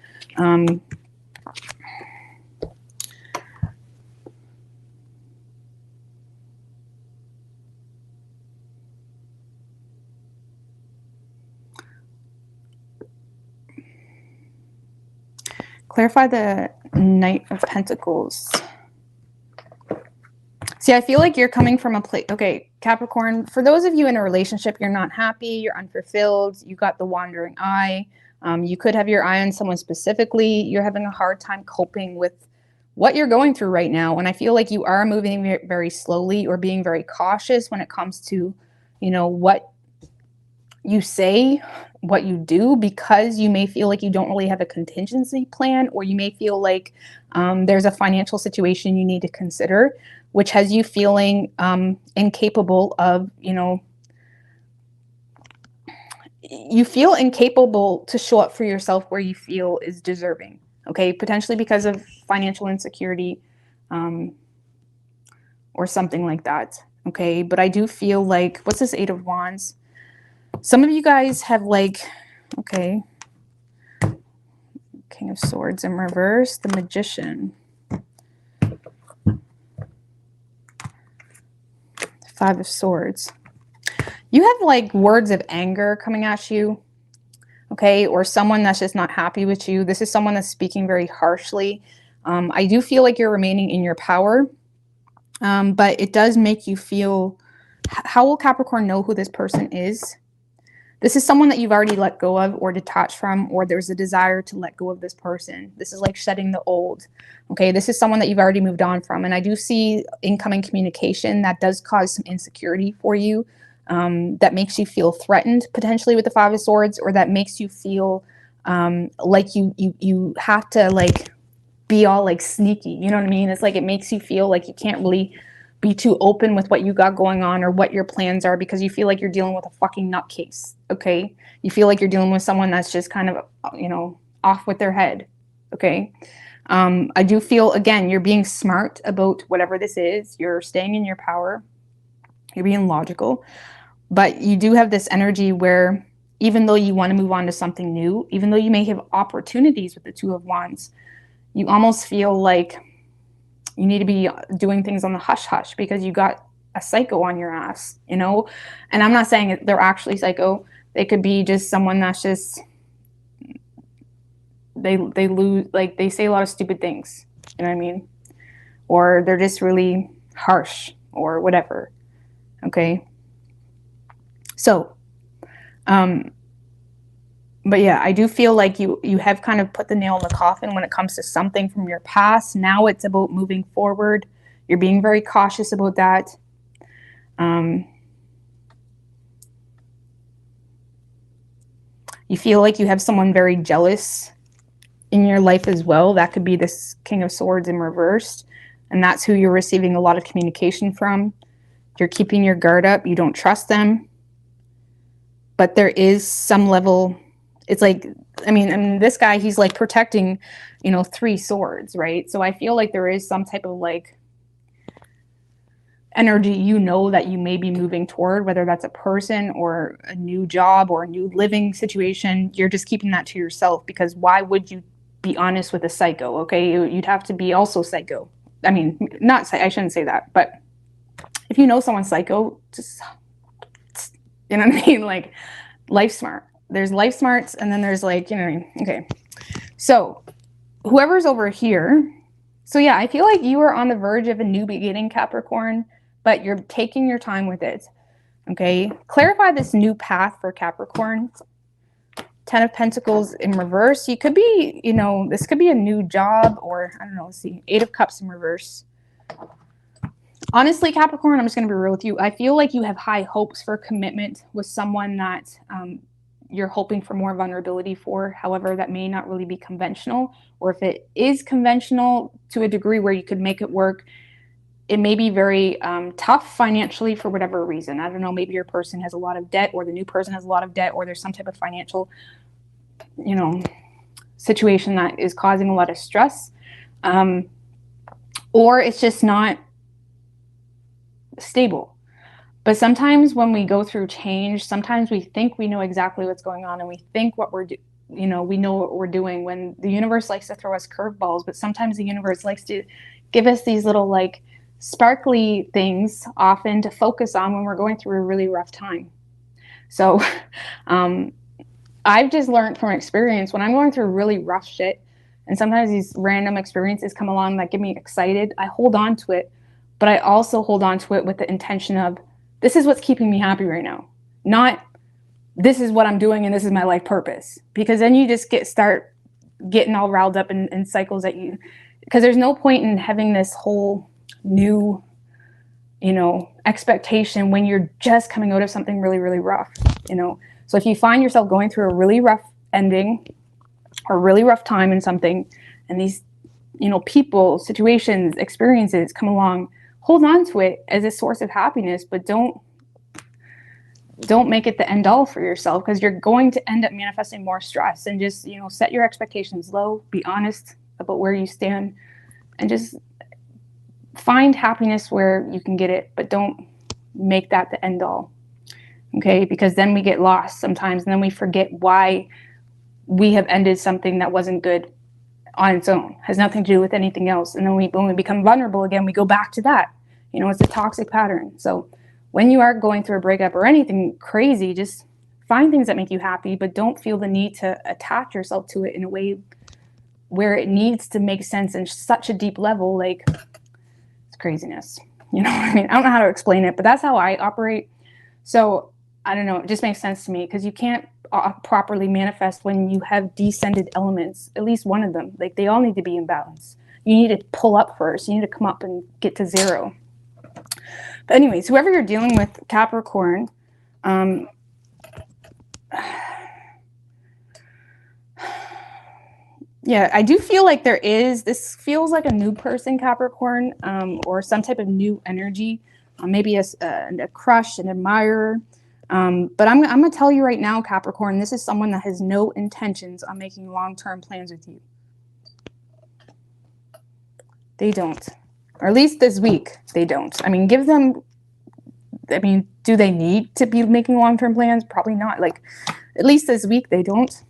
S1: Clarify the Knight of Pentacles. See, I feel like you're coming from a place. Okay, Capricorn, for those of you in a relationship, you're not happy, you're unfulfilled, you got the wandering eye. You could have your eye on someone specifically. You're having a hard time coping with what you're going through right now. And I feel like you are moving very slowly or being very cautious when it comes to, you know, what you say, what you do, because you may feel like you don't really have a contingency plan, or you may feel like there's a financial situation you need to consider, which has you feeling incapable of, you know, you feel incapable to show up for yourself where you feel is deserving. Okay, potentially because of financial insecurity or something like that. Okay, but I do feel like, what's this 8 of Wands? Some of you guys have like, okay, King of Swords in reverse, the Magician. 5 of Swords. You have like words of anger coming at you, okay, or someone that's just not happy with you. This is someone that's speaking very harshly. I do feel like you're remaining in your power. But it does make you feel, how will Capricorn know who this person is? This is someone that you've already let go of or detached from, or there's a desire to let go of this person. This is like shedding the old. Okay, this is someone that you've already moved on from. And I do see incoming communication that does cause some insecurity for you, that makes you feel threatened potentially with the Five of Swords, or that makes you feel like you have to like be all like sneaky. You know what I mean? It's like it makes you feel like you can't really be too open with what you got going on or what your plans are, because you feel like you're dealing with a fucking nutcase. Okay, you feel like you're dealing with someone that's just kind of, you know, off with their head. Okay. I do feel, again, you're being smart about whatever this is. You're staying in your power. You're being logical, but you do have this energy where even though you want to move on to something new, even though you may have opportunities with the Two of Wands, you almost feel like you need to be doing things on the hush hush because you got a psycho on your ass, you know? And I'm not saying they're actually psycho. They could be just someone that's just, they lose, like they say a lot of stupid things, you know what I mean? Or they're just really harsh or whatever. Okay. So, but yeah, I do feel like you have kind of put the nail in the coffin when it comes to something from your past. Now it's about moving forward. You're being very cautious about that. You feel like you have someone very jealous in your life as well. That could be this King of Swords in reversed, and that's who you're receiving a lot of communication from. You're keeping your guard up. You don't trust them. But there is some level, it's like, I mean, this guy, he's like protecting, you know, 3 swords, right? So I feel like there is some type of like energy, you know, that you may be moving toward, whether that's a person or a new job or a new living situation. You're just keeping that to yourself, because why would you be honest with a psycho? Okay, you'd have to be also psycho. I mean, not, I shouldn't say that, but if you know someone's psycho, just, you know what I mean? Like, life smart. There's life smarts, and then there's like, you know what I mean? Okay. So whoever's over here, so yeah, I feel like you are on the verge of a new beginning, Capricorn, but you're taking your time with it. Okay. Clarify this new path for Capricorn. 10 of Pentacles in reverse. You could be, you know, this could be a new job, or I don't know, let's see. 8 of Cups in reverse. Honestly, Capricorn, I'm just going to be real with you. I feel like you have high hopes for commitment with someone that you're hoping for more vulnerability for. However, that may not really be conventional, or if it is conventional to a degree where you could make it work, it may be very tough financially for whatever reason. I don't know, maybe your person has a lot of debt, or the new person has a lot of debt, or there's some type of financial, you know, situation that is causing a lot of stress. Or it's just not stable. But sometimes when we go through change, sometimes we think we know exactly what's going on, and we think what we're you know, we know what we're doing, when the universe likes to throw us curveballs. But sometimes the universe likes to give us these little like sparkly things often to focus on when we're going through a really rough time. So I've just learned from experience, when I'm going through really rough shit, and sometimes these random experiences come along that get me excited, I hold on to it. But I also hold on to it with the intention of, this is what's keeping me happy right now. Not, this is what I'm doing and this is my life purpose. Because then you just start getting all riled up in cycles that you, because there's no point in having this whole new, you know, expectation when you're just coming out of something really, really rough, you know. So if you find yourself going through a really rough ending or a really rough time in something, and these, you know, people, situations, experiences come along, hold on to it as a source of happiness, but don't make it the end all for yourself, because you're going to end up manifesting more stress. And just, you know, set your expectations low, be honest about where you stand, and just find happiness where you can get it, but don't make that the end all. Okay, because then we get lost sometimes, and then we forget why we have ended something that wasn't good on its own, has nothing to do with anything else. And then when we become vulnerable again, we go back to that. You know, it's a toxic pattern. So when you are going through a breakup or anything crazy, just find things that make you happy, but don't feel the need to attach yourself to it in a way where it needs to make sense in such a deep level. Like, it's craziness. You know what I mean? I don't know how to explain it, but that's how I operate. So I don't know. It just makes sense to me because you can't properly manifest when you have descended elements, at least one of them. Like they all need to be in balance. You need to pull up first. You need to come up and get to zero. But anyways, whoever you're dealing with, Capricorn, yeah, I do feel like this feels like a new person, Capricorn, or some type of new energy, maybe a crush, an admirer. But I'm going to tell you right now, Capricorn, this is someone that has no intentions on making long-term plans with you. They don't. Or at least this week, they don't. I mean, do they need to be making long-term plans? Probably not. Like, at least this week, they don't.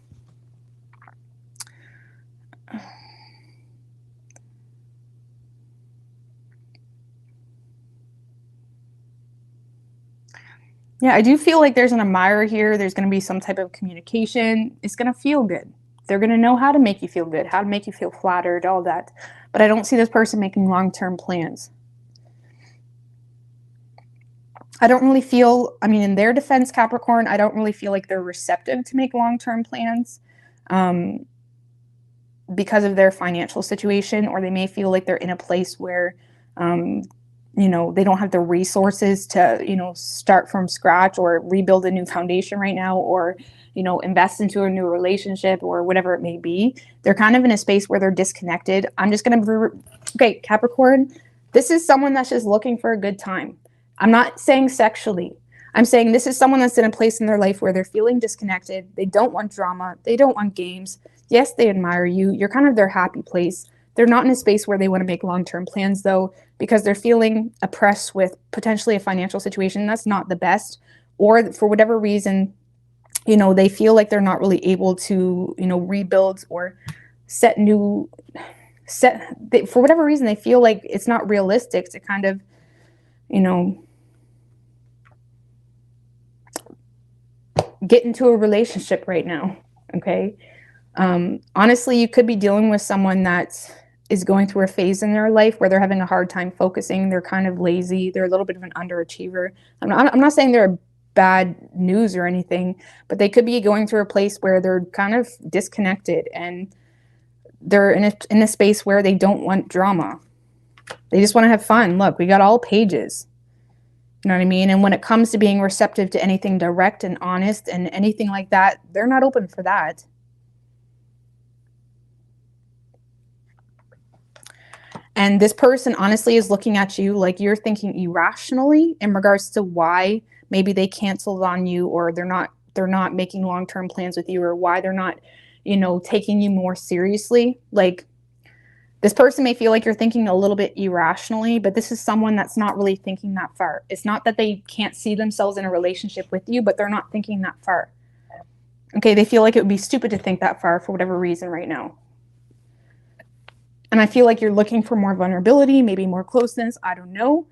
S1: Yeah, I do feel like there's an admirer here. There's going to be some type of communication. It's going to feel good. They're going to know how to make you feel good, how to make you feel flattered, all that. But I don't see this person making long-term plans. I don't really feel, I mean, in their defense, Capricorn, I don't really feel like they're receptive to make long-term plans because of their financial situation, or they may feel like they're in a place where you know, they don't have the resources to, you know, start from scratch or rebuild a new foundation right now, or, you know, invest into a new relationship or whatever it may be. They're kind of in a space where they're disconnected. I'm just going to, okay, Capricorn, this is someone that's just looking for a good time. I'm not saying sexually. I'm saying this is someone that's in a place in their life where they're feeling disconnected. They don't want drama. They don't want games. Yes, they admire you. You're kind of their happy place. They're not in a space where they want to make long-term plans, though, because they're feeling oppressed with potentially a financial situation that's not the best, or for whatever reason, you know, they feel like they're not really able to, you know, rebuild or for whatever reason, they feel like it's not realistic to kind of, you know, get into a relationship right now. Okay. Honestly, you could be dealing with someone that is going through a phase in their life where they're having a hard time focusing. They're kind of lazy. They're a little bit of an underachiever. I'm not saying they're bad news or anything, but they could be going through a place where they're kind of disconnected and they're in a space where they don't want drama. They just want to have fun. Look, we got all pages. You know what I mean? And when it comes to being receptive to anything direct and honest and anything like that, they're not open for that. And this person honestly is looking at you like you're thinking irrationally in regards to why maybe they canceled on you, or they're not making long-term plans with you, or why they're not, you know, taking you more seriously. Like, this person may feel like you're thinking a little bit irrationally, but this is someone that's not really thinking that far. It's not that they can't see themselves in a relationship with you, but they're not thinking that far. Okay, they feel like it would be stupid to think that far for whatever reason right now. And I feel like you're looking for more vulnerability, maybe more closeness, I don't know.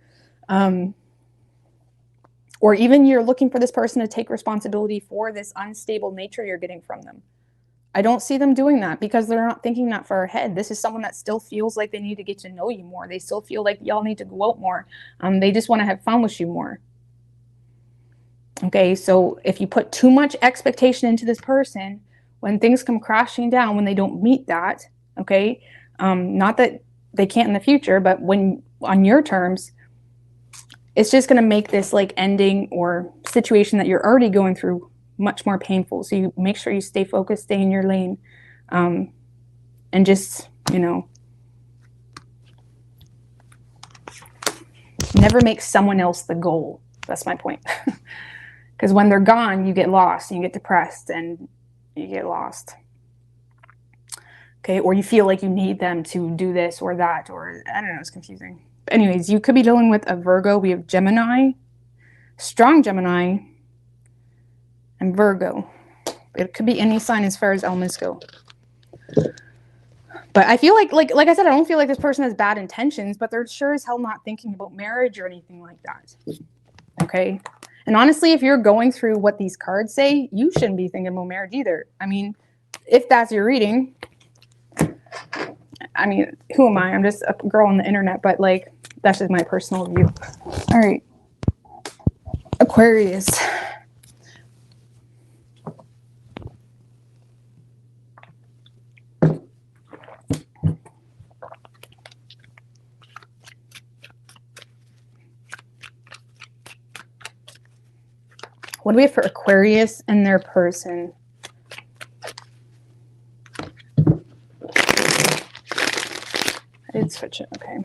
S1: Or even you're looking for this person to take responsibility for this unstable nature you're getting from them. I don't see them doing that because they're not thinking that far ahead. This is someone that still feels like they need to get to know you more. They still feel like y'all need to go out more. They just want to have fun with you more. Okay, so if you put too much expectation into this person, when things come crashing down, when they don't meet that, okay, not that they can't in the future, but when on your terms, it's just going to make this like ending or situation that you're already going through much more painful. So you make sure you stay focused, stay in your lane, and just, you know, never make someone else the goal. That's my point. Because when they're gone, you get lost and you get depressed and you get lost. Okay, or you feel like you need them to do this or that, or I don't know, it's confusing. But anyways, you could be dealing with a Virgo. We have Gemini, strong Gemini, and Virgo. It could be any sign as far as elements go. But I feel like I said, I don't feel like this person has bad intentions, but they're sure as hell not thinking about marriage or anything like that. Okay? And honestly, if you're going through what these cards say, you shouldn't be thinking about marriage either. I mean, if that's your reading, I mean, who am I? I'm just a girl on the internet, but like, That's just my personal view. All right. Aquarius. What do we have for Aquarius and their person? I did switch it. Okay.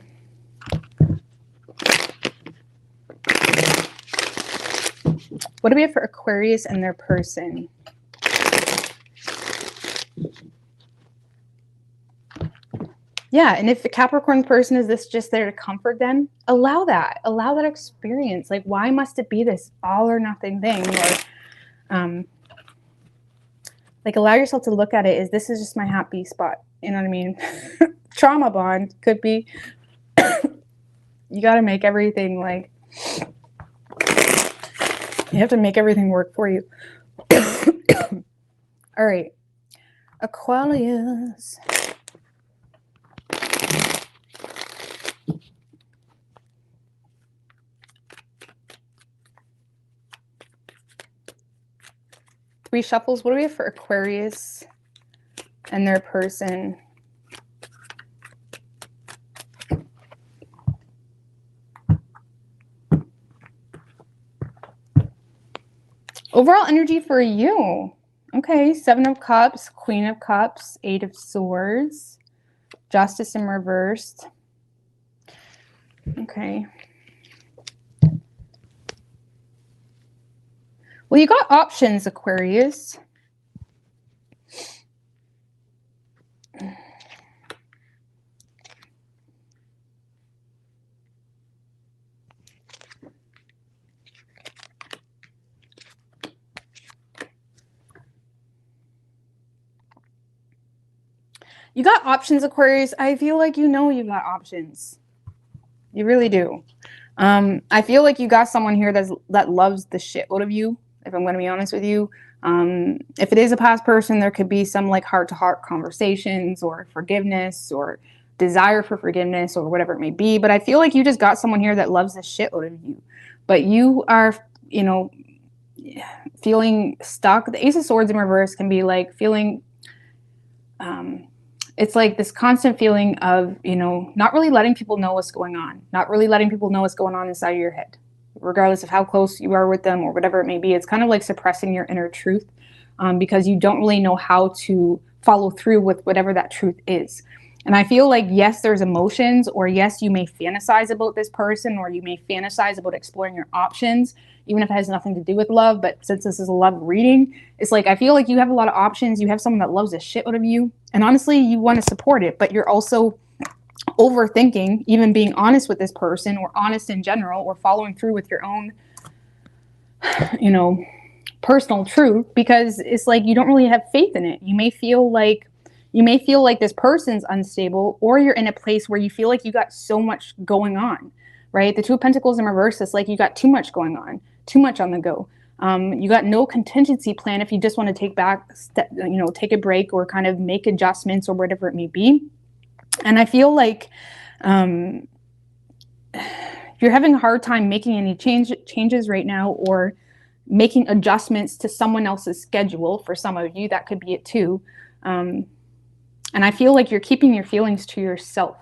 S1: What do we have for Aquarius and their person? Yeah, and if the Capricorn person is this just there to comfort them, allow that experience. Like, why must it be this all or nothing thing? Or like, allow yourself to look at it as this is just my happy spot. You know what I mean? Trauma bond could be. You got to make everything like, you have to make everything work for you. All right, Aquarius. Three shuffles. What do we have for Aquarius and their person? Overall energy for you. Okay, 7 of Cups, Queen of Cups, 8 of Swords, Justice in reversed. Okay. Well, you got options, Aquarius. You got options, Aquarius. I feel like you know you got options. You really do. I feel like you got someone here that loves the shit out of you, if I'm going to be honest with you. If it is a past person, there could be some like heart-to-heart conversations or forgiveness or desire for forgiveness or whatever it may be. But I feel like you just got someone here that loves the shit out of you. But you are, you know, feeling stuck. The Ace of Swords in reverse can be like feeling... it's like this constant feeling of, you know, not really letting people know what's going on, not really letting people know what's going on inside of your head, regardless of how close you are with them or whatever it may be. It's kind of like suppressing your inner truth because you don't really know how to follow through with whatever that truth is. And I feel like, yes, there's emotions, or yes, you may fantasize about this person, or you may fantasize about exploring your options, even if it has nothing to do with love. But since this is a love reading, it's like, I feel like you have a lot of options. You have someone that loves the shit out of you. And honestly, you want to support it, but you're also overthinking even being honest with this person, or honest in general, or following through with your own, you know, personal truth, because it's like you don't really have faith in it. You may feel like this person's unstable, or you're in a place where you feel like you got so much going on, right? The Two of Pentacles in reverse, it's like you got too much going on, too much on the go. You got no contingency plan if you just want to take a break or kind of make adjustments or whatever it may be. And I feel like you're having a hard time making any changes right now, or making adjustments to someone else's schedule. For some of you, that could be it too. And I feel like you're keeping your feelings to yourself.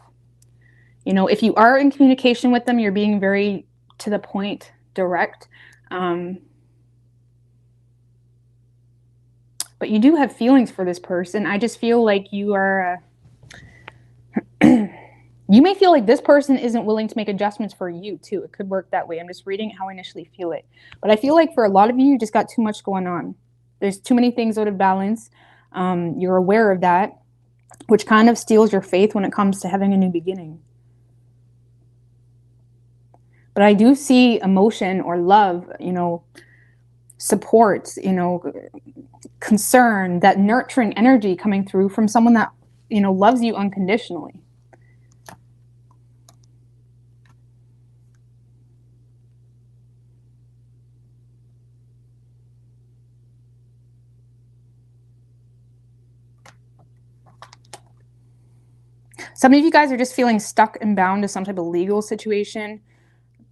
S1: You know, if you are in communication with them, you're being very to the point, direct. But you do have feelings for this person. I just feel like you are... you may feel like this person isn't willing to make adjustments for you too. It could work that way. I'm just reading how I initially feel it. But I feel like for a lot of you, you just got too much going on. There's too many things out of balance. You're aware of that, which kind of steals your faith when it comes to having a new beginning. But I do see emotion or love, you know, support, you know, concern, that nurturing energy coming through from someone that, you know, loves you unconditionally. Some of you guys are just feeling stuck and bound to some type of legal situation.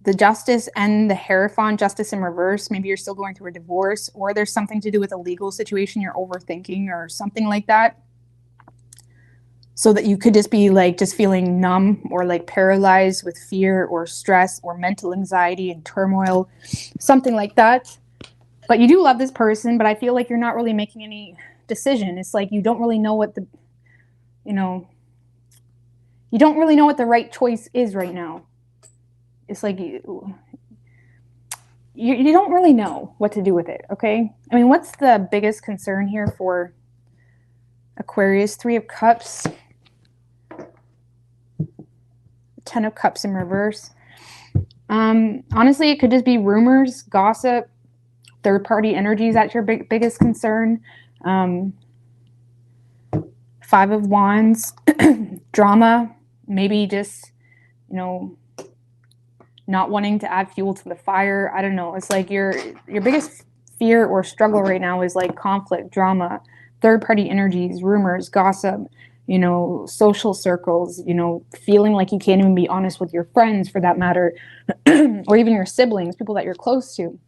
S1: The Justice and the Hierophant, Justice in reverse. Maybe you're still going through a divorce, or there's something to do with a legal situation you're overthinking or something like that. So that you could just be like just feeling numb or like paralyzed with fear or stress or mental anxiety and turmoil, something like that. But you do love this person, but I feel like you're not really making any decision. It's like you don't really know what the, you don't really know what the right choice is right now. It's like you don't really know what to do with it, okay? I mean, what's the biggest concern here for Aquarius? 3 of Cups. 10 of Cups in reverse. Honestly, it could just be rumors, gossip, third-party energies. That's your biggest concern. 5 of Wands, drama, maybe just, not wanting to add fuel to the fire. I don't know. It's like your biggest fear or struggle right now is like conflict, drama, third-party energies, rumors, gossip, social circles, feeling like you can't even be honest with your friends for that matter, or even your siblings, people that you're close to.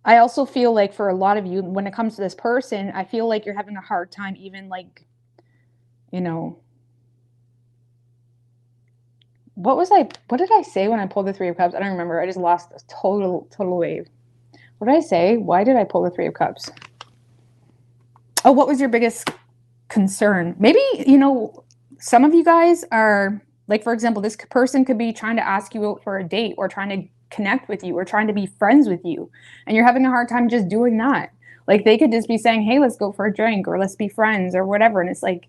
S1: I also feel like for a lot of you, when it comes to this person, I feel like you're having a hard time even like, what did I say when I pulled the 3 of Cups? I don't remember. I just lost a total wave. What did I say? Why did I pull the 3 of Cups? Oh, what was your biggest concern? Maybe, some of you guys are, like, for example, this person could be trying to ask you out for a date or trying to connect with you or trying to be friends with you. And you're having a hard time just doing that. Like, they could just be saying, hey, let's go for a drink or let's be friends or whatever. And it's like,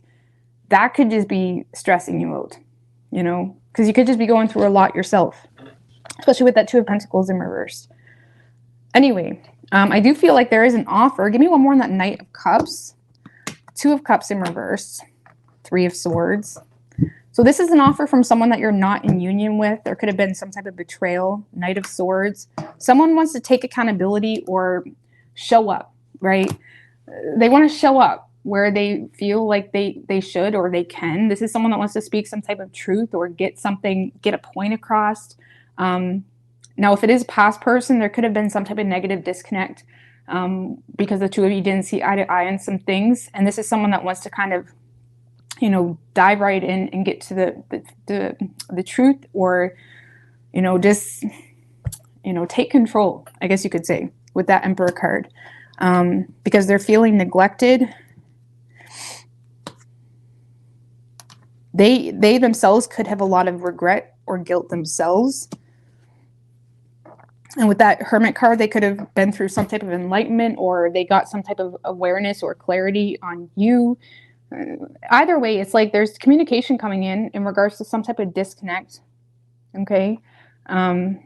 S1: that could just be stressing you out, because you could just be going through a lot yourself, especially with that 2 of Pentacles in reverse. Anyway, I do feel like there is an offer. Give me one more on that Knight of Cups. 2 of Cups in reverse. 3 of Swords. So this is an offer from someone that you're not in union with. There could have been some type of betrayal. Knight of Swords. Someone wants to take accountability or show up, right? They want to show up where they feel like they should or they can. This is someone that wants to speak some type of truth or get a point across. Now, if it is a past person, there could have been some type of negative disconnect because the two of you didn't see eye to eye on some things. And this is someone that wants to kind of, dive right in and get to the truth, or, just, take control, I guess you could say, with that Emperor card, because they're feeling neglected. They themselves could have a lot of regret or guilt themselves. And with that Hermit card, they could have been through some type of enlightenment, or they got some type of awareness or clarity on you. Either way, it's like there's communication coming in regards to some type of disconnect. Okay. I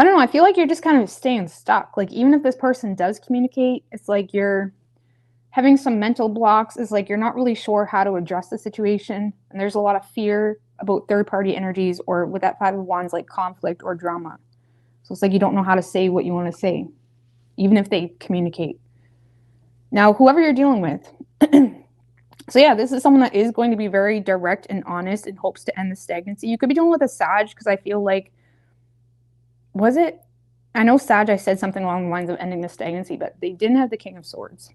S1: don't know. I feel like you're just kind of staying stuck. Like, even if this person does communicate, it's like you're having some mental blocks. It's like you're not really sure how to address the situation. And there's a lot of fear about third-party energies, or with that 5 of Wands, like conflict or drama. So it's like you don't know how to say what you want to say, even if they communicate. Now, whoever you're dealing with. So yeah, this is someone that is going to be very direct and honest and hopes to end the stagnancy. You could be dealing with a Sag, because I feel like, I know Sag, I said something along the lines of ending the stagnancy, but they didn't have the King of Swords.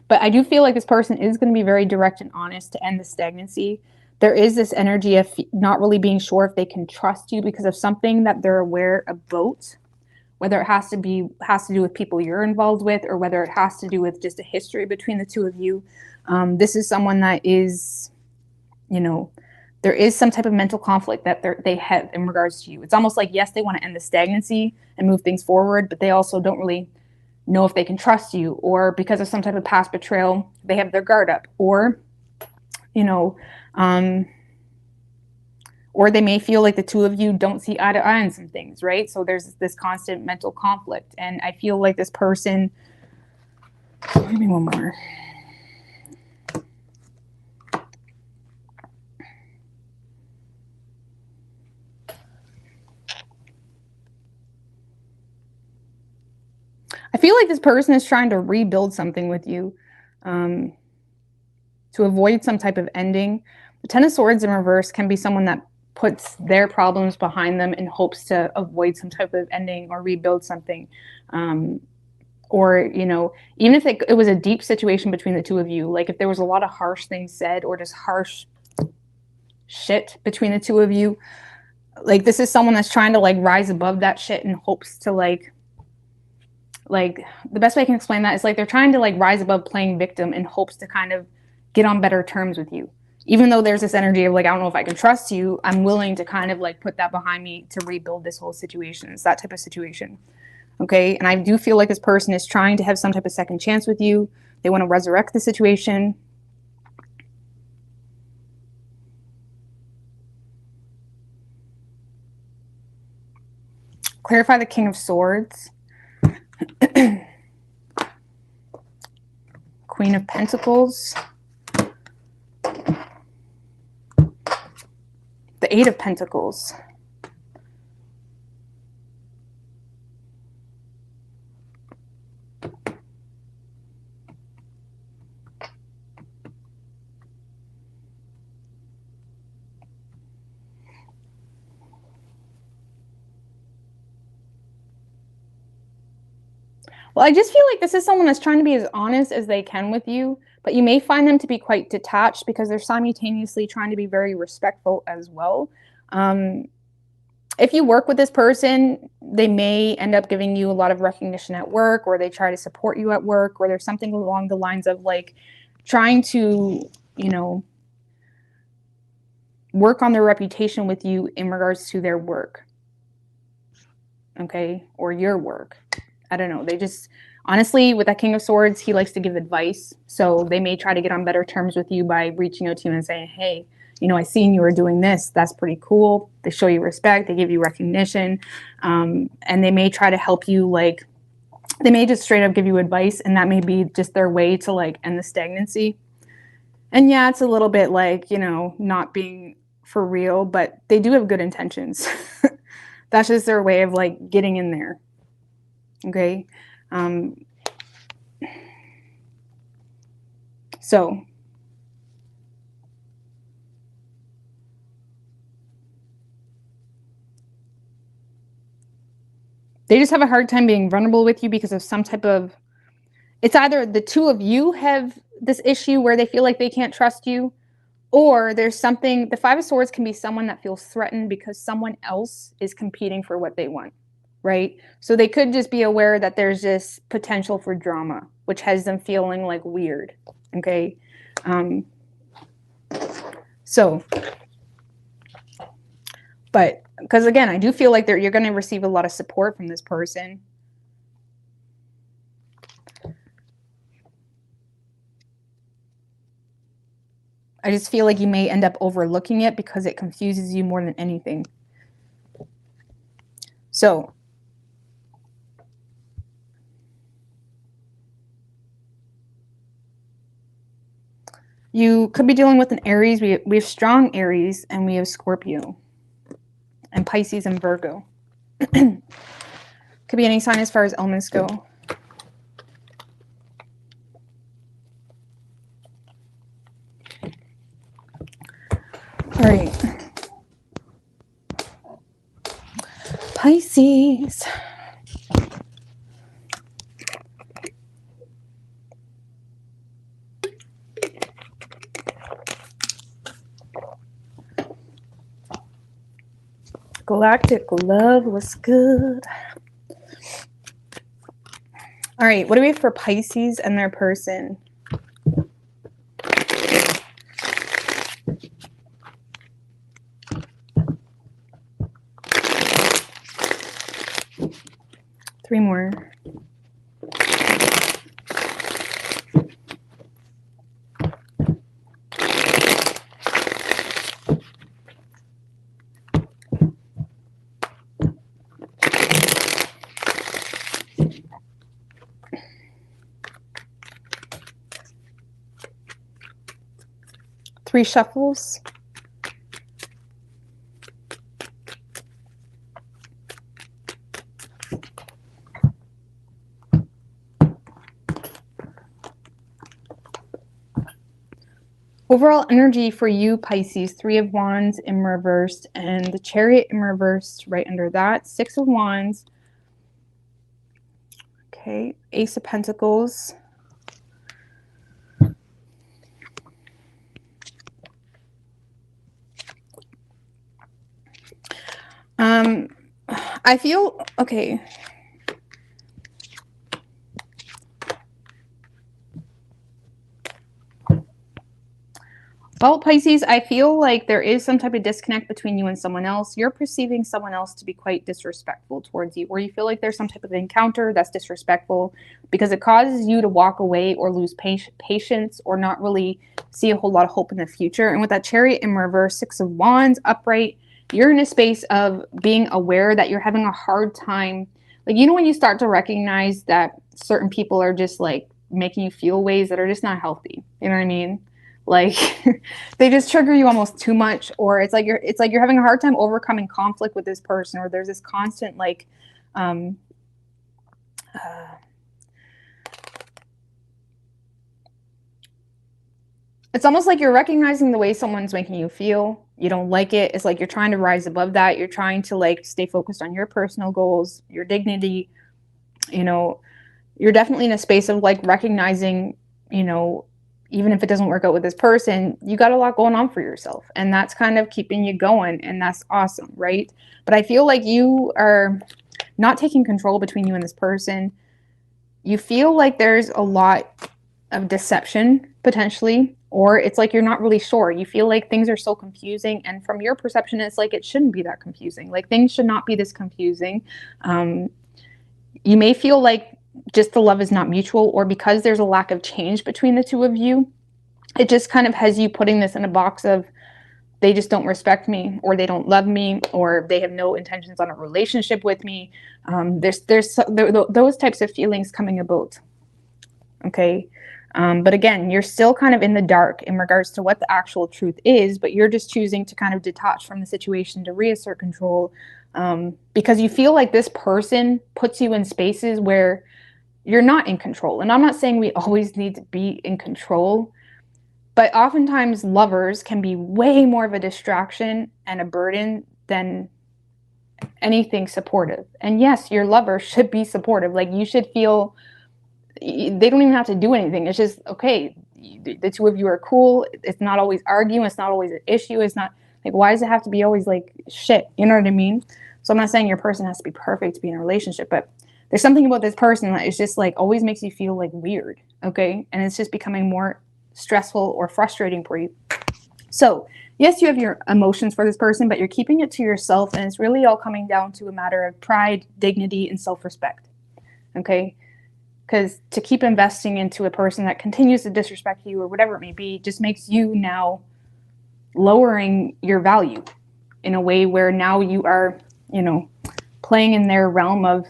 S1: But I do feel like this person is going to be very direct and honest to end the stagnancy. There is this energy of not really being sure if they can trust you because of something that they're aware about, whether it has to do with people you're involved with, or whether it has to do with just a history between the two of you. This is someone that is, there is some type of mental conflict that they have in regards to you. It's almost like, yes, they want to end the stagnancy and move things forward, but they also don't really know if they can trust you, or because of some type of past betrayal, they have their guard up, or, or they may feel like the two of you don't see eye to eye on some things, right? So there's this constant mental conflict. And I feel like this person, give me one more. I feel like this person is trying to rebuild something with you, to avoid some type of ending. The Ten of Swords in reverse can be someone that puts their problems behind them in hopes to avoid some type of ending or rebuild something. Or, you know, even if it was a deep situation between the two of you, like if there was a lot of harsh things said or just harsh shit between the two of you, like this is someone that's trying to like rise above that shit in hopes to like the best way I can explain that is like they're trying to like rise above playing victim in hopes to kind of get on better terms with you. Even though there's this energy of like, I don't know if I can trust you, I'm willing to kind of like put that behind me to rebuild this whole situation. It's that type of situation. Okay. And I do feel like this person is trying to have some type of second chance with you. They want to resurrect the situation. Clarify the King of Swords. Queen of Pentacles. The Eight of Pentacles. Well, I just feel like this is someone that's trying to be as honest as they can with you, but you may find them to be quite detached because they're simultaneously trying to be very respectful as well. If you work with this person, they may end up giving you a lot of recognition at work, or they try to support you at work, or there's something along the lines of like trying to, you know, work on their reputation with you in regards to their work. Okay, or your work. I don't know. They just, honestly, with that King of Swords, he likes to give advice. So they may try to get on better terms with you by reaching out to you and saying, hey, you know, I seen you were doing this. That's pretty cool. They show you respect. They give you recognition. And they may try to help you, like, they may just straight up give you advice. And that may be just their way to, like, end the stagnancy. And yeah, it's a little bit like, you know, not being for real, but they do have good intentions. That's just their way of, like, getting in there. Okay. So they just have a hard time being vulnerable with you because of some type of, it's either the two of you have this issue where they feel like they can't trust you, or there's something, the Five of Swords can be someone that feels threatened because someone else is competing for what they want. Right? So they could just be aware that there's this potential for drama, which has them feeling like weird. Okay. So, but because again, I do feel like you're going to receive a lot of support from this person. I just feel like you may end up overlooking it because it confuses you more than anything. So, you could be dealing with an Aries. We have strong Aries, and we have Scorpio and Pisces and Virgo. Could be any sign as far as elements go. All right. Pisces. Galactic love was good. All right, what do we have for Pisces and their person? Three more. Three shuffles. Overall energy for you, Pisces, 3 of Wands in reversed, and the Chariot in reversed right under that. 6 of Wands. Okay, Ace of Pentacles. I feel, okay. Well, Pisces, I feel like there is some type of disconnect between you and someone else. You're perceiving someone else to be quite disrespectful towards you, or you feel like there's some type of encounter that's disrespectful because it causes you to walk away or lose patience or not really see a whole lot of hope in the future. And with that Chariot in reverse, 6 of Wands upright, you're in a space of being aware that you're having a hard time. Like, you know, when you start to recognize that certain people are just like making you feel ways that are just not healthy. You know what I mean? Like they just trigger you almost too much, or it's like you're having a hard time overcoming conflict with this person, or there's this constant like um it's almost like you're recognizing the way someone's making you feel. You don't like it. It's like you're trying to rise above that. You're trying to like stay focused on your personal goals, your dignity. You know, you're definitely in a space of like recognizing, you know, even if it doesn't work out with this person, you got a lot going on for yourself. And that's kind of keeping you going. And that's awesome, right? But I feel like you are not taking control between you and this person. You feel like there's a lot of deception potentially, or it's like you're not really sure. You feel like things are so confusing. And from your perception, it's like it shouldn't be that confusing. Like things should not be this confusing. You may feel like just the love is not mutual, or because there's a lack of change between the two of you, it just kind of has you putting this in a box of they just don't respect me, or they don't love me, or they have no intentions on a relationship with me. There's those types of feelings coming about. Okay. But again, you're still kind of in the dark in regards to what the actual truth is, but you're just choosing to kind of detach from the situation to reassert control, because you feel like this person puts you in spaces where you're not in control. And I'm not saying we always need to be in control, but oftentimes lovers can be way more of a distraction and a burden than anything supportive. And yes, your lover should be supportive. Like you should feel they don't even have to do anything. It's just, okay, the two of you are cool. It's not always arguing. It's not always an issue. It's not like, why does it have to be always like shit? You know what I mean? So I'm not saying your person has to be perfect to be in a relationship, but there's something about this person that is just like always makes you feel like weird. Okay. And it's just becoming more stressful or frustrating for you. So yes, you have your emotions for this person, but you're keeping it to yourself. And it's really all coming down to a matter of pride, dignity, and self-respect. Okay. Because to keep investing into a person that continues to disrespect you or whatever it may be just makes you now lowering your value in a way where now you are, you know, playing in their realm of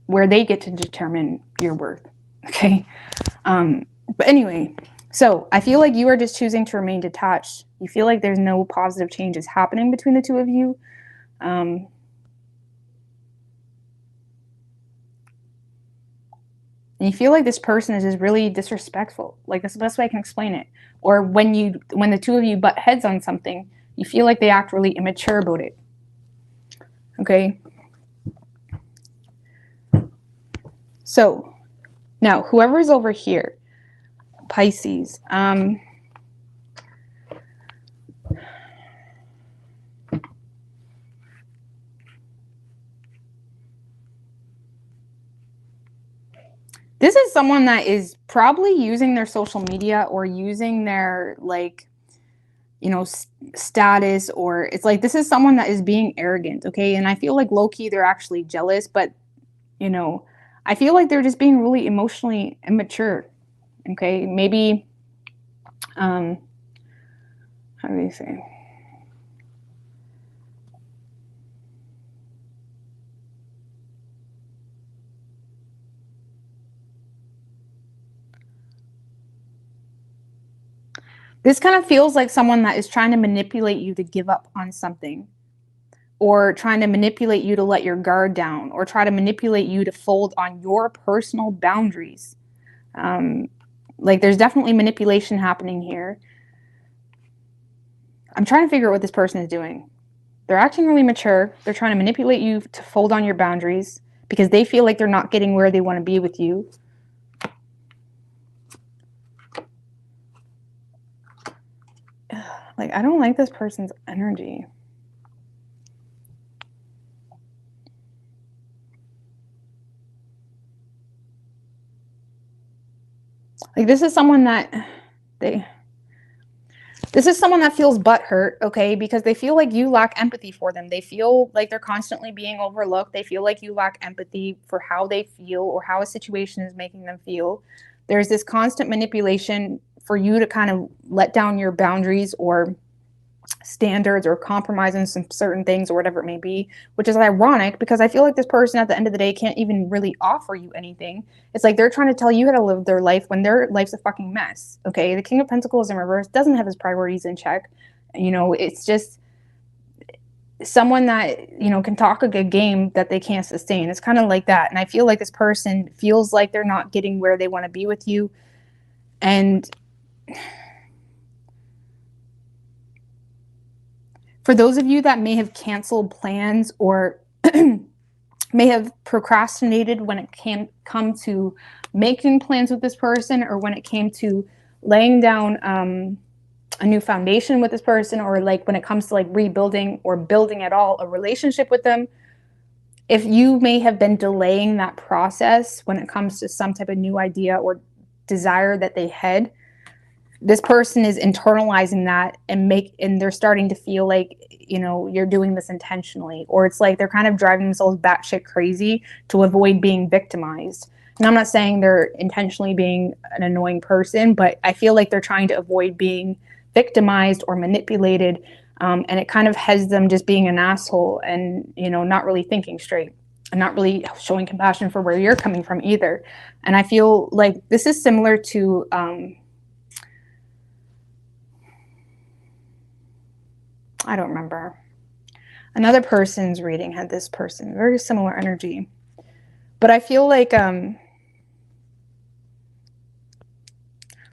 S1: where they get to determine your worth. Okay. But anyway, so I feel like you are just choosing to remain detached. You feel like there's no positive changes happening between the two of you. And you feel like this person is just really disrespectful. Like that's the best way I can explain it. Or when the two of you butt heads on something, you feel like they act really immature about it. Okay. So now whoever's over here, Pisces, this is someone that is probably using their social media or using their like, you know, status, or it's like this is someone that is being arrogant. Okay. And I feel like low-key they're actually jealous, but you know, I feel like they're just being really emotionally immature. Okay. Maybe how do you say? This kind of feels like someone that is trying to manipulate you to give up on something, or trying to manipulate you to let your guard down, or try to manipulate you to fold on your personal boundaries. Like there's definitely manipulation happening here. I'm trying to figure out what this person is doing. They're acting really mature. They're trying to manipulate you to fold on your boundaries because they feel like they're not getting where they want to be with you. Like, I don't like this person's energy. Like, this is someone that feels butthurt, okay, because they feel like you lack empathy for them. They feel like they're constantly being overlooked. They feel like you lack empathy for how they feel or how a situation is making them feel. There's this constant manipulation for you to kind of let down your boundaries or standards or compromise on some certain things or whatever it may be, which is ironic because I feel like this person at the end of the day can't even really offer you anything. It's like they're trying to tell you how to live their life when their life's a fucking mess. Okay, the King of Pentacles in reverse doesn't have his priorities in check. You know, it's just someone that, you know, can talk a good game that they can't sustain. It's kind of like that. And I feel like this person feels like they're not getting where they want to be with you. And for those of you that may have canceled plans or may have procrastinated when it come to making plans with this person, or when it came to laying down a new foundation with this person, or like when it comes to like rebuilding or building at all a relationship with them, if you may have been delaying that process when it comes to some type of new idea or desire that they had, this person is internalizing that and they're starting to feel like, you know, you're doing this intentionally, or it's like they're kind of driving themselves batshit crazy to avoid being victimized. And I'm not saying they're intentionally being an annoying person, but I feel like they're trying to avoid being victimized or manipulated, and it kind of has them just being an asshole and, you know, not really thinking straight and not really showing compassion for where you're coming from either. And I feel like this is similar to I don't remember. Another person's reading had this person, very similar energy. But I feel like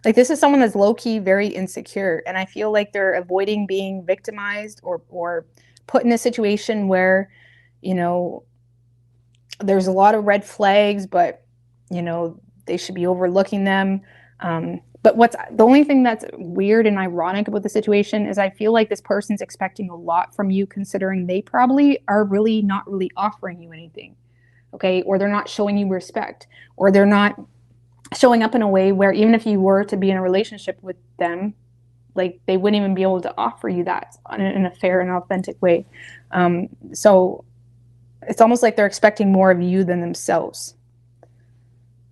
S1: this is someone that's low-key very insecure, and I feel like they're avoiding being victimized or put in a situation where, you know, there's a lot of red flags, but, you know, they should be overlooking them. But the only thing that's weird and ironic about the situation is I feel like this person's expecting a lot from you, considering they probably are really not really offering you anything, okay? Or they're not showing you respect, or they're not showing up in a way where even if you were to be in a relationship with them, like they wouldn't even be able to offer you that in a fair and authentic way. So it's almost like they're expecting more of you than themselves.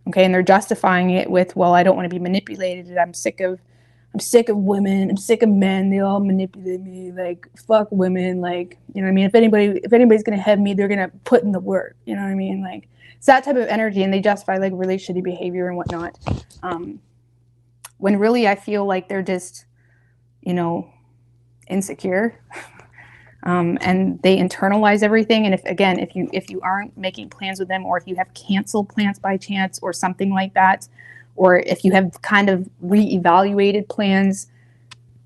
S1: Okay, and they're justifying it with, well, I don't want to be manipulated. I'm sick of women. I'm sick of men. They all manipulate me. Like, fuck women. Like, you know what I mean? If anybody's gonna have me, they're gonna put in the work. You know what I mean? Like, it's that type of energy, and they justify like really shitty behavior and whatnot. When really, I feel like they're just, you know, insecure. And they internalize everything. And if you aren't making plans with them, or if you have canceled plans by chance or something like that, or if you have kind of reevaluated plans,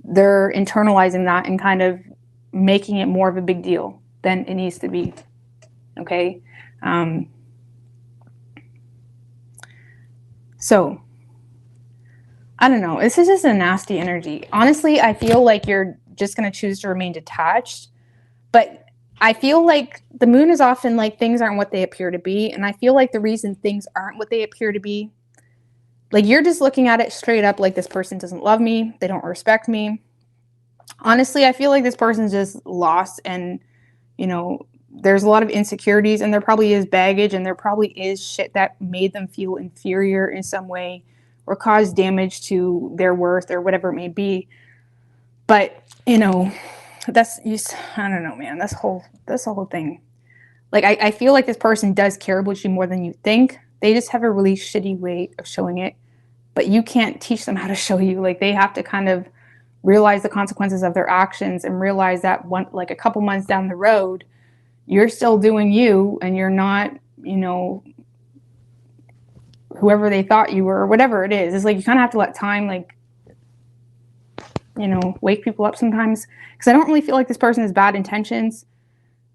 S1: they're internalizing that and kind of making it more of a big deal than it needs to be. Okay. So I don't know. This is just a nasty energy. Honestly, I feel like you're just going to choose to remain detached. But I feel like the moon is often like things aren't what they appear to be. And I feel like the reason things aren't what they appear to be, like you're just looking at it straight up like this person doesn't love me. They don't respect me. Honestly, I feel like this person's just lost, and, you know, there's a lot of insecurities, and there probably is baggage, and there probably is shit that made them feel inferior in some way or caused damage to their worth or whatever it may be. But, you know, I don't know, man. That's the whole thing. Like, I feel like this person does care about you more than you think. They just have a really shitty way of showing it, but you can't teach them how to show you. Like, they have to kind of realize the consequences of their actions and realize that like a couple months down the road, you're still doing you, and you're not, you know, whoever they thought you were, or whatever it is. It's like you kind of have to let time like you know, wake people up sometimes, because I don't really feel like this person has bad intentions.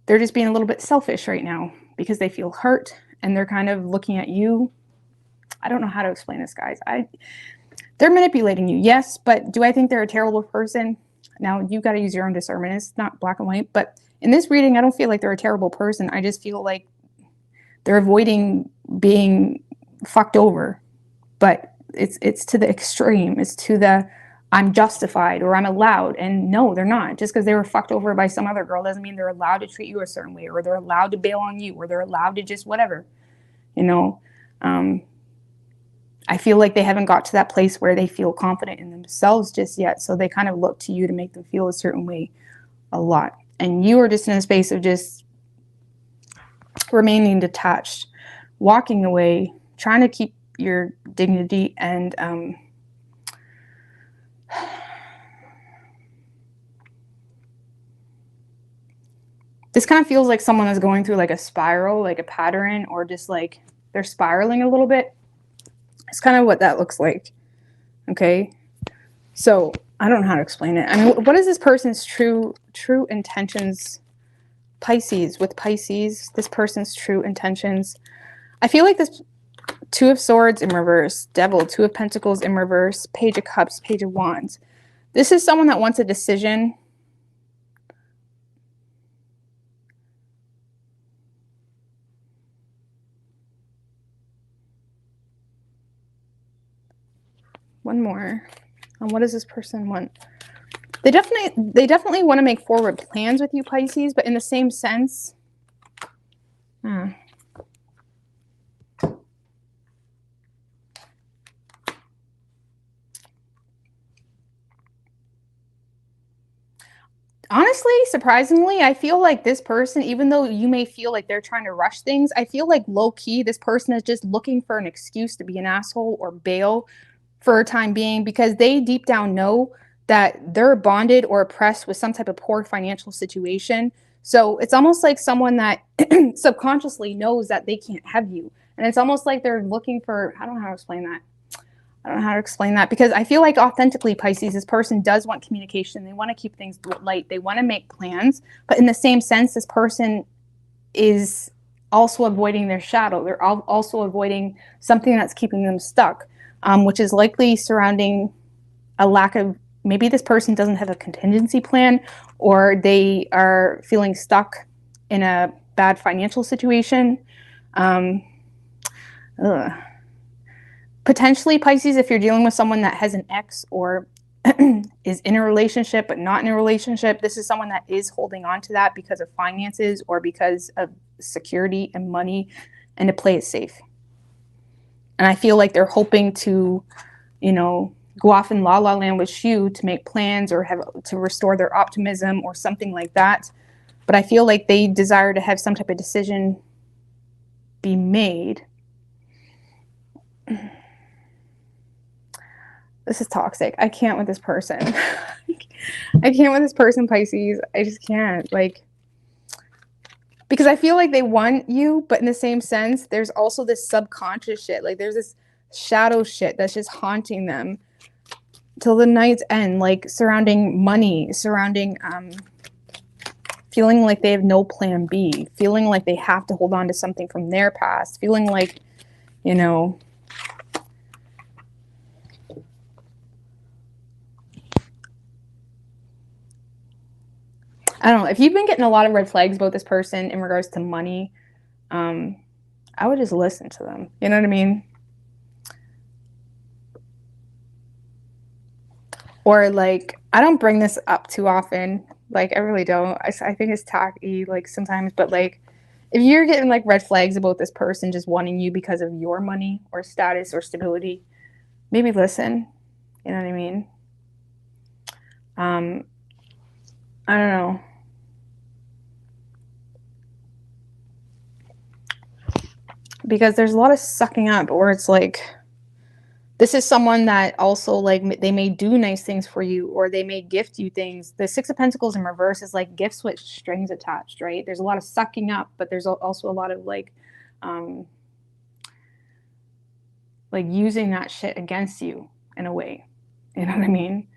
S1: They're just being a little bit selfish right now because they feel hurt and they're kind of looking at you. I don't know how to explain this, guys. They're manipulating you, yes, but do I think they're a terrible person? Now, you've got to use your own discernment. It's not black and white, but in this reading, I don't feel like they're a terrible person. I just feel like they're avoiding being fucked over. But it's to the extreme. It's to the I'm justified or I'm allowed. And no, they're not. Just because they were fucked over by some other girl doesn't mean they're allowed to treat you a certain way, or they're allowed to bail on you, or they're allowed to just whatever, you know. I feel like they haven't got to that place where they feel confident in themselves just yet. So they kind of look to you to make them feel a certain way a lot. And you are just in a space of just remaining detached, walking away, trying to keep your dignity. And this kind of feels like someone is going through like a spiral, like a pattern, or just like they're spiraling a little bit. It's kind of what that looks like. Okay. So I don't know how to explain it. I mean, what is this person's true intentions? Pisces, with Pisces, this person's true intentions. I feel like this Two of Swords in reverse, Devil, Two of Pentacles in reverse, Page of Cups, Page of Wands. This is someone that wants a decision. One more. And what does this person want? They definitely want to make forward plans with you, Pisces, but in the same sense, honestly, surprisingly, I feel like this person, even though you may feel like they're trying to rush things, I feel like low-key, this person is just looking for an excuse to be an asshole or bail for a time being, because they deep down know that they're bonded or oppressed with some type of poor financial situation. So it's almost like someone that subconsciously knows that they can't have you. And it's almost like they're looking for, I don't know how to explain that. I don't know how to explain that, because I feel like authentically, Pisces, this person does want communication. They want to keep things light. They want to make plans. But in the same sense, this person is also avoiding their shadow. They're also avoiding something that's keeping them stuck, which is likely surrounding a lack of, maybe this person doesn't have a contingency plan, or they are feeling stuck in a bad financial situation. Potentially, Pisces, if you're dealing with someone that has an ex or is in a relationship but not in a relationship, this is someone that is holding on to that because of finances or because of security and money, and to play it safe. And I feel like they're hoping to, you know, go off in la la land with you to make plans or have to restore their optimism or something like that. But I feel like they desire to have some type of decision be made. This is toxic. I can't with this person. I can't with this person, Pisces. I just can't. Like, because I feel like they want you, but in the same sense, there's also this subconscious shit. Like, there's this shadow shit that's just haunting them till the night's end, like surrounding money, surrounding feeling like they have no plan B, feeling like they have to hold on to something from their past, feeling like, you know, I don't know. If you've been getting a lot of red flags about this person in regards to money, I would just listen to them. You know what I mean? Or like, I don't bring this up too often. Like, I really don't. I think it's tacky, like, sometimes. But like, if you're getting like red flags about this person just wanting you because of your money or status or stability, maybe listen. You know what I mean? I don't know. Because there's a lot of sucking up where it's like, this is someone that also, like, they may do nice things for you, or they may gift you things. The Six of Pentacles in reverse is like gifts with strings attached, right? There's a lot of sucking up, but there's also a lot of like using that shit against you in a way. You know what I mean?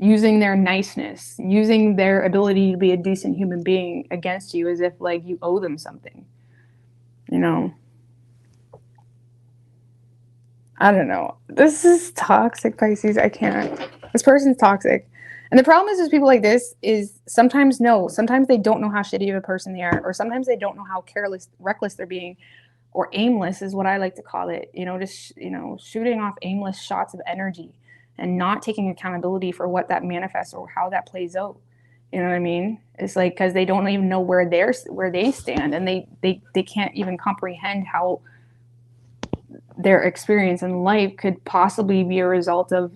S1: using their niceness, using their ability to be a decent human being against you as if like you owe them something. You know, I don't know. This is toxic, Pisces. I can't. This person's toxic. And the problem is people like this is sometimes they don't know how shitty of a person they are, or sometimes they don't know how careless, reckless they're being, or aimless is what I like to call it. You know, just, shooting off aimless shots of energy and not taking accountability for what that manifests or how that plays out. You know what I mean? It's like, because they don't even know where they stand, and they can't even comprehend how their experience in life could possibly be a result of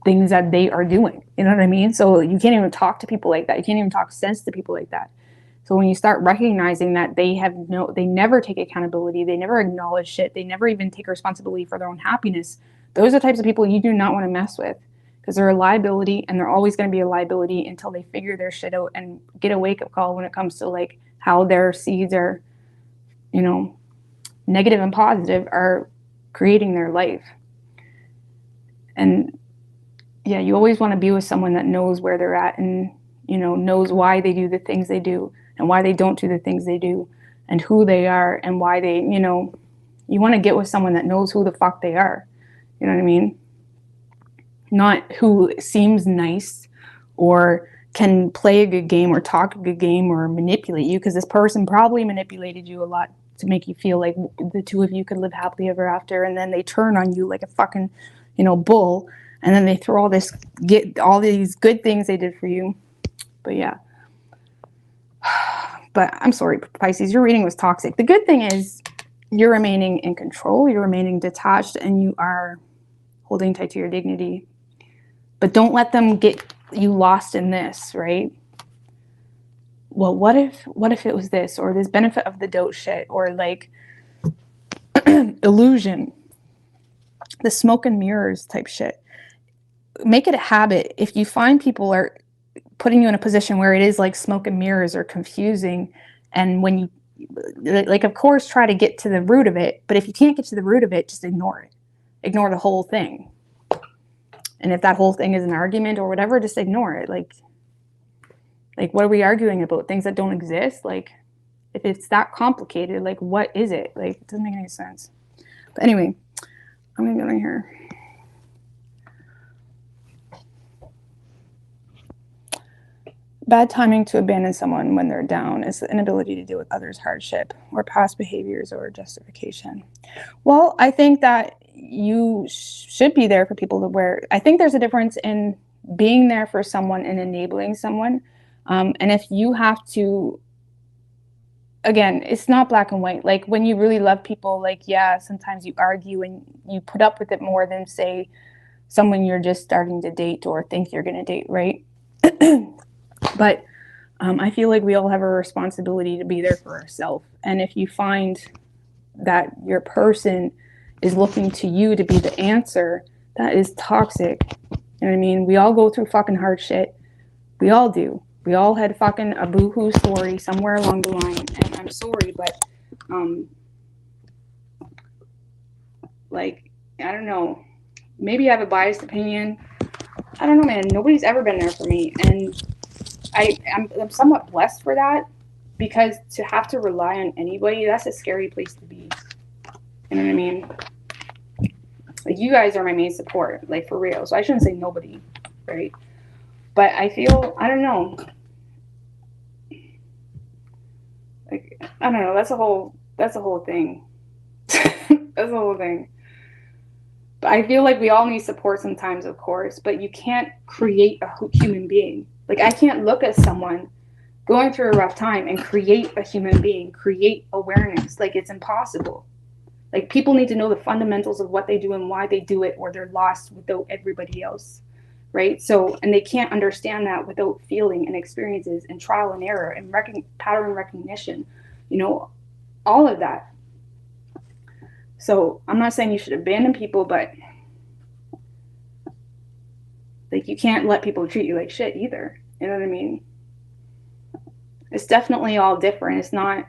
S1: things that they are doing. You know what I mean? So you can't even talk to people like that. You can't even talk sense to people like that. So when you start recognizing that they never take accountability, they never acknowledge shit, they never even take responsibility for their own happiness, those are the types of people you do not want to mess with, because they're a liability, and they're always going to be a liability until they figure their shit out and get a wake-up call when it comes to like how their seeds are, negative and positive, are creating their life. And yeah, you always want to be with someone that knows where they're at, and knows why they do the things they do and why they don't do the things they do, and who they are and why they, you want to get with someone that knows who the fuck they are. You know what I mean? Not who seems nice or can play a good game or talk a good game or manipulate you, because this person probably manipulated you a lot to make you feel like the two of you could live happily ever after, and then they turn on you like a fucking, bull, and then they throw get all these good things they did for you. But yeah. But I'm sorry, Pisces, your reading was toxic. The good thing is you're remaining in control, you're remaining detached, and you are holding tight to your dignity. But don't let them get you lost in this, right? Well, what if it was this, or this benefit of the doubt shit, or like illusion, the smoke and mirrors type shit. Make it a habit. If you find people are putting you in a position where it is like smoke and mirrors or confusing, and when you like, of course, try to get to the root of it, but if you can't get to the root of it, just ignore it. Ignore the whole thing. And if that whole thing is an argument or whatever, just ignore it. Like what are we arguing about? Things that don't exist? Like, if it's that complicated, like, what is it? Like, it doesn't make any sense. But anyway, I'm gonna go in here. Bad timing to abandon someone when they're down is the inability to deal with others' hardship or past behaviors or justification. Well, I think that you should be there for people I think there's a difference in being there for someone and enabling someone. And if you have to, again, it's not black and white. Like, when you really love people, like, yeah, sometimes you argue and you put up with it more than, say, someone you're just starting to date or think you're going to date, right? But I feel like we all have a responsibility to be there for ourselves. And if you find that your person is looking to you to be the answer, that is toxic. You know what I mean? We all go through fucking hard shit. We all do. We all had fucking a boo-hoo story somewhere along the line. And I'm sorry, but like, I don't know. Maybe I have a biased opinion. I don't know, man. Nobody's ever been there for me. And I'm somewhat blessed for that, because to have to rely on anybody, that's a scary place to be. You know what I mean? Like, you guys are my main support, like, for real. So I shouldn't say nobody, right? But I feel, I don't know. Like, I don't know. That's a whole thing. That's a whole thing. But I feel like we all need support sometimes, of course, but you can't create a human being. Like, I can't look at someone going through a rough time and create a human being, create awareness. Like, it's impossible. Like, people need to know the fundamentals of what they do and why they do it, or they're lost without everybody else, right? So, and they can't understand that without feeling and experiences and trial and error and pattern recognition, all of that. So I'm not saying you should abandon people, but like, you can't let people treat you like shit either. You know what I mean? It's definitely all different. It's not,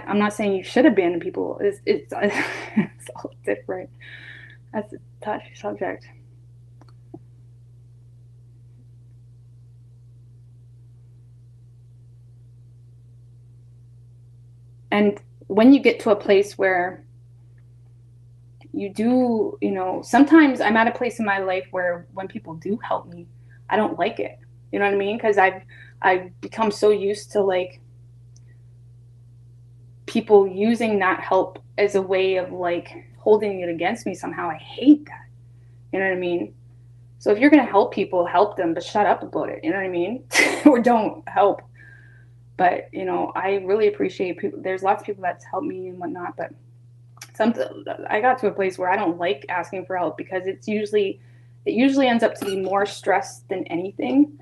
S1: I'm not saying you should abandon people. It's all different. That's a touchy subject. And when you get to a place where you do, you know, sometimes I'm at a place in my life where when people do help me, I don't like it. You know what I mean? Because I've become so used to like people using that help as a way of like holding it against me somehow. I hate that. You know what I mean? So if you're gonna help people, help them, but shut up about it. You know what I mean? Or don't help. But you know, I really appreciate people. There's lots of people that's helped me and whatnot, but something I got to a place where I don't like asking for help because it usually ends up to be more stress than anything.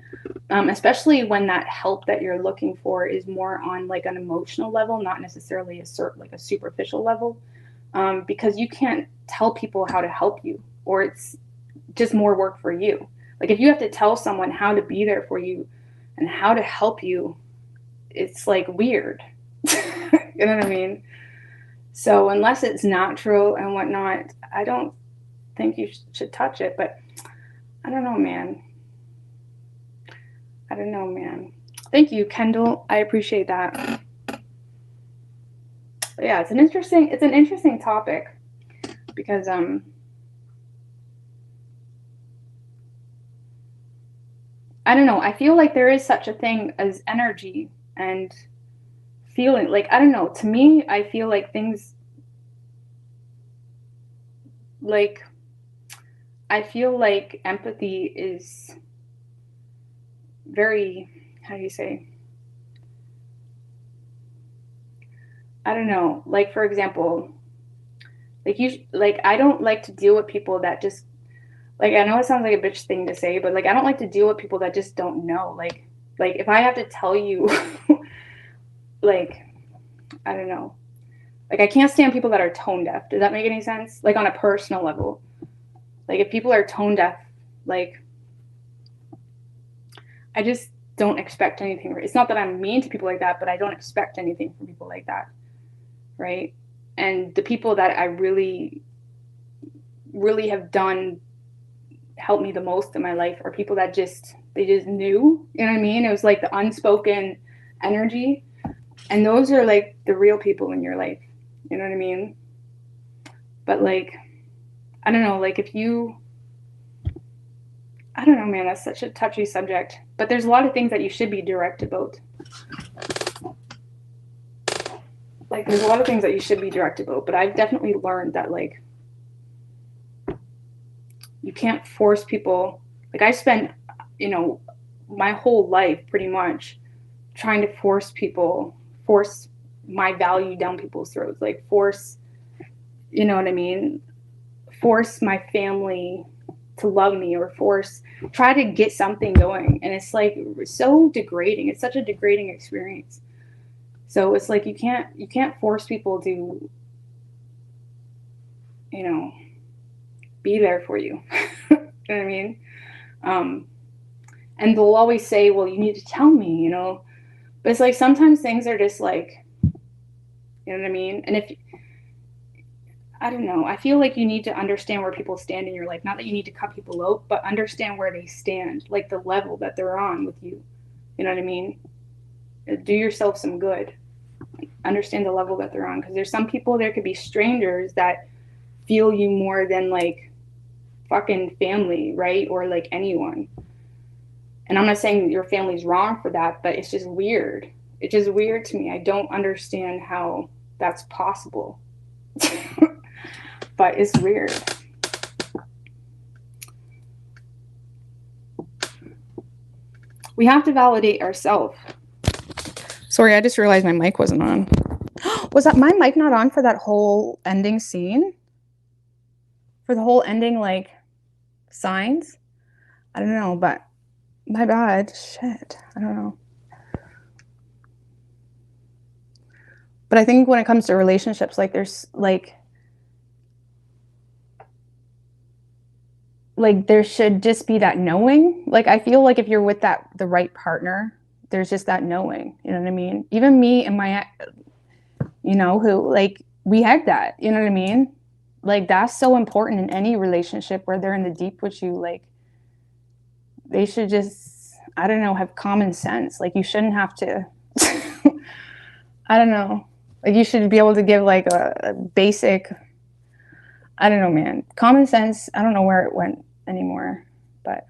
S1: Especially when that help that you're looking for is more on like an emotional level, not necessarily like a superficial level, because you can't tell people how to help you, or it's just more work for you. Like if you have to tell someone how to be there for you and how to help you, it's like weird. You know what I mean? So unless it's natural and whatnot, I don't think you should touch it. But I don't know, man. I don't know, man. Thank you, Kendall. I appreciate that. But yeah, it's an interesting topic because I don't know. I feel like there is such a thing as energy and feeling. Like I don't know. To me, I feel like things like I feel like empathy is very, how do you say? I don't know. Like for example, like I don't like to deal with people that just like I know it sounds like a bitch thing to say, but like I don't like to deal with people that just don't know. Like if I have to tell you like I don't know. Like I can't stand people that are tone deaf. Does that make any sense? Like on a personal level. Like if people are tone deaf, like I just don't expect anything. It's not that I'm mean to people like that, but I don't expect anything from people like that. Right? And the people that I really really have done help me the most in my life are people that they just knew, you know what I mean? It was like the unspoken energy. And those are like the real people in your life. You know what I mean? But like, I don't know, like if you, I don't know, man, that's such a touchy subject. But there's a lot of things that you should be direct about. Like, there's a lot of things that you should be direct about. But I've definitely learned that, like, you can't force people. Like, I spent, you know, my whole life pretty much trying to force my value down people's throats. Like, you know what I mean? Force my family to love me or try to get something going. And it's like so degrading. It's such a degrading experience. So it's like you can't force people to, you know, be there for you. You know what I mean? And they'll always say, well, you need to tell me, you know. But it's like sometimes things are just like, you know what I mean? And if I don't know. I feel like you need to understand where people stand in your life. Not that you need to cut people out, but understand where they stand, like the level that they're on with you. You know what I mean? Do yourself some good. Understand the level that they're on. Because there's some people, there could be strangers that feel you more than like fucking family, right? Or like anyone. And I'm not saying your family's wrong for that, but it's just weird. It's just weird to me. I don't understand how that's possible. But it's weird. We have to validate ourselves. Sorry, I just realized my mic wasn't on. Was that my mic not on for that whole ending scene? For the whole ending, like, signs? I don't know, but my bad. Shit. I don't know. But I think when it comes to relationships, like, there's, like there should just be that knowing. Like I feel like if you're with the right partner, there's just that knowing. You know what I mean? Even me and my, you know, who like we had that. You know what I mean? Like that's so important in any relationship where they're in the deep with you. Like they should just, I don't know, have common sense. Like you shouldn't have to. I don't know. Like you should be able to give like a basic, I don't know, man. Common sense, I don't know where it went anymore, but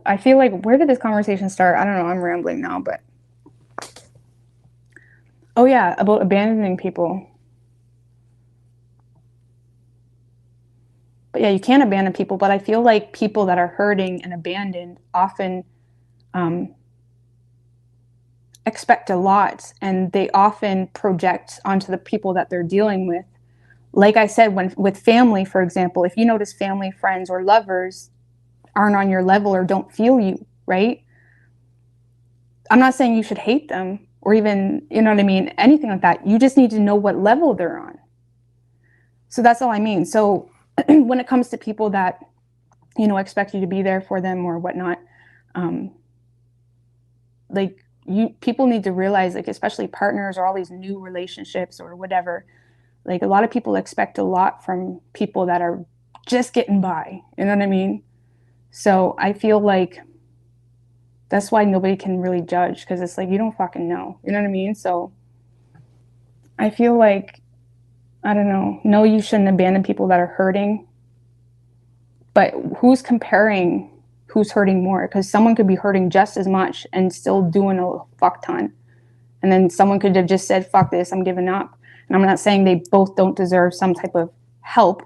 S1: I feel like, where did this conversation start? I don't know, I'm rambling now, but oh yeah, about abandoning people. But yeah, you can't abandon people, but I feel like people that are hurting and abandoned often expect a lot, and they often project onto the people that they're dealing with. Like I said, when with family, for example, if you notice family, friends, or lovers aren't on your level or don't feel you, right? I'm not saying you should hate them or even, you know what I mean, anything like that. You just need to know what level they're on. So that's all I mean. So when it comes to people that, you know, expect you to be there for them or whatnot, like people need to realize, like, especially partners or all these new relationships or whatever, like a lot of people expect a lot from people that are just getting by, you know what I mean? So I feel like that's why nobody can really judge, because it's like you don't fucking know, you know what I mean? So I feel like, I don't know, no, you shouldn't abandon people that are hurting, but who's comparing who's hurting more? Because someone could be hurting just as much and still doing a fuck ton, and then someone could have just said, fuck this, I'm giving up. And I'm not saying they both don't deserve some type of help,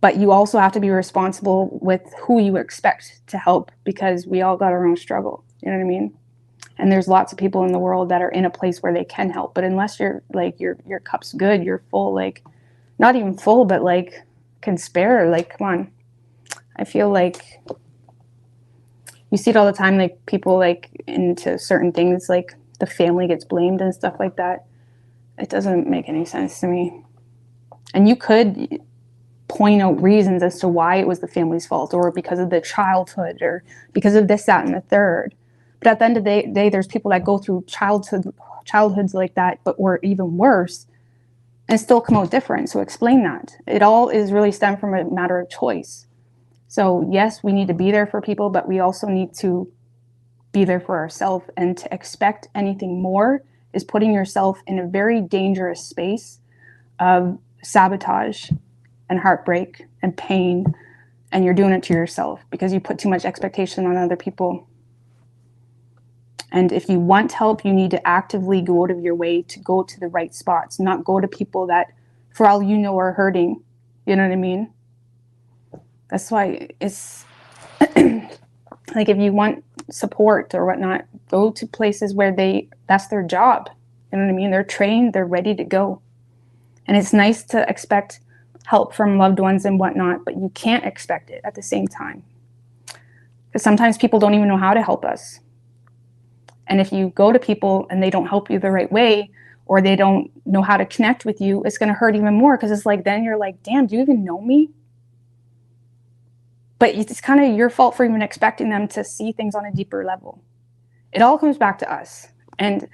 S1: but you also have to be responsible with who you expect to help, because we all got our own struggle, you know what I mean? And there's lots of people in the world that are in a place where they can help, but unless you're like your cup's good, you're full, like not even full, but like can spare, like come on. I feel like you see it all the time, like people like into certain things, like the family gets blamed and stuff like that. It doesn't make any sense to me. And you could point out reasons as to why it was the family's fault, or because of the childhood, or because of this, that, and the third. But at the end of the day, there's people that go through childhoods like that, but or even worse, and still come out different. So explain that. It all is really stemmed from a matter of choice. So yes, we need to be there for people, but we also need to be there for ourselves. And to expect anything more is putting yourself in a very dangerous space of sabotage and heartbreak and pain, and you're doing it to yourself because you put too much expectation on other people. And if you want help, you need to actively go out of your way to go to the right spots, not go to people that, for all you know, are hurting. You know what I mean? That's why it's like, if you want support or whatnot, go to places where that's their job. You know what I mean? They're trained, they're ready to go. And it's nice to expect help from loved ones and whatnot, but you can't expect it at the same time. Because sometimes people don't even know how to help us. And if you go to people and they don't help you the right way, or they don't know how to connect with you, it's going to hurt even more, because it's like, then you're like, damn, do you even know me? But it's kind of your fault for even expecting them to see things on a deeper level. It all comes back to us. And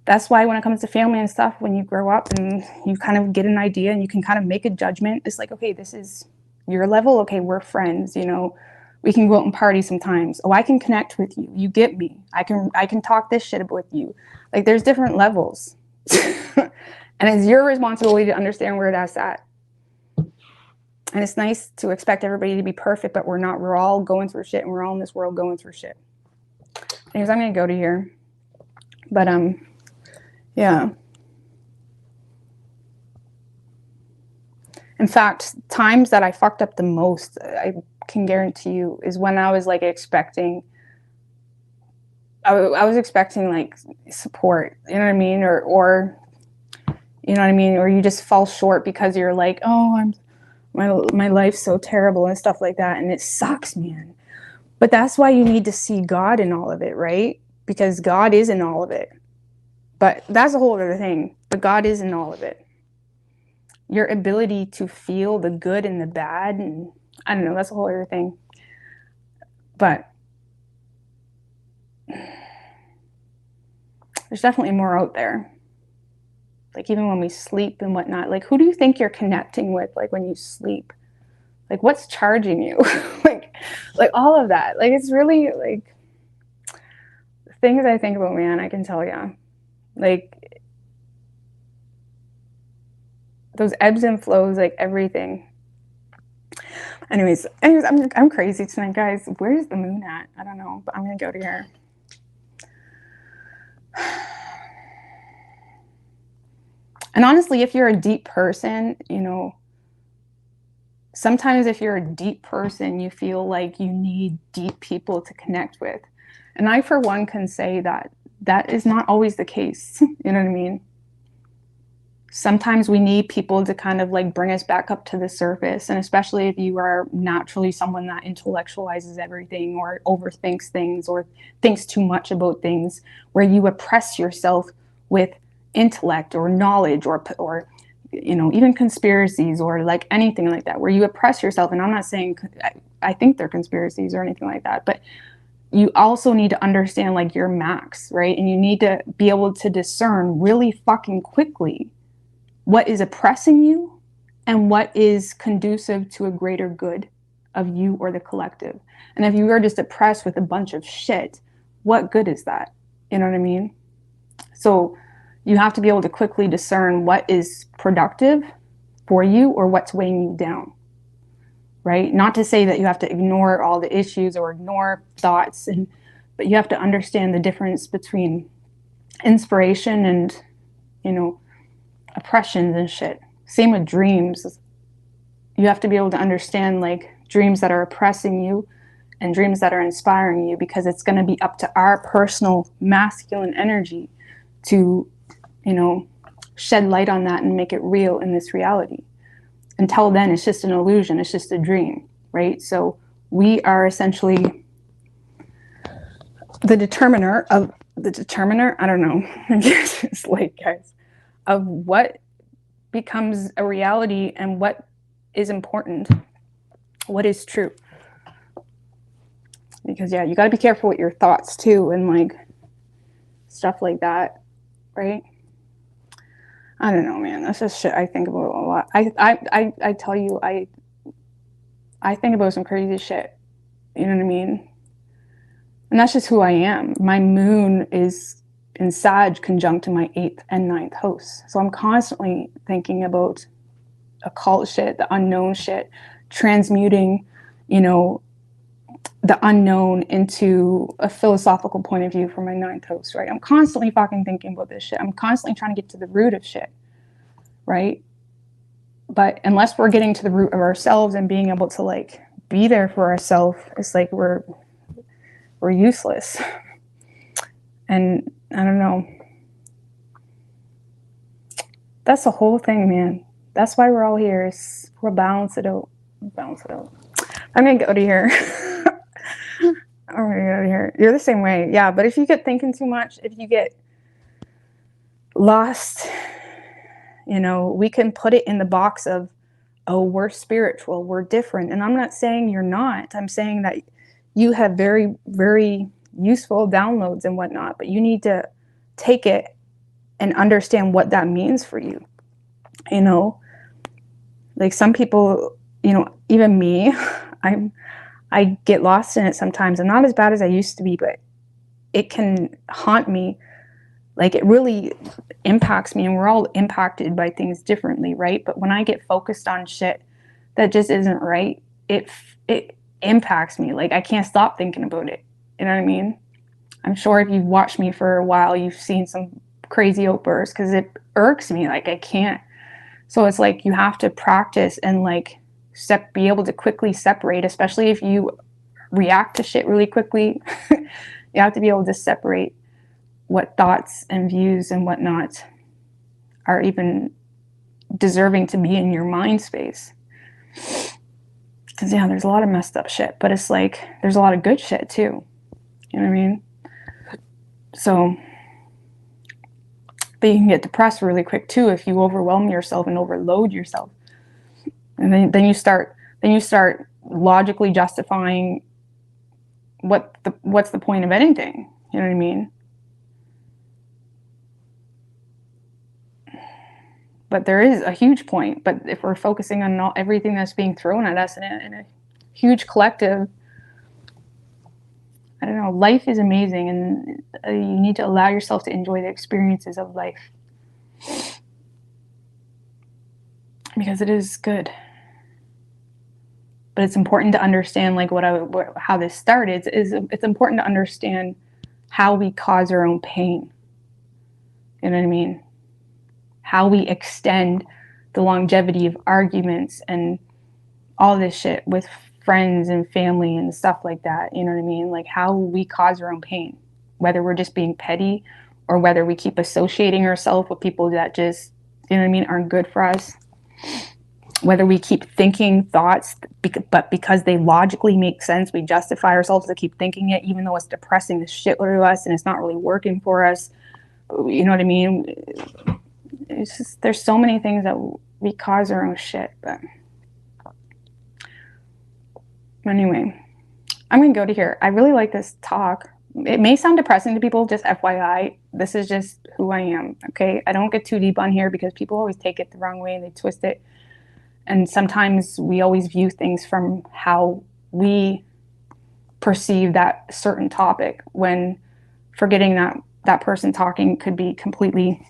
S1: that's why when it comes to family and stuff, when you grow up and you kind of get an idea and you can kind of make a judgment, it's like, okay, this is your level. Okay, we're friends, you know, we can go out and party sometimes. Oh, I can connect with you. You get me. I can talk this shit with you. Like, there's different levels. And it's your responsibility to understand where that's at. And it's nice to expect everybody to be perfect, but we're not. We're all going through shit, and we're all in this world going through shit. Anyways, I'm going to go to here. But, yeah. In fact, times that I fucked up the most, I can guarantee you, is when I was like expecting, I was expecting like support, you know what I mean? Or, you know what I mean? Or you just fall short because you're like, oh, my life's so terrible and stuff like that. And it sucks, man. But that's why you need to see God in all of it, right? Because God is in all of it. But that's a whole other thing. But God is in all of it. Your ability to feel the good and the bad, and I don't know, that's a whole other thing. But there's definitely more out there. Like, even when we sleep and whatnot, like, who do you think you're connecting with, like, when you sleep? Like, what's charging you? like all of that. Like, it's really like things I think about, man, I can tell you. Like, those ebbs and flows, like everything. Anyways, I'm crazy tonight, guys. Where's the moon at? I don't know, but I'm gonna go to here. And honestly, if you're a deep person, you know, sometimes if you're a deep person, you feel like you need deep people to connect with. And I, for one, can say that that is not always the case. You know what I mean? Sometimes we need people to kind of like bring us back up to the surface. And especially if you are naturally someone that intellectualizes everything or overthinks things or thinks too much about things, where you oppress yourself with intellect or knowledge or you know, even conspiracies or like anything like that, where you oppress yourself. And I'm not saying I think they're conspiracies or anything like that, but you also need to understand like your max, right? And you need to be able to discern really fucking quickly what is oppressing you and what is conducive to a greater good of you or the collective. And if you are just oppressed with a bunch of shit, what good is that? You know what I mean? So you have to be able to quickly discern what is productive for you or what's weighing you down, right? Not to say that you have to ignore all the issues or ignore thoughts, but you have to understand the difference between inspiration and, you know, oppressions and shit. Same with dreams. You have to be able to understand like dreams that are oppressing you and dreams that are inspiring you, because it's going to be up to our personal masculine energy to, you know, shed light on that and make it real in this reality. Until then, it's just an illusion. It's just a dream, right? So we are essentially the determiner, I don't know. It's late, guys, of what becomes a reality and what is important, what is true. Because yeah, you got to be careful with your thoughts too, and like stuff like that, right? I don't know, man. That's just shit I think about a lot. I tell you, I think about some crazy shit. You know what I mean? And that's just who I am. My moon is in Sag conjunct to my 8th and 9th hosts. So I'm constantly thinking about occult shit, the unknown shit, transmuting, you know, the unknown into a philosophical point of view for my 9th host, right? I'm constantly fucking thinking about this shit. I'm constantly trying to get to the root of shit, right? But unless we're getting to the root of ourselves and being able to like be there for ourselves, it's like we're useless. And I don't know. That's the whole thing, man. That's why we're all here. We'll balance it out. Balance it out. I'm gonna go to here. I'm gonna go to here. You're the same way, yeah. But if you get thinking too much, if you get lost, you know, we can put it in the box of, oh, we're spiritual, we're different. And I'm not saying you're not. I'm saying that you have very, very useful downloads and whatnot, but you need to take it and understand what that means for you. You know, like some people, you know, even me, I get lost in it sometimes. I'm not as bad as I used to be, but it can haunt me. Like it really impacts me, and we're all impacted by things differently, right? But when I get focused on shit that just isn't right, it impacts me. Like I can't stop thinking about it. You know what I mean? I'm sure if you've watched me for a while, you've seen some crazy outbursts because it irks me. Like I can't. So it's like you have to practice and like be able to quickly separate, especially if you react to shit really quickly. You have to be able to separate what thoughts and views and whatnot are even deserving to be in your mind space. Because yeah, there's a lot of messed up shit, but it's like there's a lot of good shit too. You know what I mean? So, but you can get depressed really quick too if you overwhelm yourself and overload yourself. And then you start logically justifying what's the point of anything. You know what I mean? But there is a huge point. But if we're focusing on everything that's being thrown at us in a huge collective, I don't know, life is amazing, and you need to allow yourself to enjoy the experiences of life, because it is good. But it's important to understand, like how this started is it's important to understand how we cause our own pain. You know what I mean? How we extend the longevity of arguments and all this shit with friends and family and stuff like that. You know what I mean? Like how we cause our own pain, whether we're just being petty or whether we keep associating ourselves with people that just, you know what I mean, aren't good for us. Whether we keep thinking thoughts, but because they logically make sense, we justify ourselves to keep thinking it, even though it's depressing the shit out of us and it's not really working for us. You know what I mean? It's just, there's so many things that we cause our own shit. But anyway, I'm going to go to here. I really like this talk. It may sound depressing to people, just FYI. This is just who I am, okay? I don't get too deep on here because people always take it the wrong way and they twist it. And sometimes we always view things from how we perceive that certain topic, when forgetting that that person talking could be completely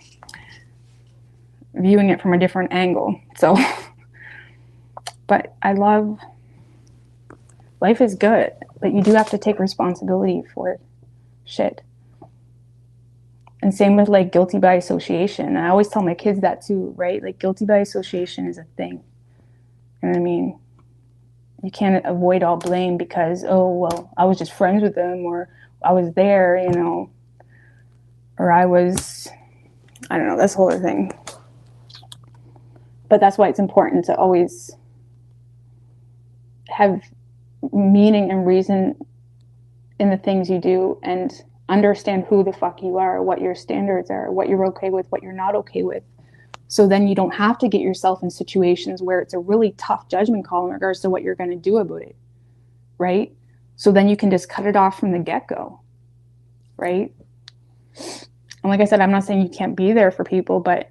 S1: viewing it from a different angle. So, but I love, life is good, but you do have to take responsibility for shit. And same with like guilty by association. I always tell my kids that too, right? Like guilty by association is a thing. You know what I mean? You can't avoid all blame because, oh, well, I was just friends with them, or I was there, you know, or I was, I don't know, that's the whole other thing. But that's why it's important to always have meaning and reason in the things you do, and understand who the fuck you are, what your standards are, what you're okay with, what you're not okay with. So then you don't have to get yourself in situations where it's a really tough judgment call in regards to what you're going to do about it, right? So then you can just cut it off from the get-go, right? And like I said, I'm not saying you can't be there for people, but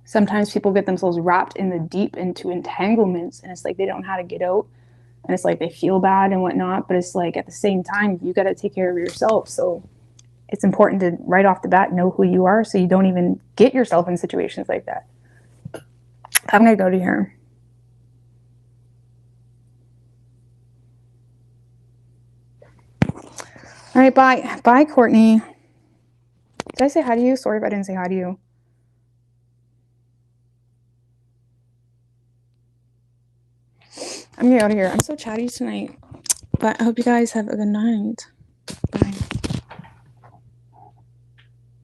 S1: sometimes people get themselves wrapped in the deep into entanglements, and it's like they don't know how to get out, and it's like they feel bad and whatnot, but it's like at the same time, you got to take care of yourself. So it's important to right off the bat know who you are, so you don't even get yourself in situations like that. I'm going to go to here. All right, bye. Bye, Courtney. Did I say hi to you? Sorry if I didn't say hi to you. I'm going to get out of here. I'm so chatty tonight. But I hope you guys have a good night.